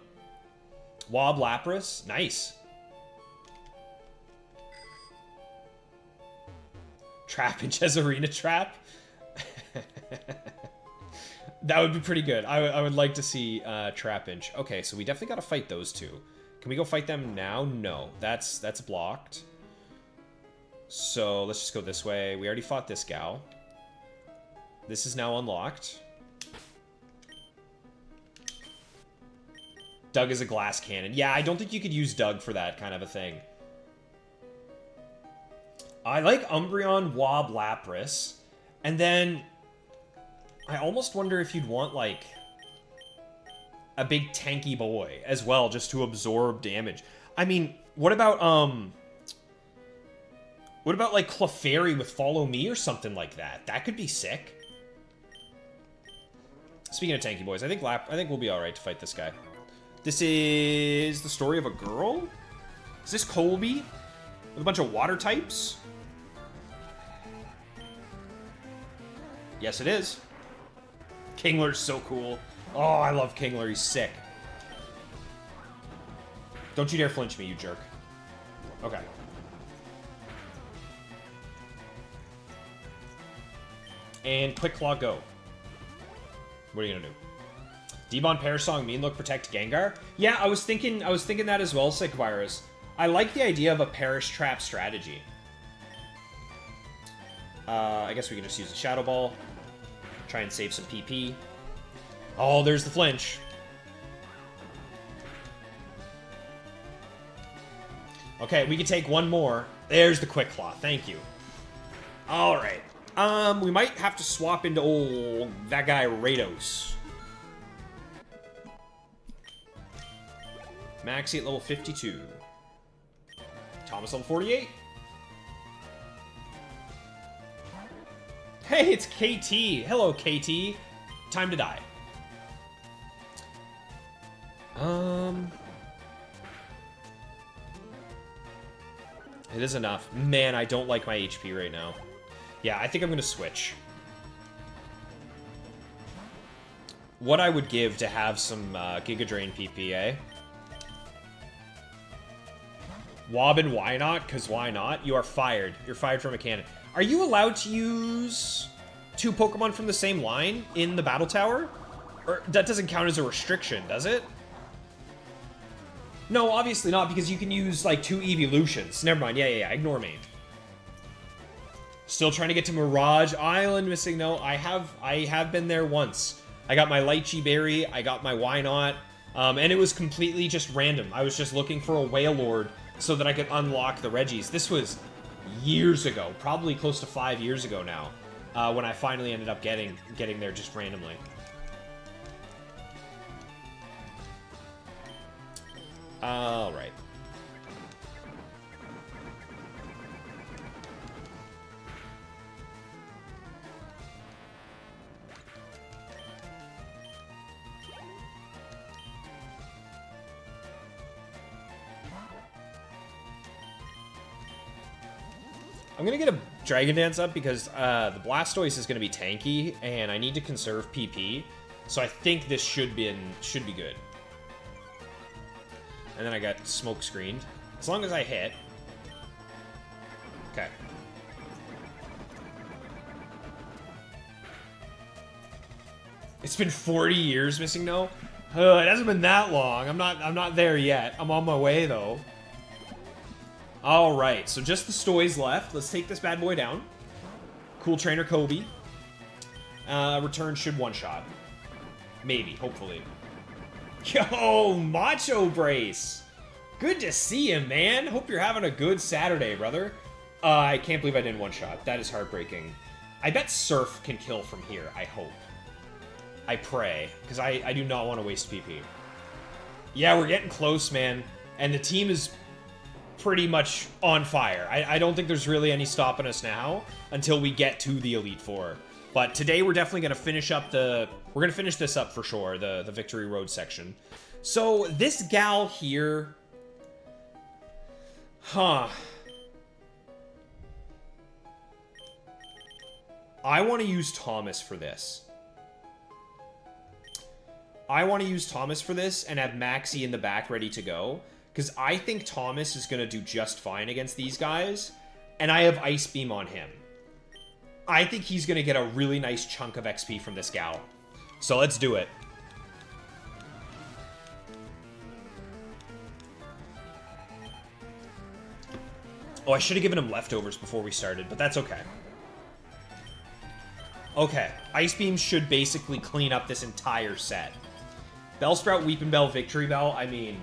Wob Lapras. Nice. Trapinch as Arena Trap. That would be pretty good. I would like to see Trapinch. Okay, so we definitely got to fight those two. Can we go fight them now? No, that's blocked. So let's just go this way. We already fought this gal. This is now unlocked. Doug is a glass cannon. Yeah, I don't think you could use Doug for that kind of a thing. I like Umbreon, Wob, Lapras. And then I almost wonder if you'd want, like, a big tanky boy as well, just to absorb damage. I mean, what about, like, Clefairy with Follow Me or something like that? That could be sick. Speaking of tanky boys, I think we'll be alright to fight this guy. This is the story of a girl? Is this Colby? With a bunch of water types? Yes, it is. Kingler's so cool. Oh, I love Kingler. He's sick. Don't you dare flinch me, you jerk. Okay. And Quick Claw, go. What are you gonna do? Debon, Parasong, Mean Look, Protect, Gengar? Yeah, I was thinking that as well, Sick Virus. I like the idea of a Perish Trap strategy. I guess we can just use a Shadow Ball. Try and save some PP. Oh, there's the flinch. Okay, we can take one more. There's the Quick Claw. Thank you. Alright. We might have to swap into that guy Rados. Maxie at level 52. Thomas level 48. Hey, it's KT. Hello, KT. Time to die. It is enough. Man, I don't like my HP right now. Yeah, I think I'm gonna switch. What I would give to have some Giga Drain PP, eh? Wobbin, why not? Because why not? You are fired. You're fired from a cannon. Are you allowed to use 2 Pokemon from the same line in the Battle Tower? Or that doesn't count as a restriction, does it? No, obviously not, because you can use, like, 2 evolutions. Never mind. Yeah. Ignore me. Still trying to get to Mirage Island, missing no. I have been there once. I got my Lychee Berry. I got my Why Not. And it was completely just random. I was just looking for a Wailord so that I could unlock the Reggies. This was years ago, probably close to 5 years ago now, when I finally ended up getting there just randomly. All right. I'm gonna get a Dragon Dance up because the Blastoise is gonna be tanky, and I need to conserve PP. So I think this should be good. And then I got smoke screened. As long as I hit. Okay. It's been 40 years missing no. It hasn't been that long. I'm not there yet. I'm on my way though. All right, so just the Stoys left. Let's take this bad boy down. Cool Trainer Kobe. Return should one-shot. Maybe, hopefully. Yo, Macho Brace. Good to see you, man. Hope you're having a good Saturday, brother. I can't believe I didn't one-shot. That is heartbreaking. I bet Surf can kill from here, I hope. I pray, because I do not want to waste PP. Yeah, we're getting close, man. And the team is pretty much on fire. I don't think there's really any stopping us now until we get to the Elite Four. But today we're definitely going to finish up we're going to finish this up for sure, the Victory Road section. So this gal here, I want to use Thomas for this. I want to use Thomas for this and have Maxie in the back ready to go. Because I think Thomas is going to do just fine against these guys. And I have Ice Beam on him. I think he's going to get a really nice chunk of XP from this gal. So let's do it. Oh, I should have given him leftovers before we started, but that's okay. Okay, Ice Beam should basically clean up this entire set. Bellsprout, Weeping Bell, Victory Bell, I mean,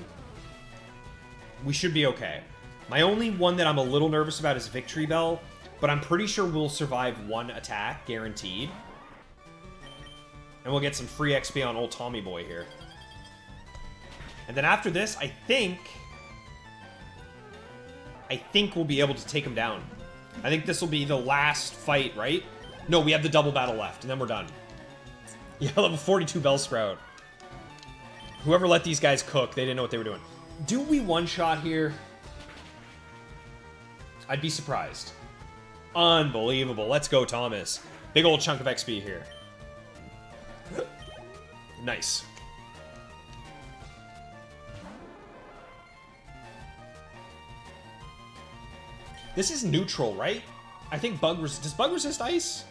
we should be okay. My only one that I'm a little nervous about is Victory Bell, but I'm pretty sure we'll survive one attack, guaranteed. And we'll get some free XP on old Tommy Boy here. And then after this, I think we'll be able to take him down. I think this will be the last fight, right? No, we have the double battle left, and then we're done. Yeah, level 42 Bellsprout. Whoever let these guys cook, they didn't know what they were doing. Do we one-shot here? I'd be surprised. Unbelievable. Let's go, Thomas. Big old chunk of XP here. Nice. This is neutral, right? I think does bug resist ice?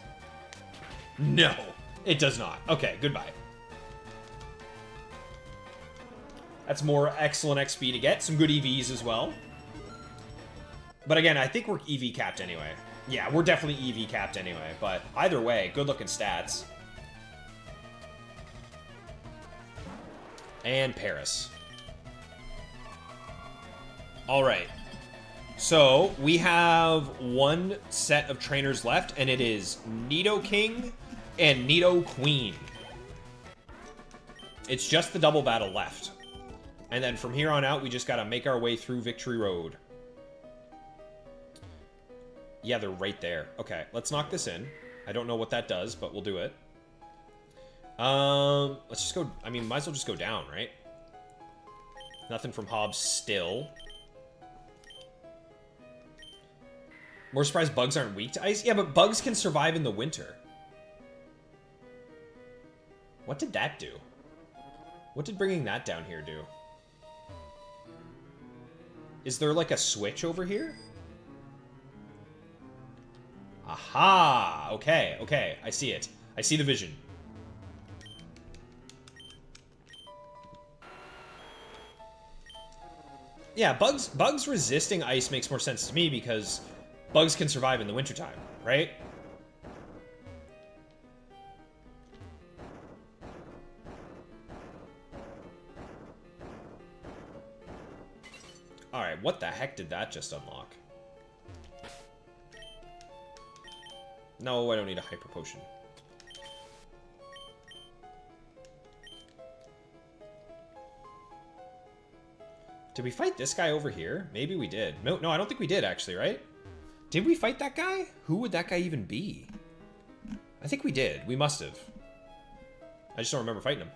No, it does not. Okay, goodbye. That's more excellent XP to get. Some good EVs as well. But again, I think we're EV capped anyway. Yeah, we're definitely EV capped anyway. But either way, good looking stats. And Paris. All right. So, we have one set of trainers left, and it is Nidoking and Nidoqueen. It's just the double battle left. And then from here on out, we just gotta make our way through Victory Road. Yeah, they're right there. Okay, let's knock this in. I don't know what that does, but we'll do it. Let's just go... I mean, might as well just go down, right? Nothing from Hobbs still. More surprised bugs aren't weak to ice? Yeah, but bugs can survive in the winter. What did that do? What did bringing that down here do? Is there like a switch over here? Aha! Okay, okay. I see it. I see the vision. Yeah, bugs resisting ice makes more sense to me because bugs can survive in the wintertime, right? Alright, what the heck did that just unlock? No, I don't need a hyper potion. Did we fight this guy over here? Maybe we did. No, I don't think we did, actually, right? Did we fight that guy? Who would that guy even be? I think we did. We must have. I just don't remember fighting him.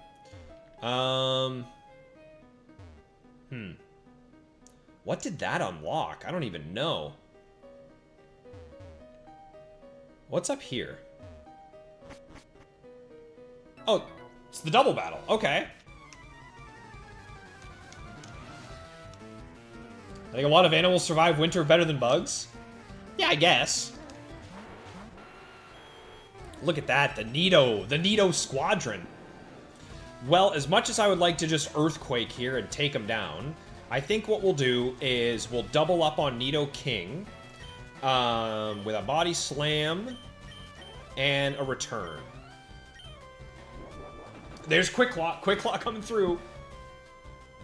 What did that unlock? I don't even know. What's up here? Oh, it's the double battle. Okay. I think a lot of animals survive winter better than bugs. Yeah, I guess. Look at that, the Nido Squadron. Well, as much as I would like to just Earthquake here and take him down, I think what we'll do is we'll double up on Nidoking with a Body Slam and a Return. There's Quick Claw coming through.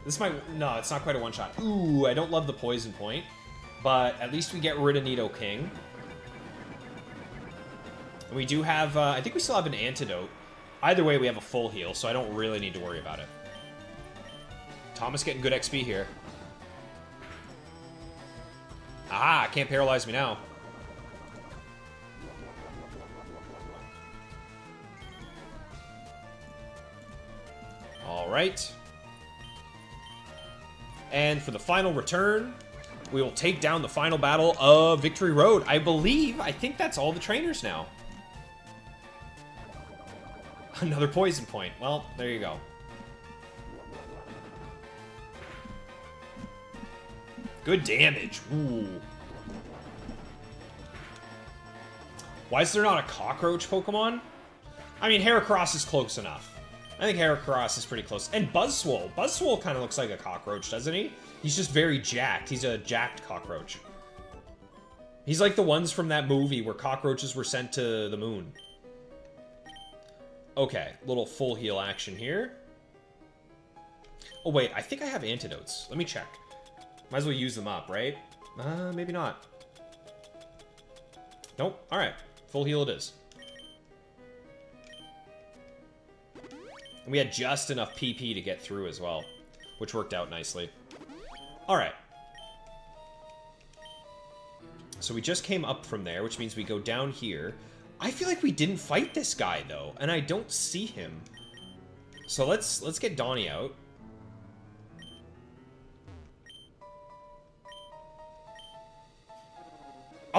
This might... No, it's not quite a one-shot. Ooh, I don't love the Poison Point. But at least we get rid of Nidoking. And we do have... I think we still have an Antidote. Either way, we have a full heal, so I don't really need to worry about it. Thomas getting good XP here. Ah, can't paralyze me now. All right. And for the final return, we will take down the final battle of Victory Road. I think that's all the trainers now. Another poison point. Well, there you go. Good damage. Ooh. Why is there not a cockroach Pokemon? I mean, Heracross is close enough. I think Heracross is pretty close. And Buzzwole. Buzzwole kind of looks like a cockroach, doesn't he? He's just very jacked. He's a jacked cockroach. He's like the ones from that movie where cockroaches were sent to the moon. Okay, little full heal action here. Oh, wait, I think I have antidotes. Let me check. Might as well use them up, right? Maybe not. Nope. All right. Full heal it is. And we had just enough PP to get through as well, which worked out nicely. All right. So we just came up from there, which means we go down here. I feel like we didn't fight this guy, though, and I don't see him. So let's get Donnie out.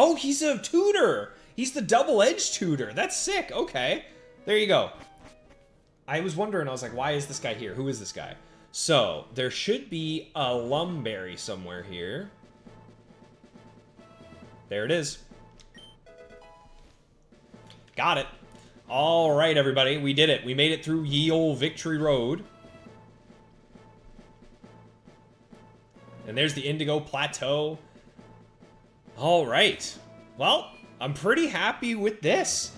Oh, he's a tutor! He's the double-edged tutor. That's sick. Okay. There you go. I was wondering, I was like, why is this guy here? Who is this guy? So, there should be a Lumberry somewhere here. There it is. Got it. All right, everybody. We did it. We made it through ye olde Victory Road. And there's the Indigo Plateau. All right. Well, I'm pretty happy with this.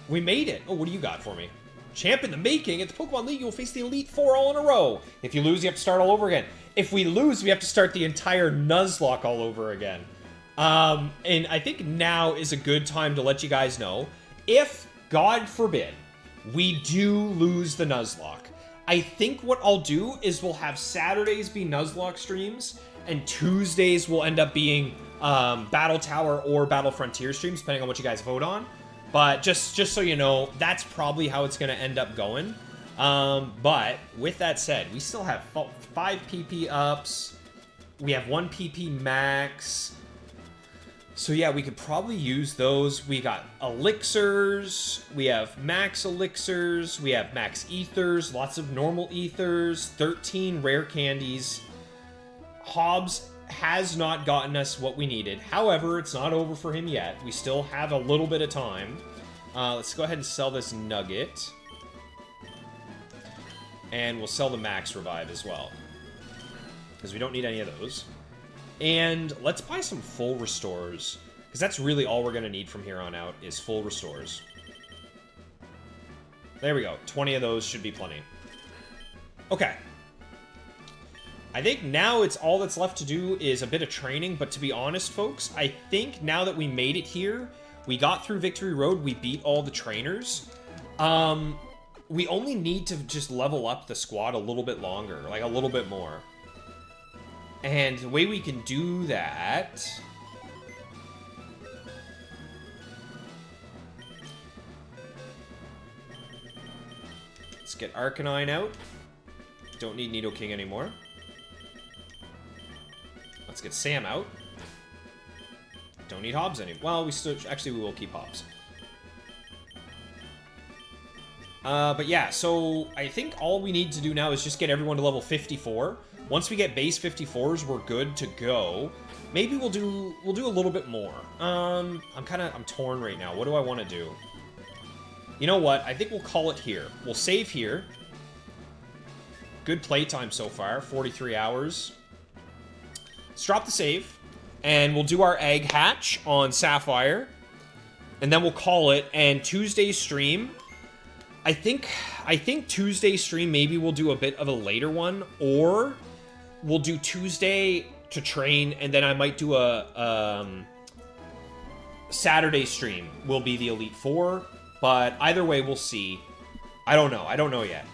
We made it. Oh, what do you got for me? Champ in the making. At the Pokemon League, you'll face the Elite Four all in a row. If you lose, you have to start all over again. If we lose, we have to start the entire Nuzlocke all over again. And I think now is a good time to let you guys know, if, God forbid, we do lose the Nuzlocke, I think what I'll do is we'll have Saturdays be Nuzlocke streams, and Tuesdays will end up being Battle Tower or Battle Frontier streams, depending on what you guys vote on. But just so you know, that's probably how it's going to end up going. But with that said, we still have 5 PP ups. We have 1 PP max. So yeah, we could probably use those. We got elixirs. We have max elixirs. We have max ethers. Lots of normal ethers. 13 rare candies. Hobbs has not gotten us what we needed. However, it's not over for him yet. We still have a little bit of time. Let's go ahead and sell this nugget. And we'll sell the max revive as well, because we don't need any of those. And let's buy some full restores, because that's really all we're going to need from here on out is full restores. There we go. 20 of those should be plenty. Okay. I think now it's all that's left to do is a bit of training, but to be honest, folks, I think now that we made it here, we got through Victory Road, we beat all the trainers, we only need to just level up the squad a little bit longer, like a little bit more. And the way we can do that... Let's get Arcanine out. Don't need Nidoking anymore. Let's get Sam out. Don't need Hobbs anymore. Well, we still... Actually, we will keep Hobbs. But yeah, so I think all we need to do now is just get everyone to level 54. Once we get base 54s, we're good to go. Maybe we'll do a little bit more. I'm torn right now. What do I want to do? You know what? I think we'll call it here. We'll save here. Good playtime so far, 43 hours. Let's drop the save, and we'll do our egg hatch on Sapphire, and then we'll call it. And Tuesday's stream, I think Tuesday's stream maybe we'll do a bit of a later one, or we'll do Tuesday to train, and then I might do a Saturday stream will be the Elite Four. But either way, we'll see. I don't know. I don't know yet.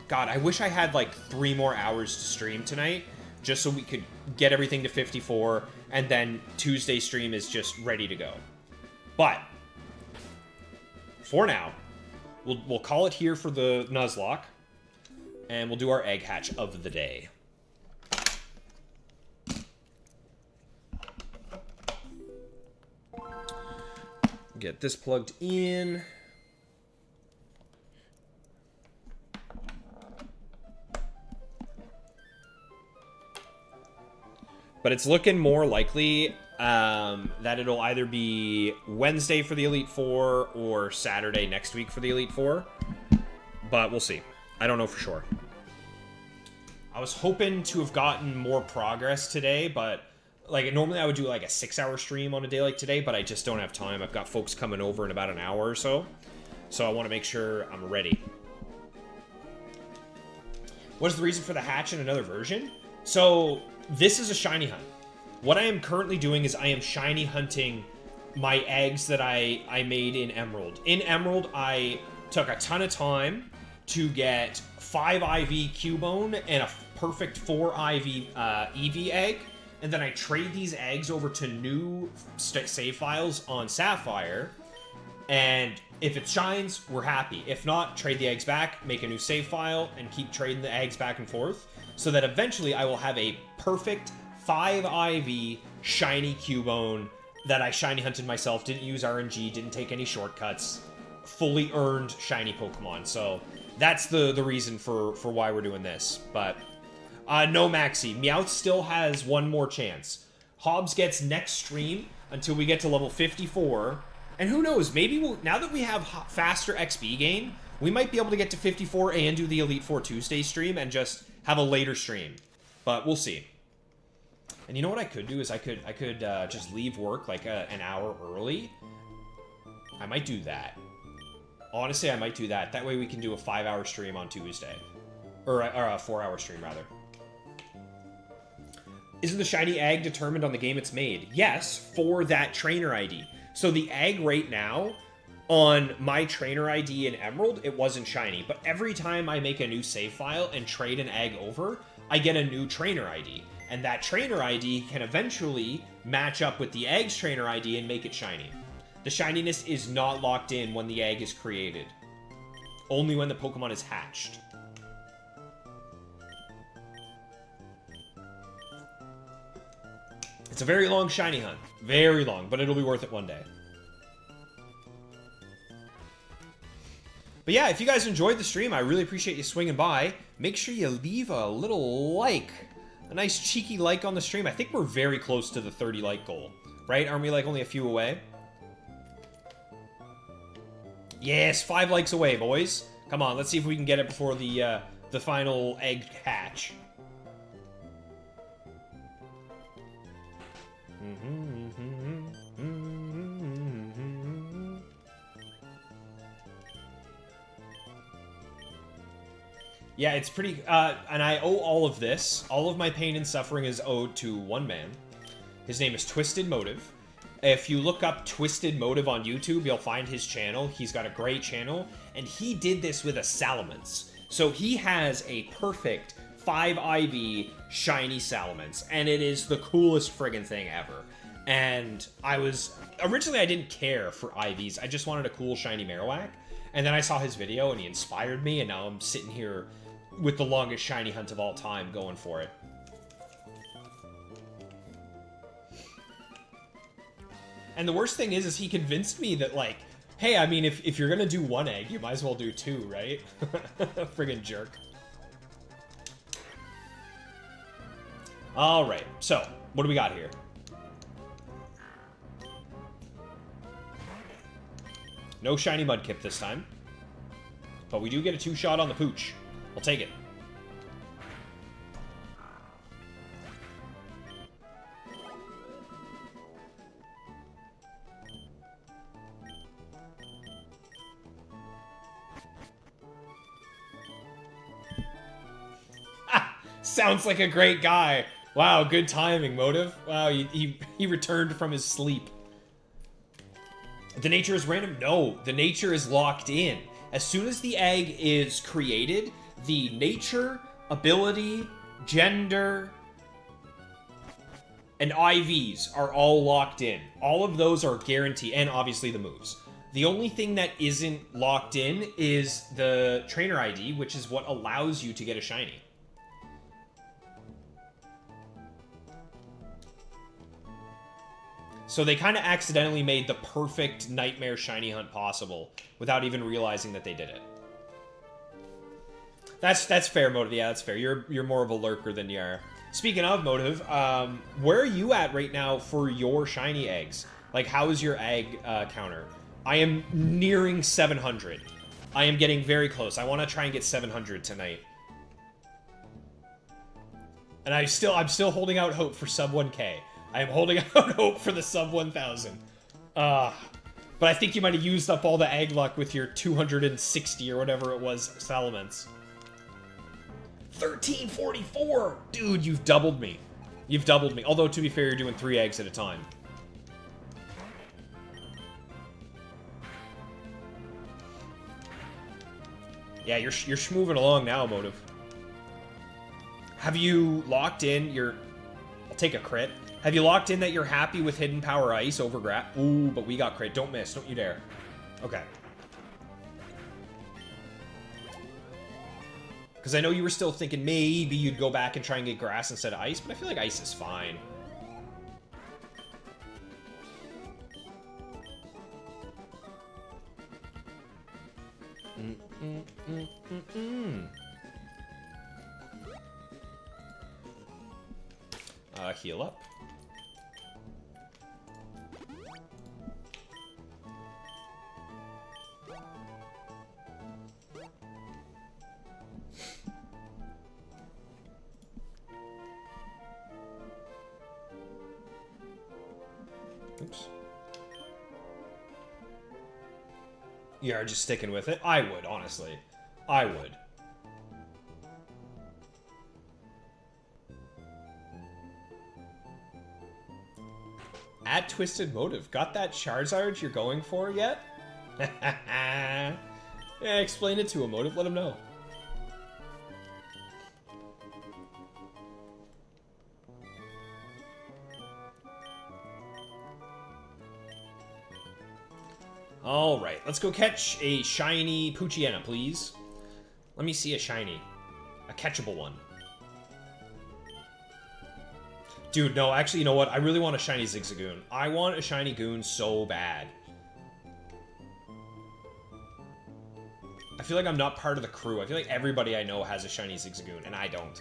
God, I wish I had like 3 more hours to stream tonight, just so we could get everything to 54, and then Tuesday's stream is just ready to go. But for now, we'll call it here for the Nuzlocke, and we'll do our egg hatch of the day. Get this plugged in. But it's looking more likely that it'll either be Wednesday for the Elite Four or Saturday next week for the Elite Four. But we'll see. I don't know for sure. I was hoping to have gotten more progress today, but like normally I would do like a 6-hour stream on a day like today, but I just don't have time. I've got folks coming over in about an hour or so. So I want to make sure I'm ready. What is the reason for the hatch in another version? So this is a shiny hunt. What I am currently doing is I am shiny hunting my eggs that I made in Emerald. In Emerald, I took a ton of time to get 5 IV Cubone and a perfect 4 IV EV egg. And then I trade these eggs over to new save files on Sapphire. And if it shines, we're happy. If not, trade the eggs back, make a new save file, and keep trading the eggs back and forth. So that eventually I will have a perfect 5 IV shiny Cubone that I shiny hunted myself, didn't use RNG, didn't take any shortcuts, fully earned shiny Pokemon. So that's the reason for why we're doing this. But no, Maxi. Meowth still has one more chance. Hobbs gets next stream until we get to level 54. And who knows, maybe now that we have faster XP gain, we might be able to get to 54 and do the Elite Four Tuesday stream and just have a later stream. But we'll see. And you know what I could do is I could just leave work like an hour early. I might do that. Honestly, I might do that. That way we can do a 5-hour stream on Tuesday. Or a 4-hour stream, rather. Isn't the shiny egg determined on the game it's made? Yes, for that trainer ID. So the egg right now, on my trainer ID in Emerald, it wasn't shiny. But every time I make a new save file and trade an egg over, I get a new trainer ID. And that trainer ID can eventually match up with the egg's trainer ID and make it shiny. The shininess is not locked in when the egg is created. Only when the Pokemon is hatched. It's a very long shiny hunt. Very long, but it'll be worth it one day. But yeah, if you guys enjoyed the stream, I really appreciate you swinging by. Make sure you leave a little like. A nice cheeky like on the stream. I think we're very close to the 30 like goal. Right? Aren't we like only a few away? Yes, 5 likes away, boys. Come on, let's see if we can get it before the final egg hatch. Yeah, it's pretty, and I owe all of this. All of my pain and suffering is owed to one man. His name is Twisted Motive. If you look up Twisted Motive on YouTube, you'll find his channel. He's got a great channel, and he did this with a Salamence. So he has a perfect 5 IV shiny Salamence, and it is the coolest friggin' thing ever. And originally I didn't care for IVs. I just wanted a cool shiny Marowak. And then I saw his video, and he inspired me, and now I'm sitting here with the longest shiny hunt of all time going for it. And the worst thing is he convinced me that, like, hey, I mean, if you're gonna do 1 egg, you might as well do 2, right? Friggin' jerk. Alright, so, what do we got here? No shiny Mudkip this time. But we do get a 2-shot on the Pooch. I'll take it. Sounds like a great guy. Wow, good timing, Motive. Wow, he returned from his sleep. The nature is random? No, the nature is locked in. As soon as the egg is created, the nature, ability, gender, and IVs are all locked in. All of those are guaranteed, and obviously the moves. The only thing that isn't locked in is the trainer ID, which is what allows you to get a shiny. So they kind of accidentally made the perfect nightmare shiny hunt possible without even realizing that they did it. That's fair, Motive. Yeah, that's fair. You're more of a lurker than you are Speaking of Motive, where are you at right now for your shiny eggs? Like, how is your egg counter? I am nearing 700. I am getting very close. I want to try and get 700 tonight. And I'm still holding out hope for sub 1K. I am holding out hope for the sub 1,000. But I think you might have used up all the egg luck with your 260 or whatever it was Salamence. 1344! Dude, you've doubled me. You've doubled me. Although, to be fair, you're doing 3 eggs at a time. Yeah, you're schmoving along now, Motive. Have you locked in your... I'll take a crit. Have you locked in that you're happy with Hidden Power Ice over Grab? Ooh, but we got crit. Don't miss. Don't you dare. Okay. Because I know you were still thinking maybe you'd go back and try and get Grass instead of Ice, but I feel like Ice is fine. Heal up. Oops. You are just sticking with it? I would, honestly. I would. At Twisted Motive. Got that Charizard you're going for yet? Yeah, explain it to him, Motive. Let him know. Alright, let's go catch a shiny Poochyena, please. Let me see a shiny. A catchable one. Dude, no, actually, you know what? I really want a shiny Zigzagoon. I want a shiny Goon so bad. I feel like I'm not part of the crew. I feel like everybody I know has a shiny Zigzagoon, and I don't.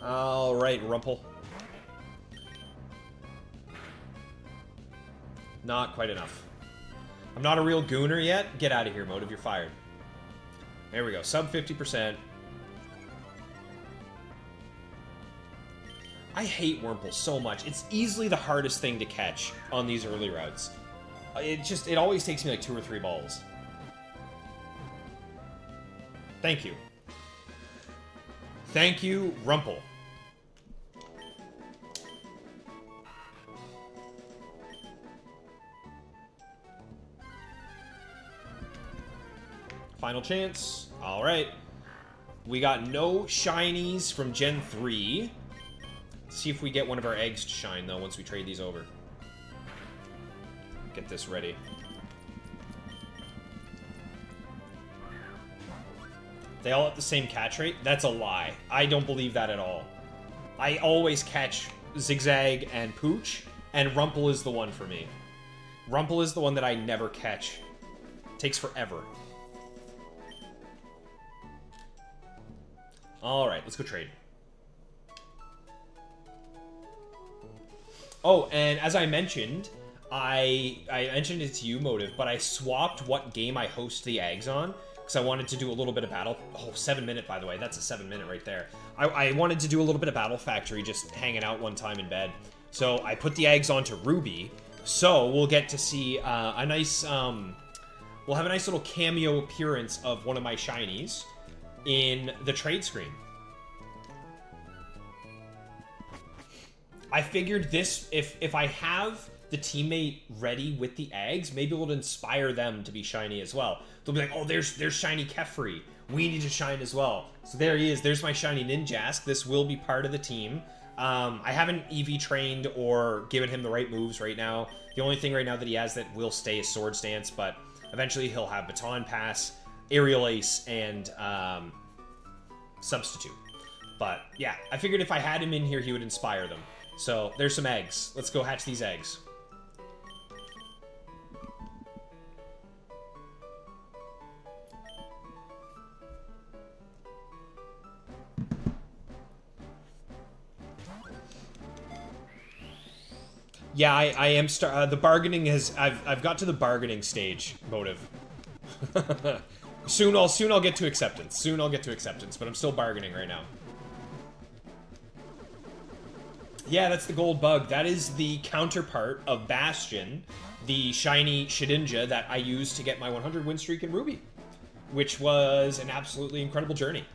Alright, Rumple. Not quite enough. I'm not a real gooner yet. Get out of here, Motive. You're fired. There we go. Sub 50%. I hate Wurmple so much. It's easily the hardest thing to catch on these early routes. It always takes me like 2 or 3 balls. Thank you. Thank you, Rumple. Final chance. Alright. We got no shinies from Gen 3. Let's see if we get one of our eggs to shine, though, once we trade these over. Get this ready. They all have the same catch rate? That's a lie. I don't believe that at all. I always catch Zigzag and Pooch, and Rumple is the one for me. Rumple is the one that I never catch. Takes forever. Alright, let's go trade. Oh, and as I mentioned, I mentioned it to you, Motive, but I swapped what game I host the eggs on, because I wanted to do a little bit of battle. Oh, 7-minute, by the way. That's a 7-minute right there. I wanted to do a little bit of Battle Factory, just hanging out one time in bed. So I put the eggs onto Ruby, so we'll get to see a nice, we'll have a nice little cameo appearance of one of my shinies in the trade screen. I figured this, if I have the teammate ready with the eggs, maybe it'll inspire them to be shiny as well. They'll be like, oh, there's shiny Kefri. We need to shine as well. So there he is. There's my shiny Ninjask. This will be part of the team. I haven't EV trained or given him the right moves right now. The only thing right now that he has that will stay is Sword Stance, but eventually he'll have Baton Pass, Aerial Ace, and Substitute. But yeah, I figured if I had him in here, he would inspire them. So there's some eggs. Let's go hatch these eggs. Yeah, I am the bargaining has I've got to the bargaining stage, Motive. soon I'll get to acceptance. Soon I'll get to acceptance, but I'm still bargaining right now. Yeah, that's the gold bug. That is the counterpart of Bastion, the shiny Shedinja that I used to get my 100 win streak in Ruby, which was an absolutely incredible journey.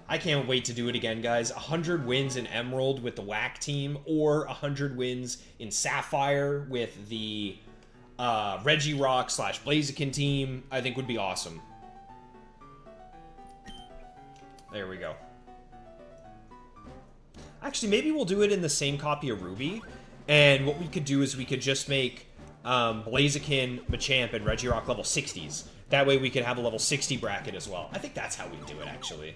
I can't wait to do it again, guys. 100 wins in Emerald with the WAC team, or 100 wins in Sapphire with the Regirock / Blaziken team, I think would be awesome. There we go. Actually, maybe we'll do it in the same copy of Ruby, and what we could do is we could just make Blaziken, Machamp, and Regirock level 60s. That way we could have a level 60 bracket as well. I think that's how we do it, actually.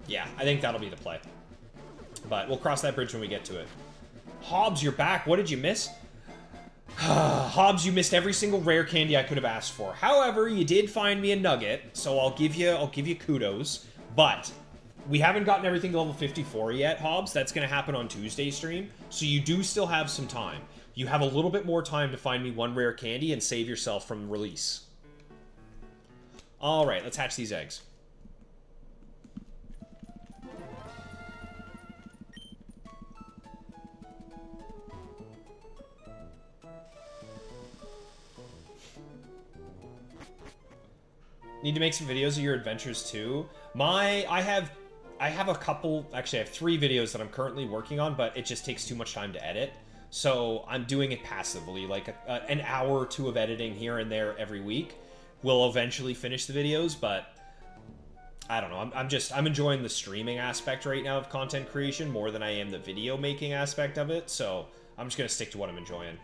Yeah, I think that'll be the play. But we'll cross that bridge when we get to it. Hobbs, you're back. What did you miss? Hobbs, you missed every single rare candy I could have asked for. However, you did find me a nugget, so I'll give you kudos. But we haven't gotten everything to level 54 yet, Hobbs. That's going to happen on Tuesday's stream. So you do still have some time. You have a little bit more time to find me one rare candy and save yourself from release. All right, let's hatch these eggs. Need to make some videos of your adventures too. I have a couple, actually I have 3 videos that I'm currently working on, but it just takes too much time to edit. So I'm doing it passively, like an hour or 2 of editing here and there every week. We'll eventually finish the videos, but I don't know. I'm enjoying the streaming aspect right now of content creation more than I am the video making aspect of it. So I'm just gonna stick to what I'm enjoying.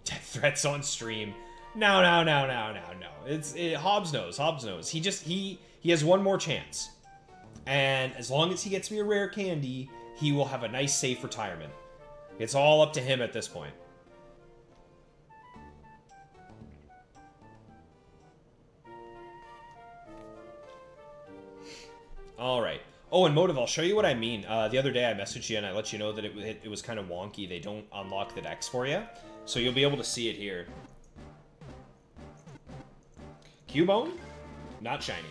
Death threats on stream. No. Hobbs knows. He has one more chance. And as long as he gets me a rare candy, he will have a nice, safe retirement. It's all up to him at this point. All right. Oh, and Motive, I'll show you what I mean. The other day I messaged you and I let you know that it was kind of wonky. They don't unlock the decks for you. So you'll be able to see it here. Cubone? Not shiny.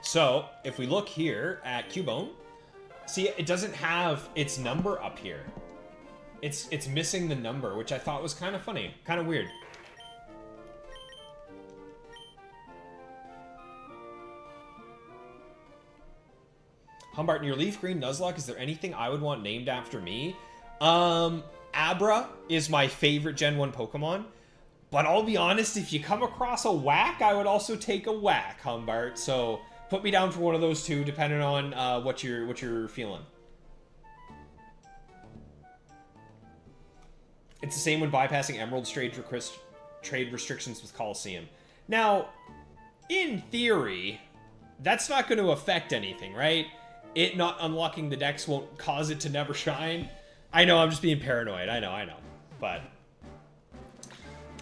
So, if we look here at Cubone, see, it doesn't have its number up here. It's missing the number, which I thought was kind of funny, kind of weird. Humbart, in your leaf green Nuzlocke, is there anything I would want named after me? Abra is my favorite Gen 1 Pokemon, but I'll be honest, if you come across a whack, I would also take a whack, Humbart. So put me down for one of those two, depending on what you're feeling. It's the same when bypassing Emerald's trade restrictions with Coliseum. Now, in theory, that's not going to affect anything, right? It not unlocking the decks won't cause it to never shine. I know, I'm just being paranoid. I know. But...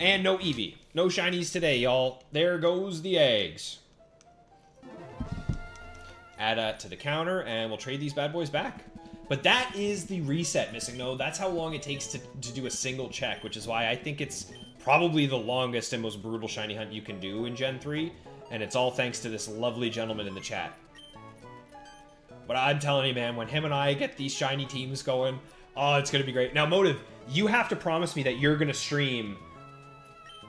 And no Eevee. No shinies today, y'all. There goes the eggs. Add to the counter, and we'll trade these bad boys back. But that is the reset, Missing No. That's how long it takes to do a single check, which is why I think it's probably the longest and most brutal shiny hunt you can do in Gen 3. And it's all thanks to this lovely gentleman in the chat. But I'm telling you, man, when him and I get these shiny teams going... Oh, it's going to be great. Now, Motive, you have to promise me that you're going to stream...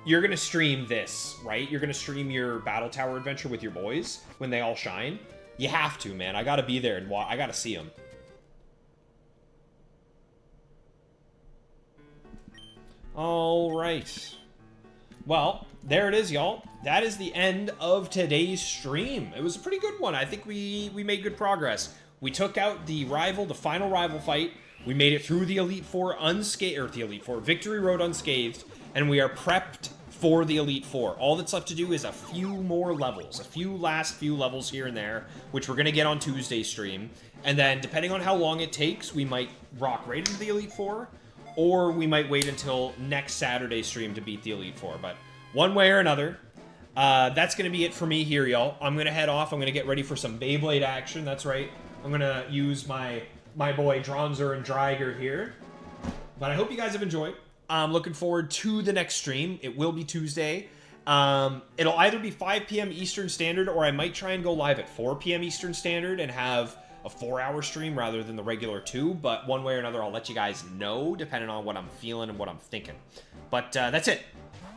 You're going to stream this, right? You're going to stream your Battle Tower adventure with your boys when they all shine. You have to, man. I got to be there and I got to see them. All right. Well, there it is, y'all. That is the end of today's stream. It was a pretty good one. I think we made good progress. We took out the final rival fight. We made it through the Elite Four Victory Road unscathed, and we are prepped for the Elite Four. All that's left to do is a few more levels, last few levels here and there, which we're going to get on Tuesday's stream. And then, depending on how long it takes, we might rock right into the Elite Four, or we might wait until next Saturday's stream to beat the Elite Four. But one way or another, that's going to be it for me here, y'all. I'm going to head off. I'm going to get ready for some Beyblade action. That's right. I'm going to use my boy Dronzer and Dreiger here. But I hope you guys have enjoyed. I'm looking forward to the next stream. It will be Tuesday. It'll either be 5 p.m. Eastern Standard, or I might try and go live at 4 p.m. Eastern Standard and have a 4-hour stream rather than the regular 2. But one way or another, I'll let you guys know, depending on what I'm feeling and what I'm thinking. But that's it.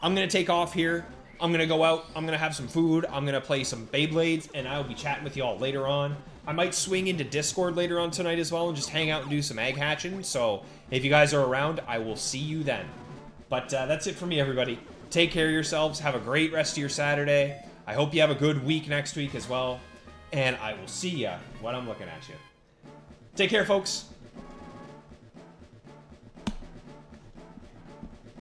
I'm going to take off here. I'm going to go out. I'm going to have some food. I'm going to play some Beyblades, and I'll be chatting with y'all later on. I might swing into Discord later on tonight as well and just hang out and do some egg hatching. So if you guys are around, I will see you then. But that's it for me, everybody. Take care of yourselves. Have a great rest of your Saturday. I hope you have a good week next week as well. And I will see ya when I'm looking at you. Take care, folks.